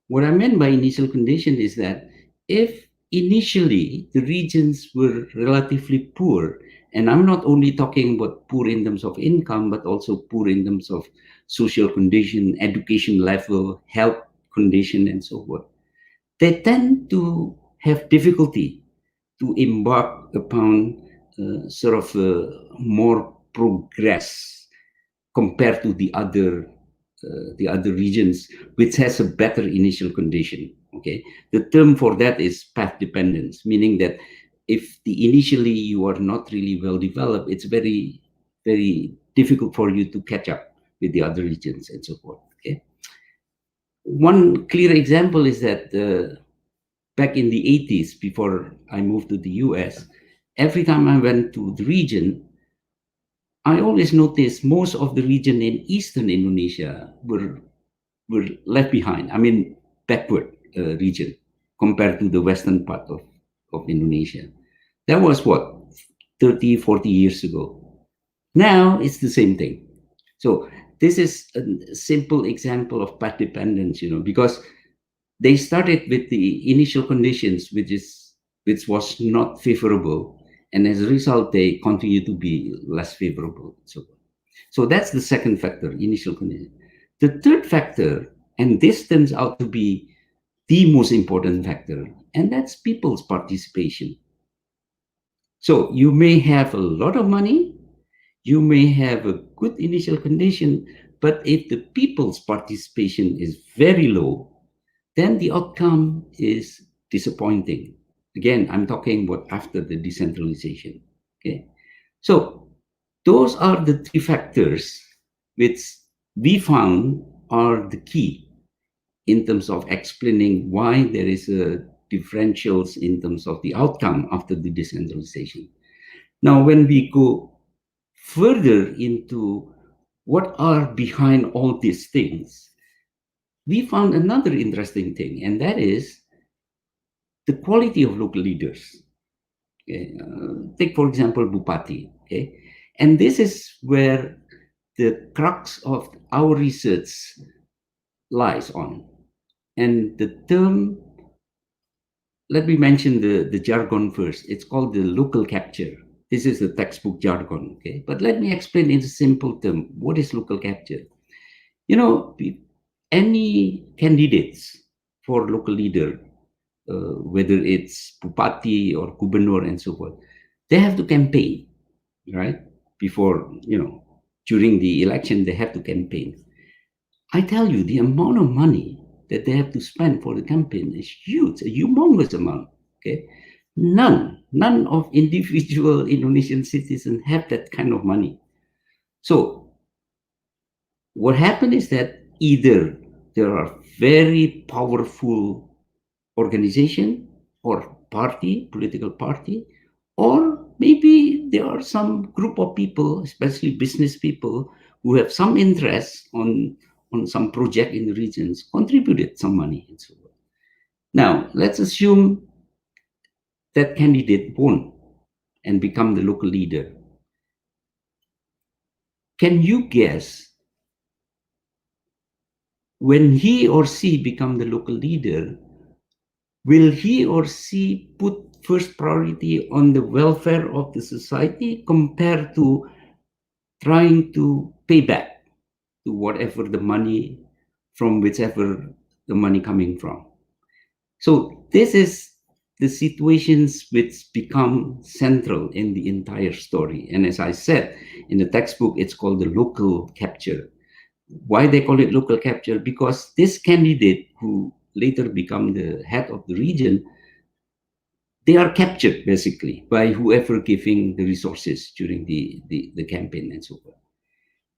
What I meant by initial condition is that if initially the regions were relatively poor, and I'm not only talking about poor in terms of income, but also poor in terms of social condition, education level, health condition, and so forth, they tend to have difficulty to embark upon sort of more progress compared to the other the other regions which has a better initial condition. Okay, the term for that is path dependence, meaning that if initially you are not really well developed, it's very, very difficult for you to catch up with the other regions and so forth. Okay, one clear example is that back in the 80s, before I moved to the US, every time I went to the region, I always noticed most of the region in Eastern Indonesia were left behind. I mean, backward region compared to the Western part of Indonesia. That was what, 30, 40 years ago. Now it's the same thing. So this is a simple example of path dependence, because they started with the initial conditions, which was not favorable. And as a result, they continue to be less favorable. So that's the second factor, initial condition. The third factor, and this turns out to be the most important factor, and that's people's participation. So you may have a lot of money, you may have a good initial condition, but if the people's participation is very low, then the outcome is disappointing. Again, I'm talking about after the decentralization. Okay, so those are the three factors which we found are the key in terms of explaining why there is a differentials in terms of the outcome after the decentralization. Now, when we go further into what are behind all these things, we found another interesting thing, and that is the quality of local leaders. Okay? Take, for example, Bupati. Okay? And this is where the crux of our research lies on. And the term, let me mention the jargon first. It's called the local capture. This is the textbook jargon. Okay? But let me explain in a simple term. What is local capture? Any candidates for local leader, whether it's Bupati or Gubernur and so forth, they have to campaign, right? Before, during the election, they have to campaign. I tell you, the amount of money that they have to spend for the campaign is huge, a humongous amount, okay? None of individual Indonesian citizens have that kind of money. So what happened is that either there are very powerful organization or party, political party, or maybe there are some group of people, especially business people, who have some interest on some project in the regions, contributed some money and so on. Now, let's assume that candidate won and become the local leader. Can you guess, when he or she become the local leader, will he or she put first priority on the welfare of the society compared to trying to pay back to whatever the money, from whichever the money coming from? So this is the situations which become central in the entire story. And as I said, in the textbook, it's called the local capture. Why they call it local capture? Because this candidate who later become the head of the region, they are captured basically by whoever giving the resources during the campaign and so forth.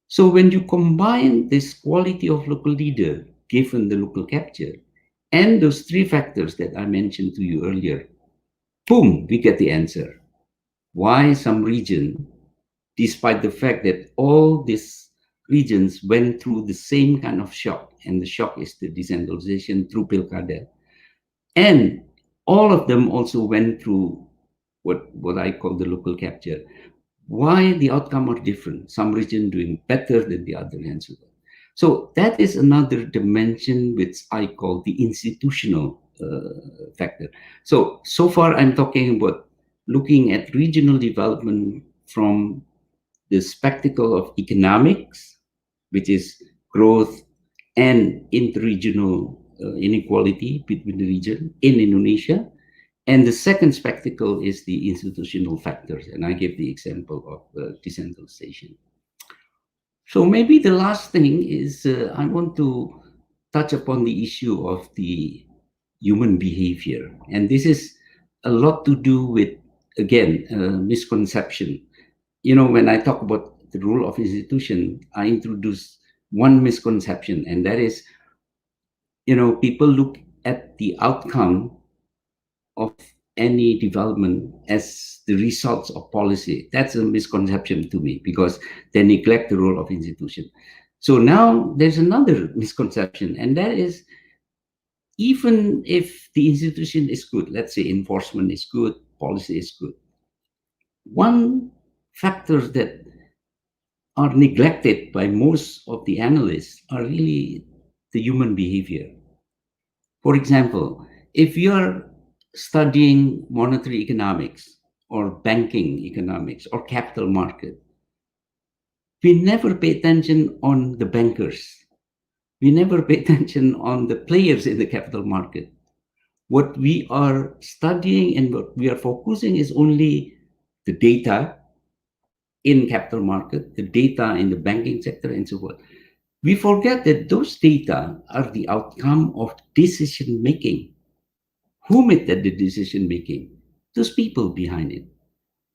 So when you combine this quality of local leader given the local capture and those three factors that I mentioned to you earlier, boom, we get the answer. Why some region, despite the fact that all these regions went through the same kind of shock, and the shock is the decentralization through Pilkada, and all of them also went through what I call the local capture. Why the outcome are different? Some region doing better than the other, and so on. So that is another dimension which I call the institutional factor. So far I'm talking about looking at regional development from the spectacle of economics, which is growth and interregional inequality between the region in Indonesia. And the second spectacle is the institutional factors. And I gave the example of decentralization. So maybe the last thing is I want to touch upon the issue of the human behavior. And this is a lot to do with, again, misconception. You know, when I talk about the role of institution, I introduce one misconception, and that is, you know, people look at the outcome of any development as the results of policy. That's a misconception to me, because they neglect the role of institution. So now there's another misconception, and that is, even if the institution is good, let's say enforcement is good, policy is good, one factor that are neglected by most of the analysts are really the human behavior. For example, if you're studying monetary economics or banking economics or capital market, we never pay attention on the bankers. We never pay attention on the players in the capital market. What we are studying and what we are focusing is only the data in capital market, the data in the banking sector, and so forth. We forget that those data are the outcome of decision making. Who made that decision making? Those people behind it.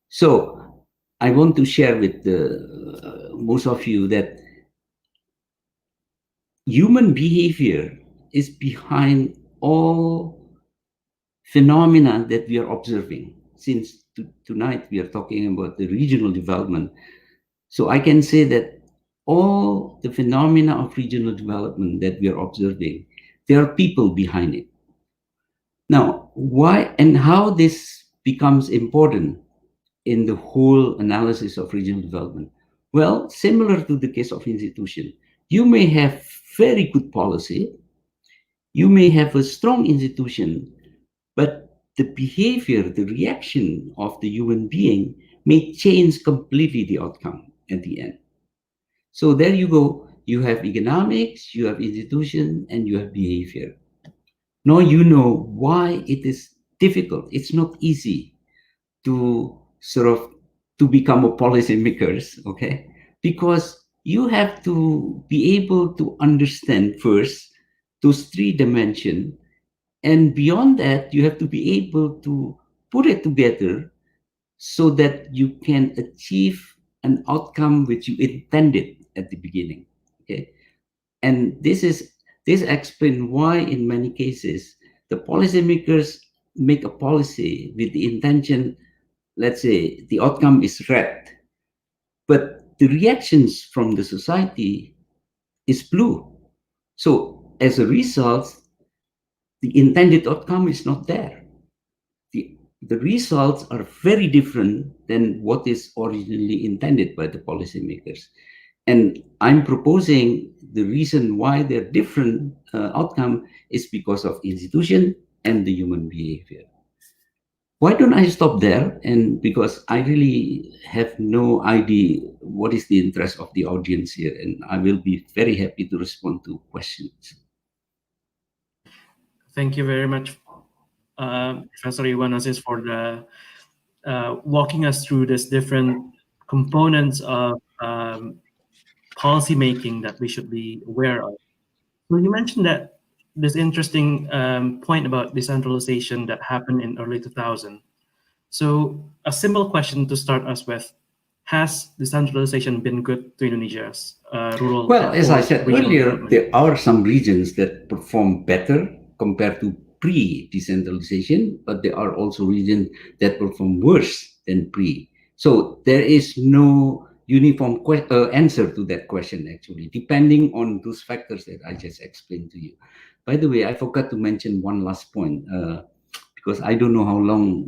So I want to share with most of you that human behavior is behind all phenomena that we are observing. Since tonight we are talking about the regional development, so I can say that all the phenomena of regional development that we are observing, there are people behind it. Now, why and how this becomes important in the whole analysis of regional development? Well, similar to the case of institution, you may have very good policy, you may have a strong institution, but the behavior, the reaction of the human being may change completely the outcome at the end. So there you go. You have economics, you have institution, and you have behavior. Now you know why it is difficult. It's not easy to to become a policymakers, okay? Because you have to be able to understand first those three dimensions, and beyond that, you have to be able to put it together so that you can achieve an outcome which you intended at the beginning, okay? And this explains why in many cases the policymakers make a policy with the intention, let's say the outcome is red, but the reactions from the society is blue. So as a result, the intended outcome is not there. The results are very different than what is originally intended by the policymakers. And I'm proposing the reason why they're different outcome is because of institution and the human behavior. Why don't I stop there? And because I really have no idea what is the interest of the audience here, and I will be very happy to respond to questions. Thank you very much, Professor Iwan, for the walking us through this different components of policy making that we should be aware of. So you mentioned that this interesting point about decentralization that happened in early 2000. So a simple question to start us with: has decentralization been good to Indonesia's rural? Well, as I said earlier, there are some regions that perform better compared to pre-decentralization, but there are also regions that perform worse than pre. So there is no uniform answer to that question, actually, depending on those factors that I just explained to you. By the way, I forgot to mention one last point, because I don't know how long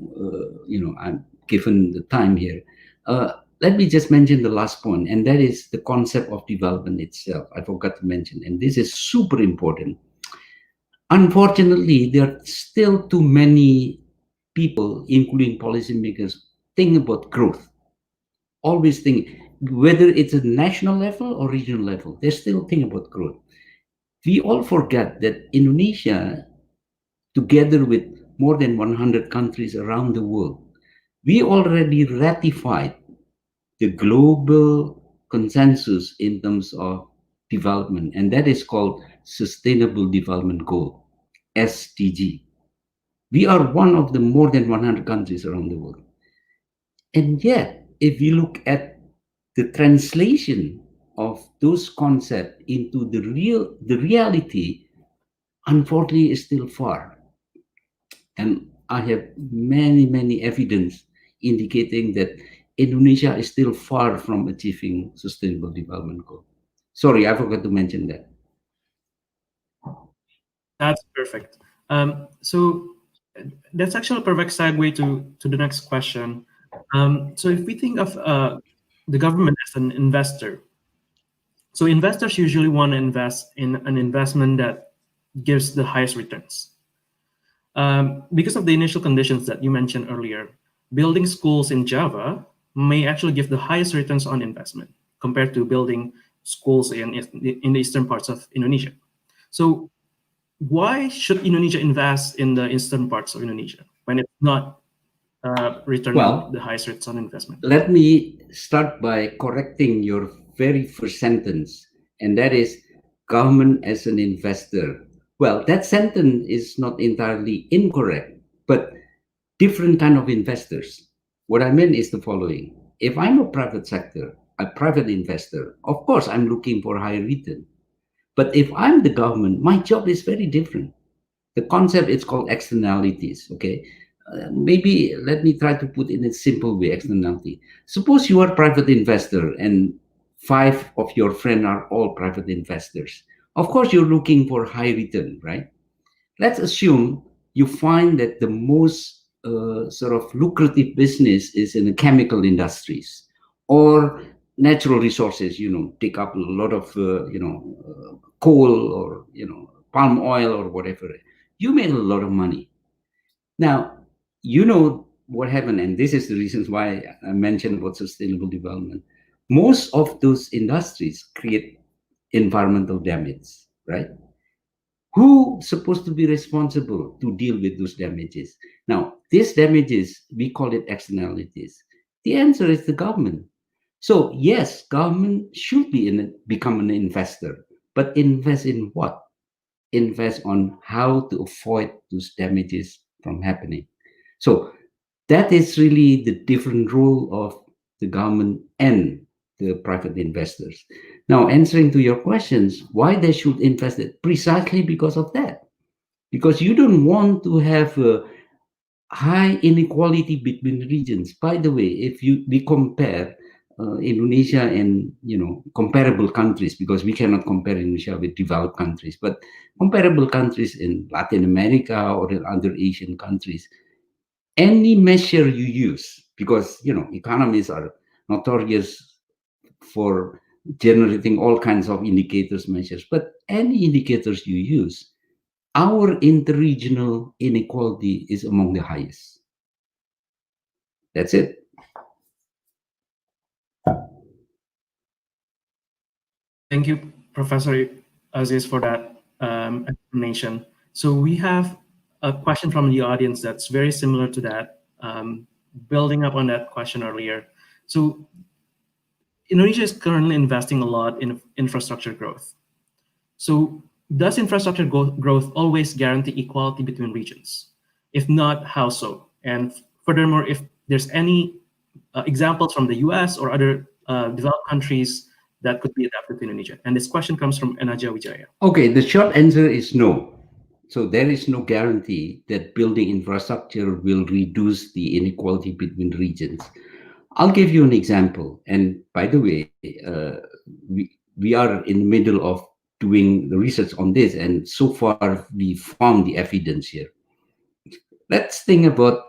I'm given the time here. Let me just mention the last point, and that is the concept of development itself. I forgot to mention, and this is super important. Unfortunately, there are still too many people, including policymakers, think about growth. Always think, whether it's a national level or regional level, they still think about growth. We all forget that Indonesia, together with more than 100 countries around the world, we already ratified the global consensus in terms of development, and that is called Sustainable Development Goal, SDG. We are one of the more than 100 countries around the world. And yet, if you look at the translation of those concepts into the reality, unfortunately, is still far. And I have many evidence indicating that Indonesia is still far from achieving Sustainable Development Goal. Sorry, I forgot to mention that. That's perfect. So that's actually a perfect segue to the next question. So if we think of the government as an investor, so investors usually want to invest in an investment that gives the highest returns. Because of the initial conditions that you mentioned earlier, building schools in Java may actually give the highest returns on investment compared to building schools in the eastern parts of Indonesia. So why should Indonesia invest in the eastern parts of Indonesia when it's not returning the highest returns on investment? Let me start by correcting your very first sentence, and that is government as an investor. Well, that sentence is not entirely incorrect, but different kind of investors. What I mean is the following. If I'm a private sector, a private investor, of course, I'm looking for high return. But if I'm the government, my job is very different. The concept is called externalities, okay? Maybe let me try to put it in a simple way, externality. Suppose you are a private investor and 5 of your friends are all private investors. Of course, you're looking for high return, right? Let's assume you find that the most sort of lucrative business is in the chemical industries or natural resources, take up a lot of, coal or, palm oil or whatever. You made a lot of money. Now, what happened, and this is the reasons why I mentioned about sustainable development. Most of those industries create environmental damage, right? Who's supposed to be responsible to deal with those damages? Now, these damages, we call it externalities. The answer is the government. So yes, government should become an investor, but invest in what? Invest on how to avoid those damages from happening. So that is really the different role of the government and the private investors. Now, answering to your questions, why they should invest it? Precisely because of that. Because you don't want to have a high inequality between regions. By the way, if we compare Indonesia and comparable countries, because we cannot compare Indonesia with developed countries, but comparable countries in Latin America or in other Asian countries, any measure you use, because economists are notorious for generating all kinds of indicators, measures, but any indicators you use, our interregional inequality is among the highest. That's it. Thank you, Professor Aziz, for that explanation. So we have a question from the audience that's very similar to that, building up on that question earlier. So Indonesia is currently investing a lot in infrastructure growth. So does infrastructure growth always guarantee equality between regions? If not, how so? And furthermore, if there's any examples from the US or other developed countries that could be adapted to Indonesia. And this question comes from Anaja Wijaya. Okay, the short answer is no. So there is no guarantee that building infrastructure will reduce the inequality between regions. I'll give you an example. And by the way, we are in the middle of doing the research on this, and so far we found the evidence here. Let's think about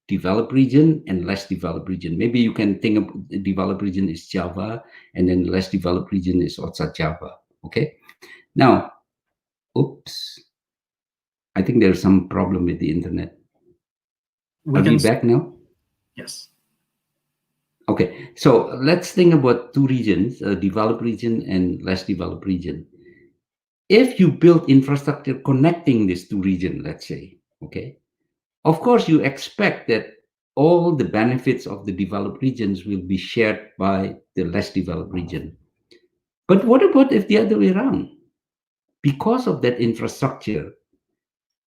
developed region and less developed region. Maybe you can think of the developed region is Java, and then less developed region is outside Java. Okay. Now, oops, I think there's some problem with the internet. Are we back now? Yes. Okay, so let's think about two regions, a developed region and less developed region. If you build infrastructure connecting these two regions, let's say, okay, of course you expect that all the benefits of the developed regions will be shared by the less developed region. But what about if the other way around? Because of that infrastructure,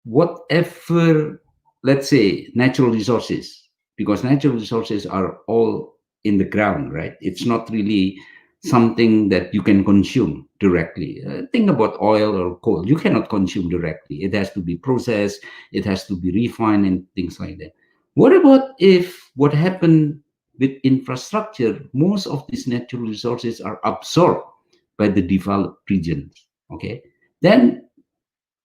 whatever, let's say, natural resources, because natural resources are all in the ground, right? It's not really something that you can consume directly. Think about oil or coal. You cannot consume directly. It has to be processed, it has to be refined, and things like that. What about if what happened with infrastructure, most of these natural resources are absorbed by the developed regions? Okay, then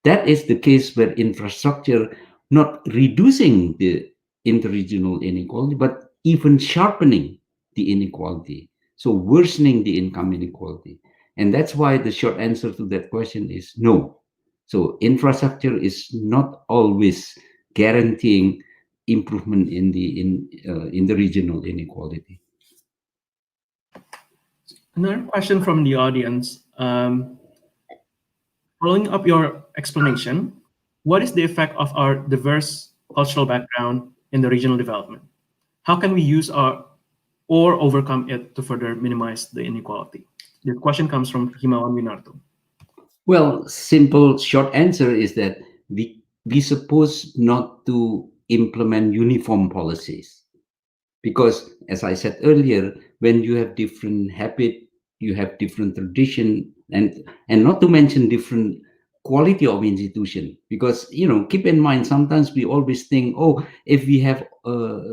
that is the case where infrastructure not reducing the interregional inequality, but even sharpening the inequality. So worsening the income inequality. And that's why the short answer to that question is no. So infrastructure is not always guaranteeing improvement in the regional inequality. Another question from the audience. Following up your explanation, what is the effect of our diverse cultural background in the regional development? How can we use or overcome it to further minimize the inequality? The question comes from Himawan Winarto. Well, simple short answer is that we supposed not to implement uniform policies, because as I said earlier, when you have different habit, you have different tradition, and not to mention different quality of institution. Because keep in mind, sometimes we always think, oh, if we have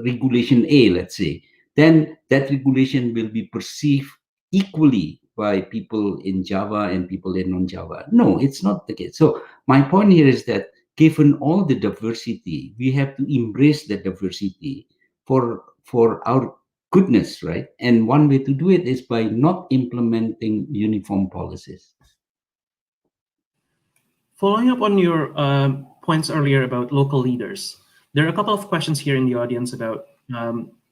regulation A, let's say, then that regulation will be perceived equally by people in Java and people in non-Java. No, it's not the case. So my point here is that given all the diversity, we have to embrace that diversity for our goodness, right? And one way to do it is by not implementing uniform policies. Following up on your points earlier about local leaders, there are a couple of questions here in the audience about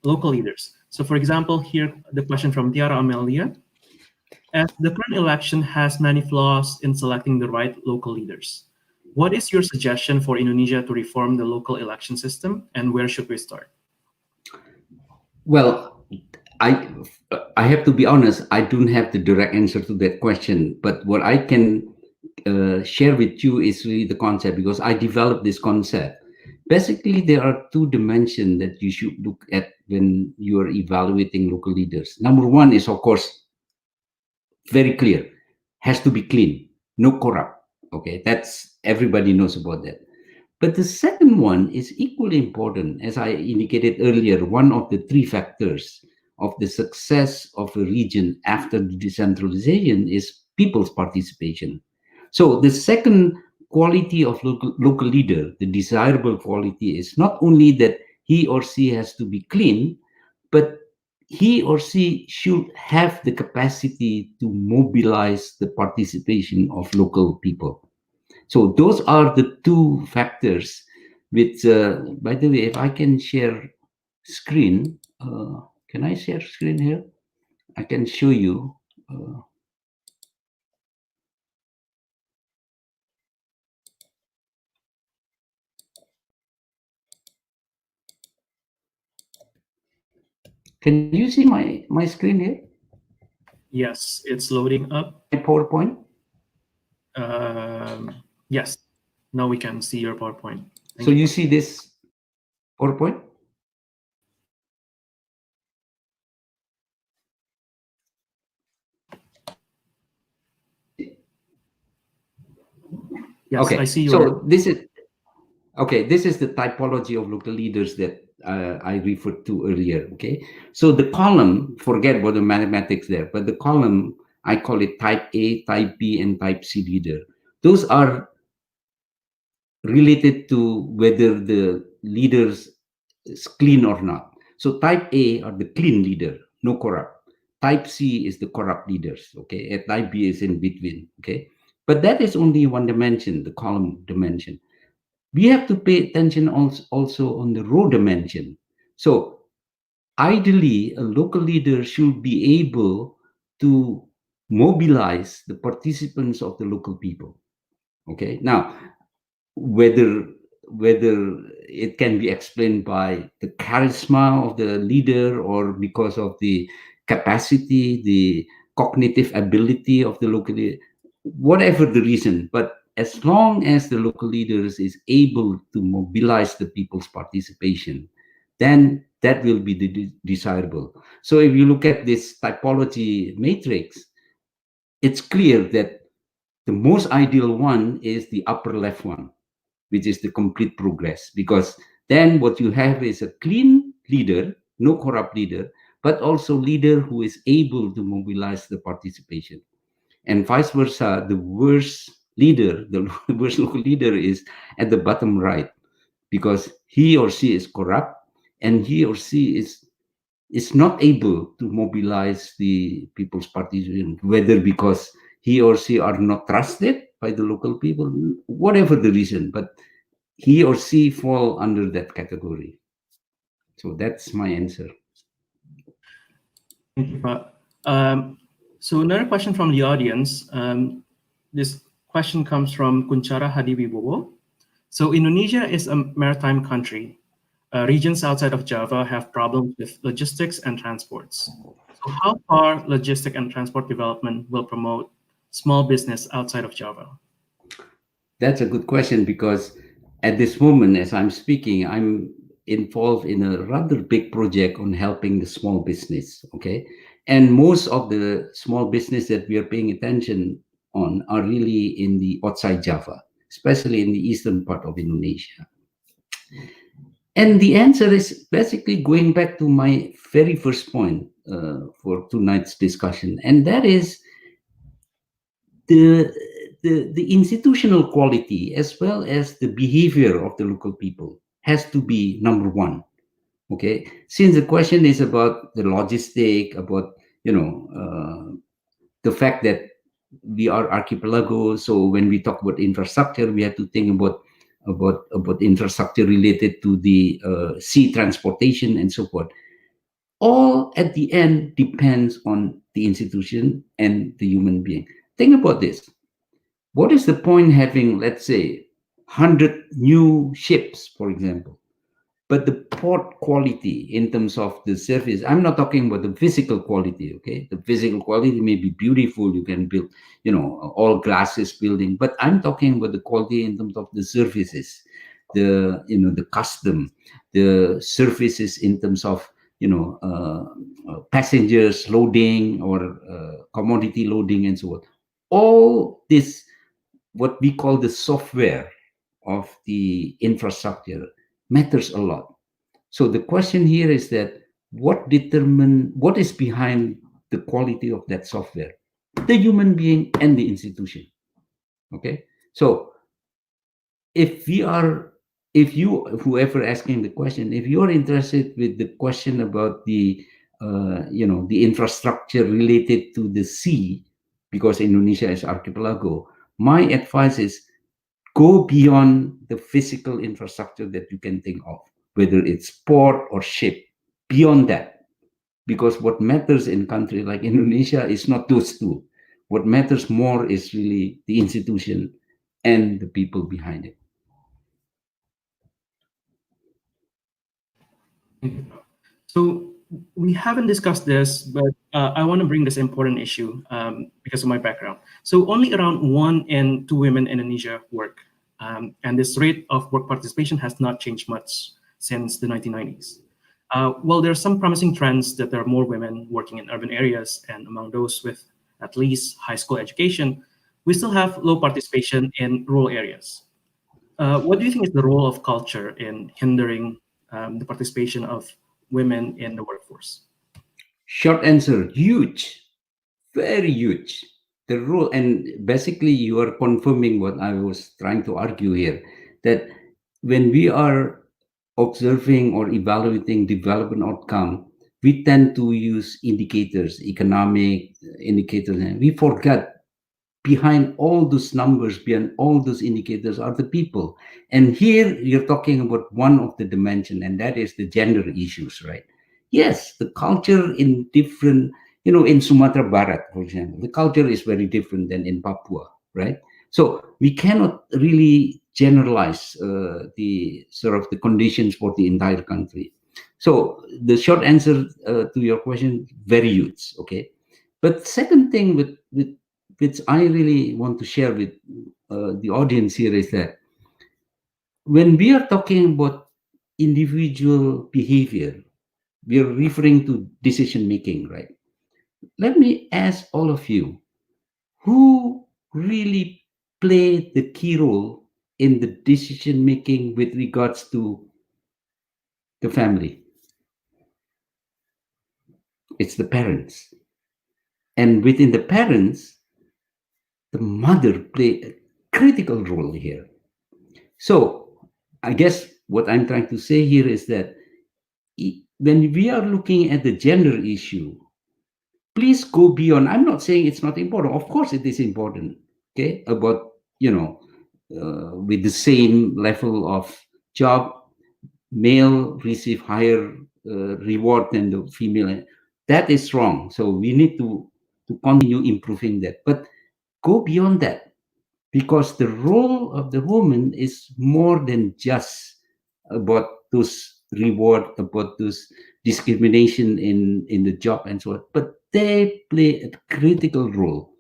local leaders. So for example, here, the question from Tiara Amelia. As the current election has many flaws in selecting the right local leaders, what is your suggestion for Indonesia to reform the local election system, and where should we start? Well, I have to be honest, I don't have the direct answer to that question, but what I can share with you is really the concept, because I developed this concept. Basically, there are two dimensions that you should look at when you are evaluating local leaders. Number one is, of course, very clear, has to be clean, no corrupt. Okay, that's, everybody knows about that. But the second one is equally important. As I indicated earlier, one of the three factors of the success of a region after the decentralization is people's participation. So the second quality of local leader, the desirable quality, is not only that he or she has to be clean, but he or she should have the capacity to mobilize the participation of local people. So those are the two factors which, by the way, if I can share screen, can I share screen here? I can show you. Can you see my screen here? Yes, it's loading up. My PowerPoint? Yes, now we can see your PowerPoint. So you see this PowerPoint? Yes, okay. I see your... So this is the typology of local leaders that I referred to earlier. Okay, so the column, forget about the mathematics there, but the column, I call it type A, type B, and type C leader. Those are related to whether the leaders is clean or not. So type A are the clean leader, no corrupt. Type C is the corrupt leaders. Okay, and type B is in between. Okay, but that is only one dimension, the column dimension. We have to pay attention also on the row dimension. So ideally, a local leader should be able to mobilize the participants of the local people. Okay, now whether it can be explained by the charisma of the leader, or because of the capacity, the cognitive ability of the local leader, whatever the reason. But as long as the local leaders is able to mobilize the people's participation, then that will be the desirable. So if you look at this typology matrix, it's clear that the most ideal one is the upper left one, which is the complete progress, because then what you have is a clean leader, no corrupt leader, but also leader who is able to mobilize the participation. And vice versa, the worst leader, the worst local leader is at the bottom right, because he or she is corrupt, and he or she is not able to mobilize the people's participation, whether because he or she are not trusted by the local people, whatever the reason, but he or she fall under that category. So that's my answer. Thank you, Pak. So another question from the audience. This question comes from Kunchara Hadiwibowo. So Indonesia is a maritime country. Regions outside of Java have problems with logistics and transports. So how far logistic and transport development will promote small business outside of Java? That's a good question, because at this moment, as I'm speaking, I'm involved in a rather big project on helping the small business, okay? And most of the small business that we are paying attention on are really in the outside Java, especially in the eastern part of Indonesia. And the answer is basically going back to my very first point for tonight's discussion, and that is the institutional quality as well as the behavior of the local people has to be number one. Okay, since the question is about the logistic, about the fact that we are archipelago, so when we talk about infrastructure, we have to think about infrastructure related to the sea transportation and so forth. All at the end depends on the institution and the human being. Think about this. What is the point having, let's say, 100 new ships, for example, but the port quality in terms of the service, I'm not talking about the physical quality, okay? The physical quality may be beautiful, you can build, all glasses building, but I'm talking about the quality in terms of the services, the custom, the services in terms of, passengers loading or commodity loading and so on. All this, what we call the software of the infrastructure, matters a lot. So the question here is that what is behind the quality of that software? The human being and the institution. Okay. So whoever asking the question, if you're interested with the question about the infrastructure related to the sea, because Indonesia is archipelago, my advice is go beyond the physical infrastructure that you can think of, whether it's port or ship, beyond that. Because what matters in a country like Indonesia is not those two. What matters more is really the institution and the people behind it. So we haven't discussed this, but I want to bring this important issue because of my background. So only around 1 in 2 women in Indonesia work. And this rate of work participation has not changed much since the 1990s. While there are some promising trends that there are more women working in urban areas, and among those with at least high school education, we still have low participation in rural areas. What do you think is the role of culture in hindering the participation of women in the workforce? Short answer, huge, very huge. The role, and basically you are confirming what I was trying to argue here, that when we are observing or evaluating development outcome, we tend to use indicators, economic indicators, and we forget behind all those numbers, behind all those indicators are the people. And here you're talking about one of the dimension, and that is the gender issues, right? Yes, the culture in different, in Sumatra Barat, for example, the culture is very different than in Papua, right? So we cannot really generalize the sort of the conditions for the entire country. So the short answer to your question, very huge, okay? But second thing which I really want to share with the audience here is that when we are talking about individual behavior, we are referring to decision making, right? Let me ask all of you, who really played the key role in the decision making with regards to the family? It's the parents. And within the parents, the mother played a critical role here. So I guess what I'm trying to say here is that when we are looking at the gender issue, please go beyond. I'm not saying it's not important. Of course it is important, okay? About, with the same level of job, male receive higher reward than the female. That is wrong. So we need to continue improving that. But go beyond that, because the role of the woman is more than just about those reward, about those discrimination in the job and so on. But they play a critical role.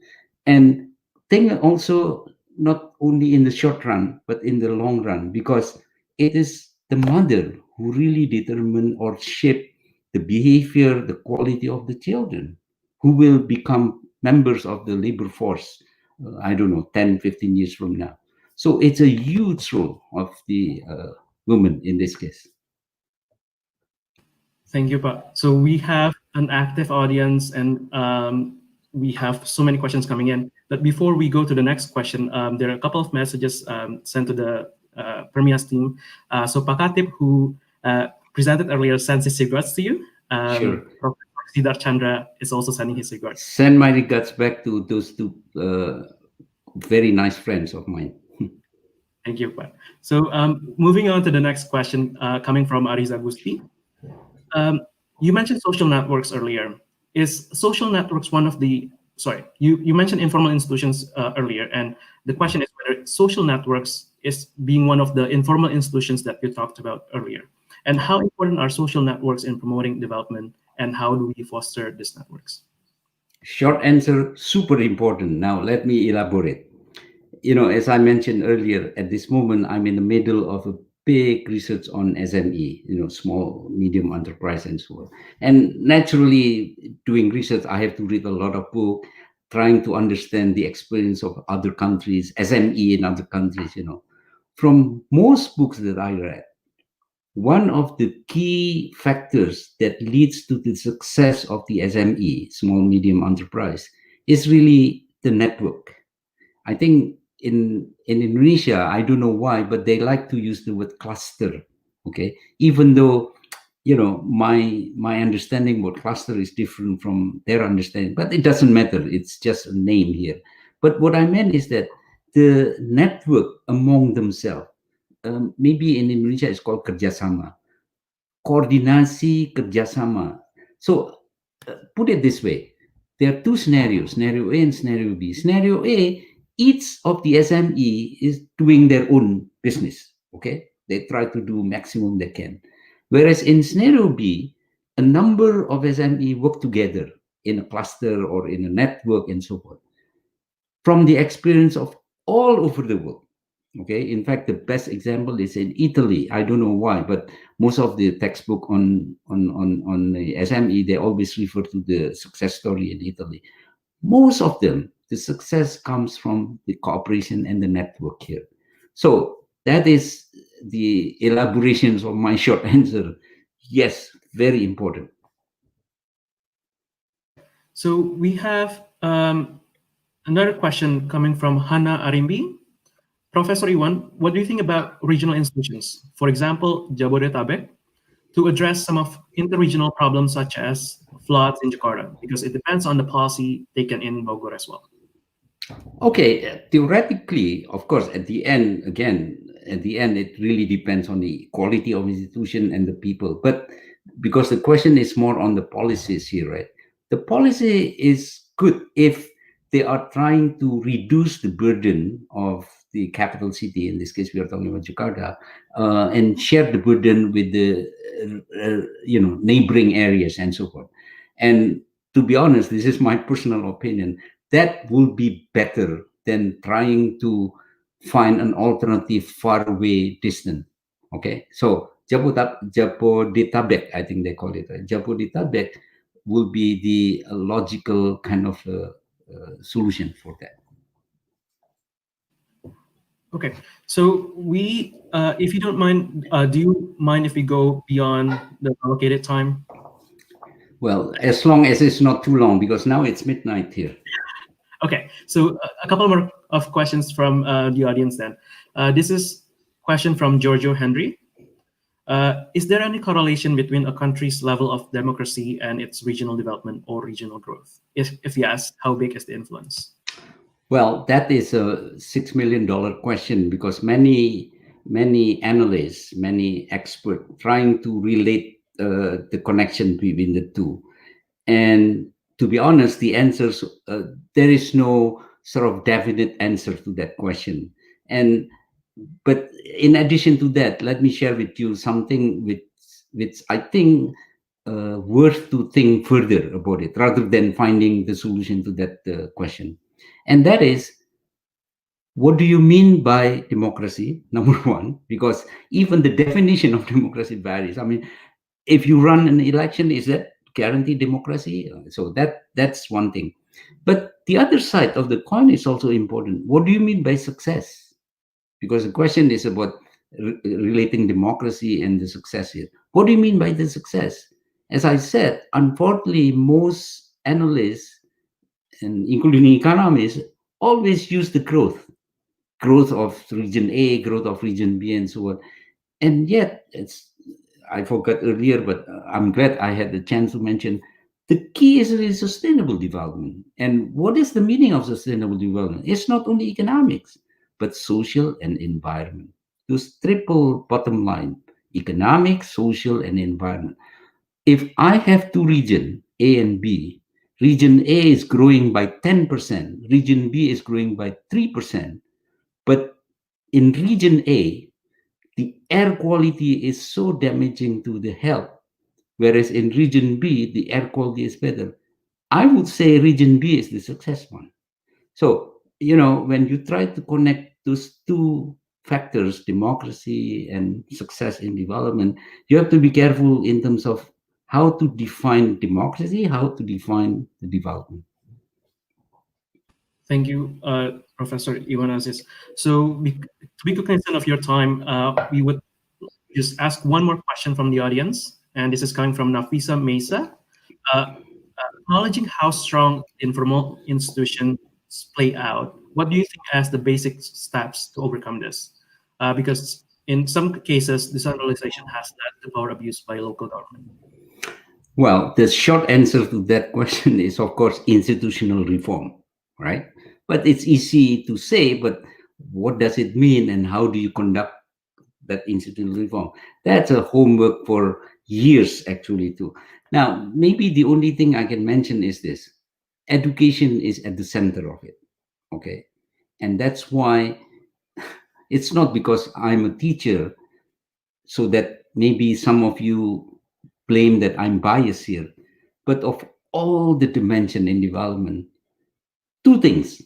And think also not only in the short run, but in the long run, because it is the mother who really determine or shape the behavior, the quality of the children, who will become members of the labor force, I don't know, 10, 15 years from now. So it's a huge role of the woman in this case. Thank you, Pak. So we have an active audience, and we have so many questions coming in. But before we go to the next question, there are a couple of messages sent to the PERMIAS team. So Pak Chatib, who presented earlier, sends his regards to you. Sure. Prof. Siddharth Chandra is also sending his regards. Send my regards back to those two very nice friends of mine. Thank you, Pak. So moving on to the next question, coming from Ariza Gusti. You mentioned social networks earlier. Is social networks one of the, you mentioned informal institutions earlier, and the question is whether social networks is being one of the informal institutions that you talked about earlier. And how important are social networks in promoting development, and how do we foster these networks? Short answer, super important. Now, let me elaborate. As I mentioned earlier, at this moment, I'm in the middle of a big research on SME, small, medium enterprise and so on. And naturally, doing research, I have to read a lot of books, trying to understand the experience of other countries, SME in other countries, From most books that I read, one of the key factors that leads to the success of the SME, small, medium enterprise, is really the network. I think in Indonesia, I don't know why, but they like to use the word cluster, okay? Even though, my understanding about cluster is different from their understanding, but it doesn't matter. It's just a name here. But what I meant is that the network among themselves, maybe in Indonesia it's called kerjasama, koordinasi kerjasama. So put it this way, there are two scenarios, scenario A and scenario B. Scenario A, each of the SME is doing their own business, okay? They try to do maximum they can. Whereas in scenario B, a number of SME work together in a cluster or in a network and so forth. From the experience of all over the world, okay? In fact, the best example is in Italy. I don't know why, but most of the textbook on the SME, they always refer to the success story in Italy. Most of them, the success comes from the cooperation and the network here. So that is the elaborations of my short answer. Yes, very important. So we have another question coming from Hana Arimbi. Professor Iwan, what do you think about regional institutions, for example, Jabodetabek, to address some of interregional problems such as floods in Jakarta? Because it depends on the policy taken in Bogor as well. Okay, theoretically, of course, at the end, it really depends on the quality of institution and the people. But because the question is more on the policies here, right? The policy is good if they are trying to reduce the burden of the capital city, in this case we are talking about Jakarta, and share the burden with the neighboring areas and so forth. And to be honest, this is my personal opinion, that will be better than trying to find an alternative far away distant. Okay, so Jabodetabek, I think they call it, Jabodetabek will be the logical kind of solution for that. Okay, so we, if you don't mind, do you mind if we go beyond the allocated time? Well, as long as it's not too long, because now it's midnight here. Okay, so a couple more of questions from the audience then. This is question from Giorgio Henry. Is there any correlation between a country's level of democracy and its regional development or regional growth? If yes, how big is the influence? Well, that is a $6 million question, because many analysts, many experts trying to relate the connection between the two. And to be honest, the answers, there is no sort of definite answer to that question. But in addition to that, let me share with you something which I think worth to think further about it, rather than finding the solution to that question. And that is, what do you mean by democracy? Number one, because even the definition of democracy varies. I mean, if you run an election, is that guaranteed democracy? So that's one thing. But the other side of the coin is also important. What do you mean by success? Because the question is about relating democracy and the success here. What do you mean by the success? As I said, unfortunately, most analysts, and including economists, always use the growth of region A, growth of region B, and so on. And yet, I forgot earlier, but I'm glad I had the chance to mention, the key is really sustainable development. And what is the meaning of sustainable development? It's not only economics, but social and environment. Those triple bottom line, economic, social, and environment. If I have two regions, A and B, region A is growing by 10%, region B is growing by 3%, but in region A, the air quality is so damaging to the health, whereas in region B, the air quality is better. I would say region B is the success one. So, when you try to connect those two factors, democracy and success in development, you have to be careful in terms of how to define democracy, how to define the development. Thank you, Professor Iwan Aziz. So to be cognizant of your time, we would just ask one more question from the audience. And this is coming from Nafisa Mesa. Acknowledging how strong informal institutions play out, what do you think as the basic steps to overcome this? Because in some cases, decentralization has led to power abuse by local government. Well, the short answer to that question is, of course, institutional reform, right? But it's easy to say, but what does it mean and how do you conduct that institutional reform? That's a homework for years, actually, too. Now, maybe the only thing I can mention is this. Education is at the center of it, okay? And that's why it's not because I'm a teacher, so that maybe some of you claim that I'm biased here, but of all the dimension in development, two things,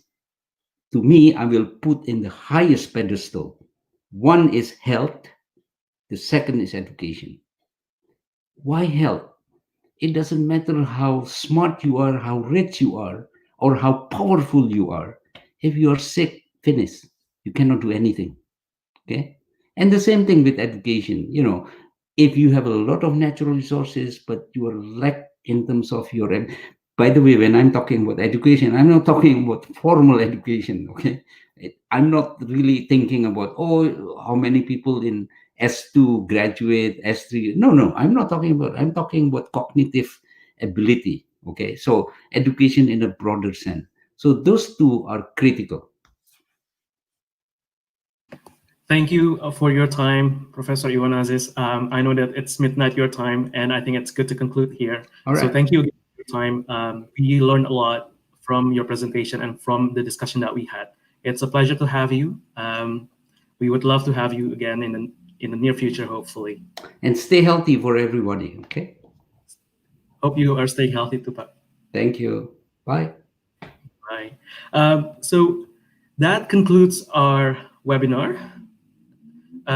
to me, I will put in the highest pedestal. One is health, the second is education. Why health? It doesn't matter how smart you are, how rich you are, or how powerful you are. If you are sick, finish. You cannot do anything. Okay? And the same thing with education. If you have a lot of natural resources, but you are lack in terms of your... By the way, when I'm talking about education, I'm not talking about formal education, okay? I'm not really thinking about, how many people in S2 graduate, S3. No, I'm talking about cognitive ability, okay? So education in a broader sense. So those two are critical. Thank you for your time, Professor Iwan Aziz. I know that it's midnight your time, and I think it's good to conclude here. All right. So thank you again for your time. We learned a lot from your presentation and from the discussion that we had. It's a pleasure to have you. We would love to have you again in the near future, hopefully. And stay healthy for everybody, okay? Hope you are staying healthy too, Pak. Thank you. Bye. Bye. So that concludes our webinar.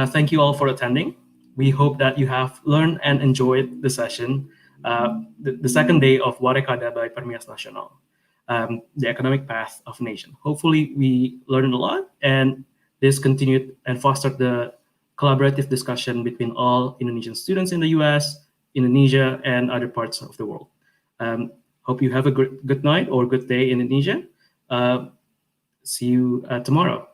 Thank you all for attending. We hope that you have learned and enjoyed the session, the second day of Warekada by PERMIAS Nasional, the economic path of a nation. Hopefully we learned a lot, and this continued and fostered the collaborative discussion between all Indonesian students in the US, Indonesia, and other parts of the world. Hope you have a good night or good day in Indonesia. See you tomorrow.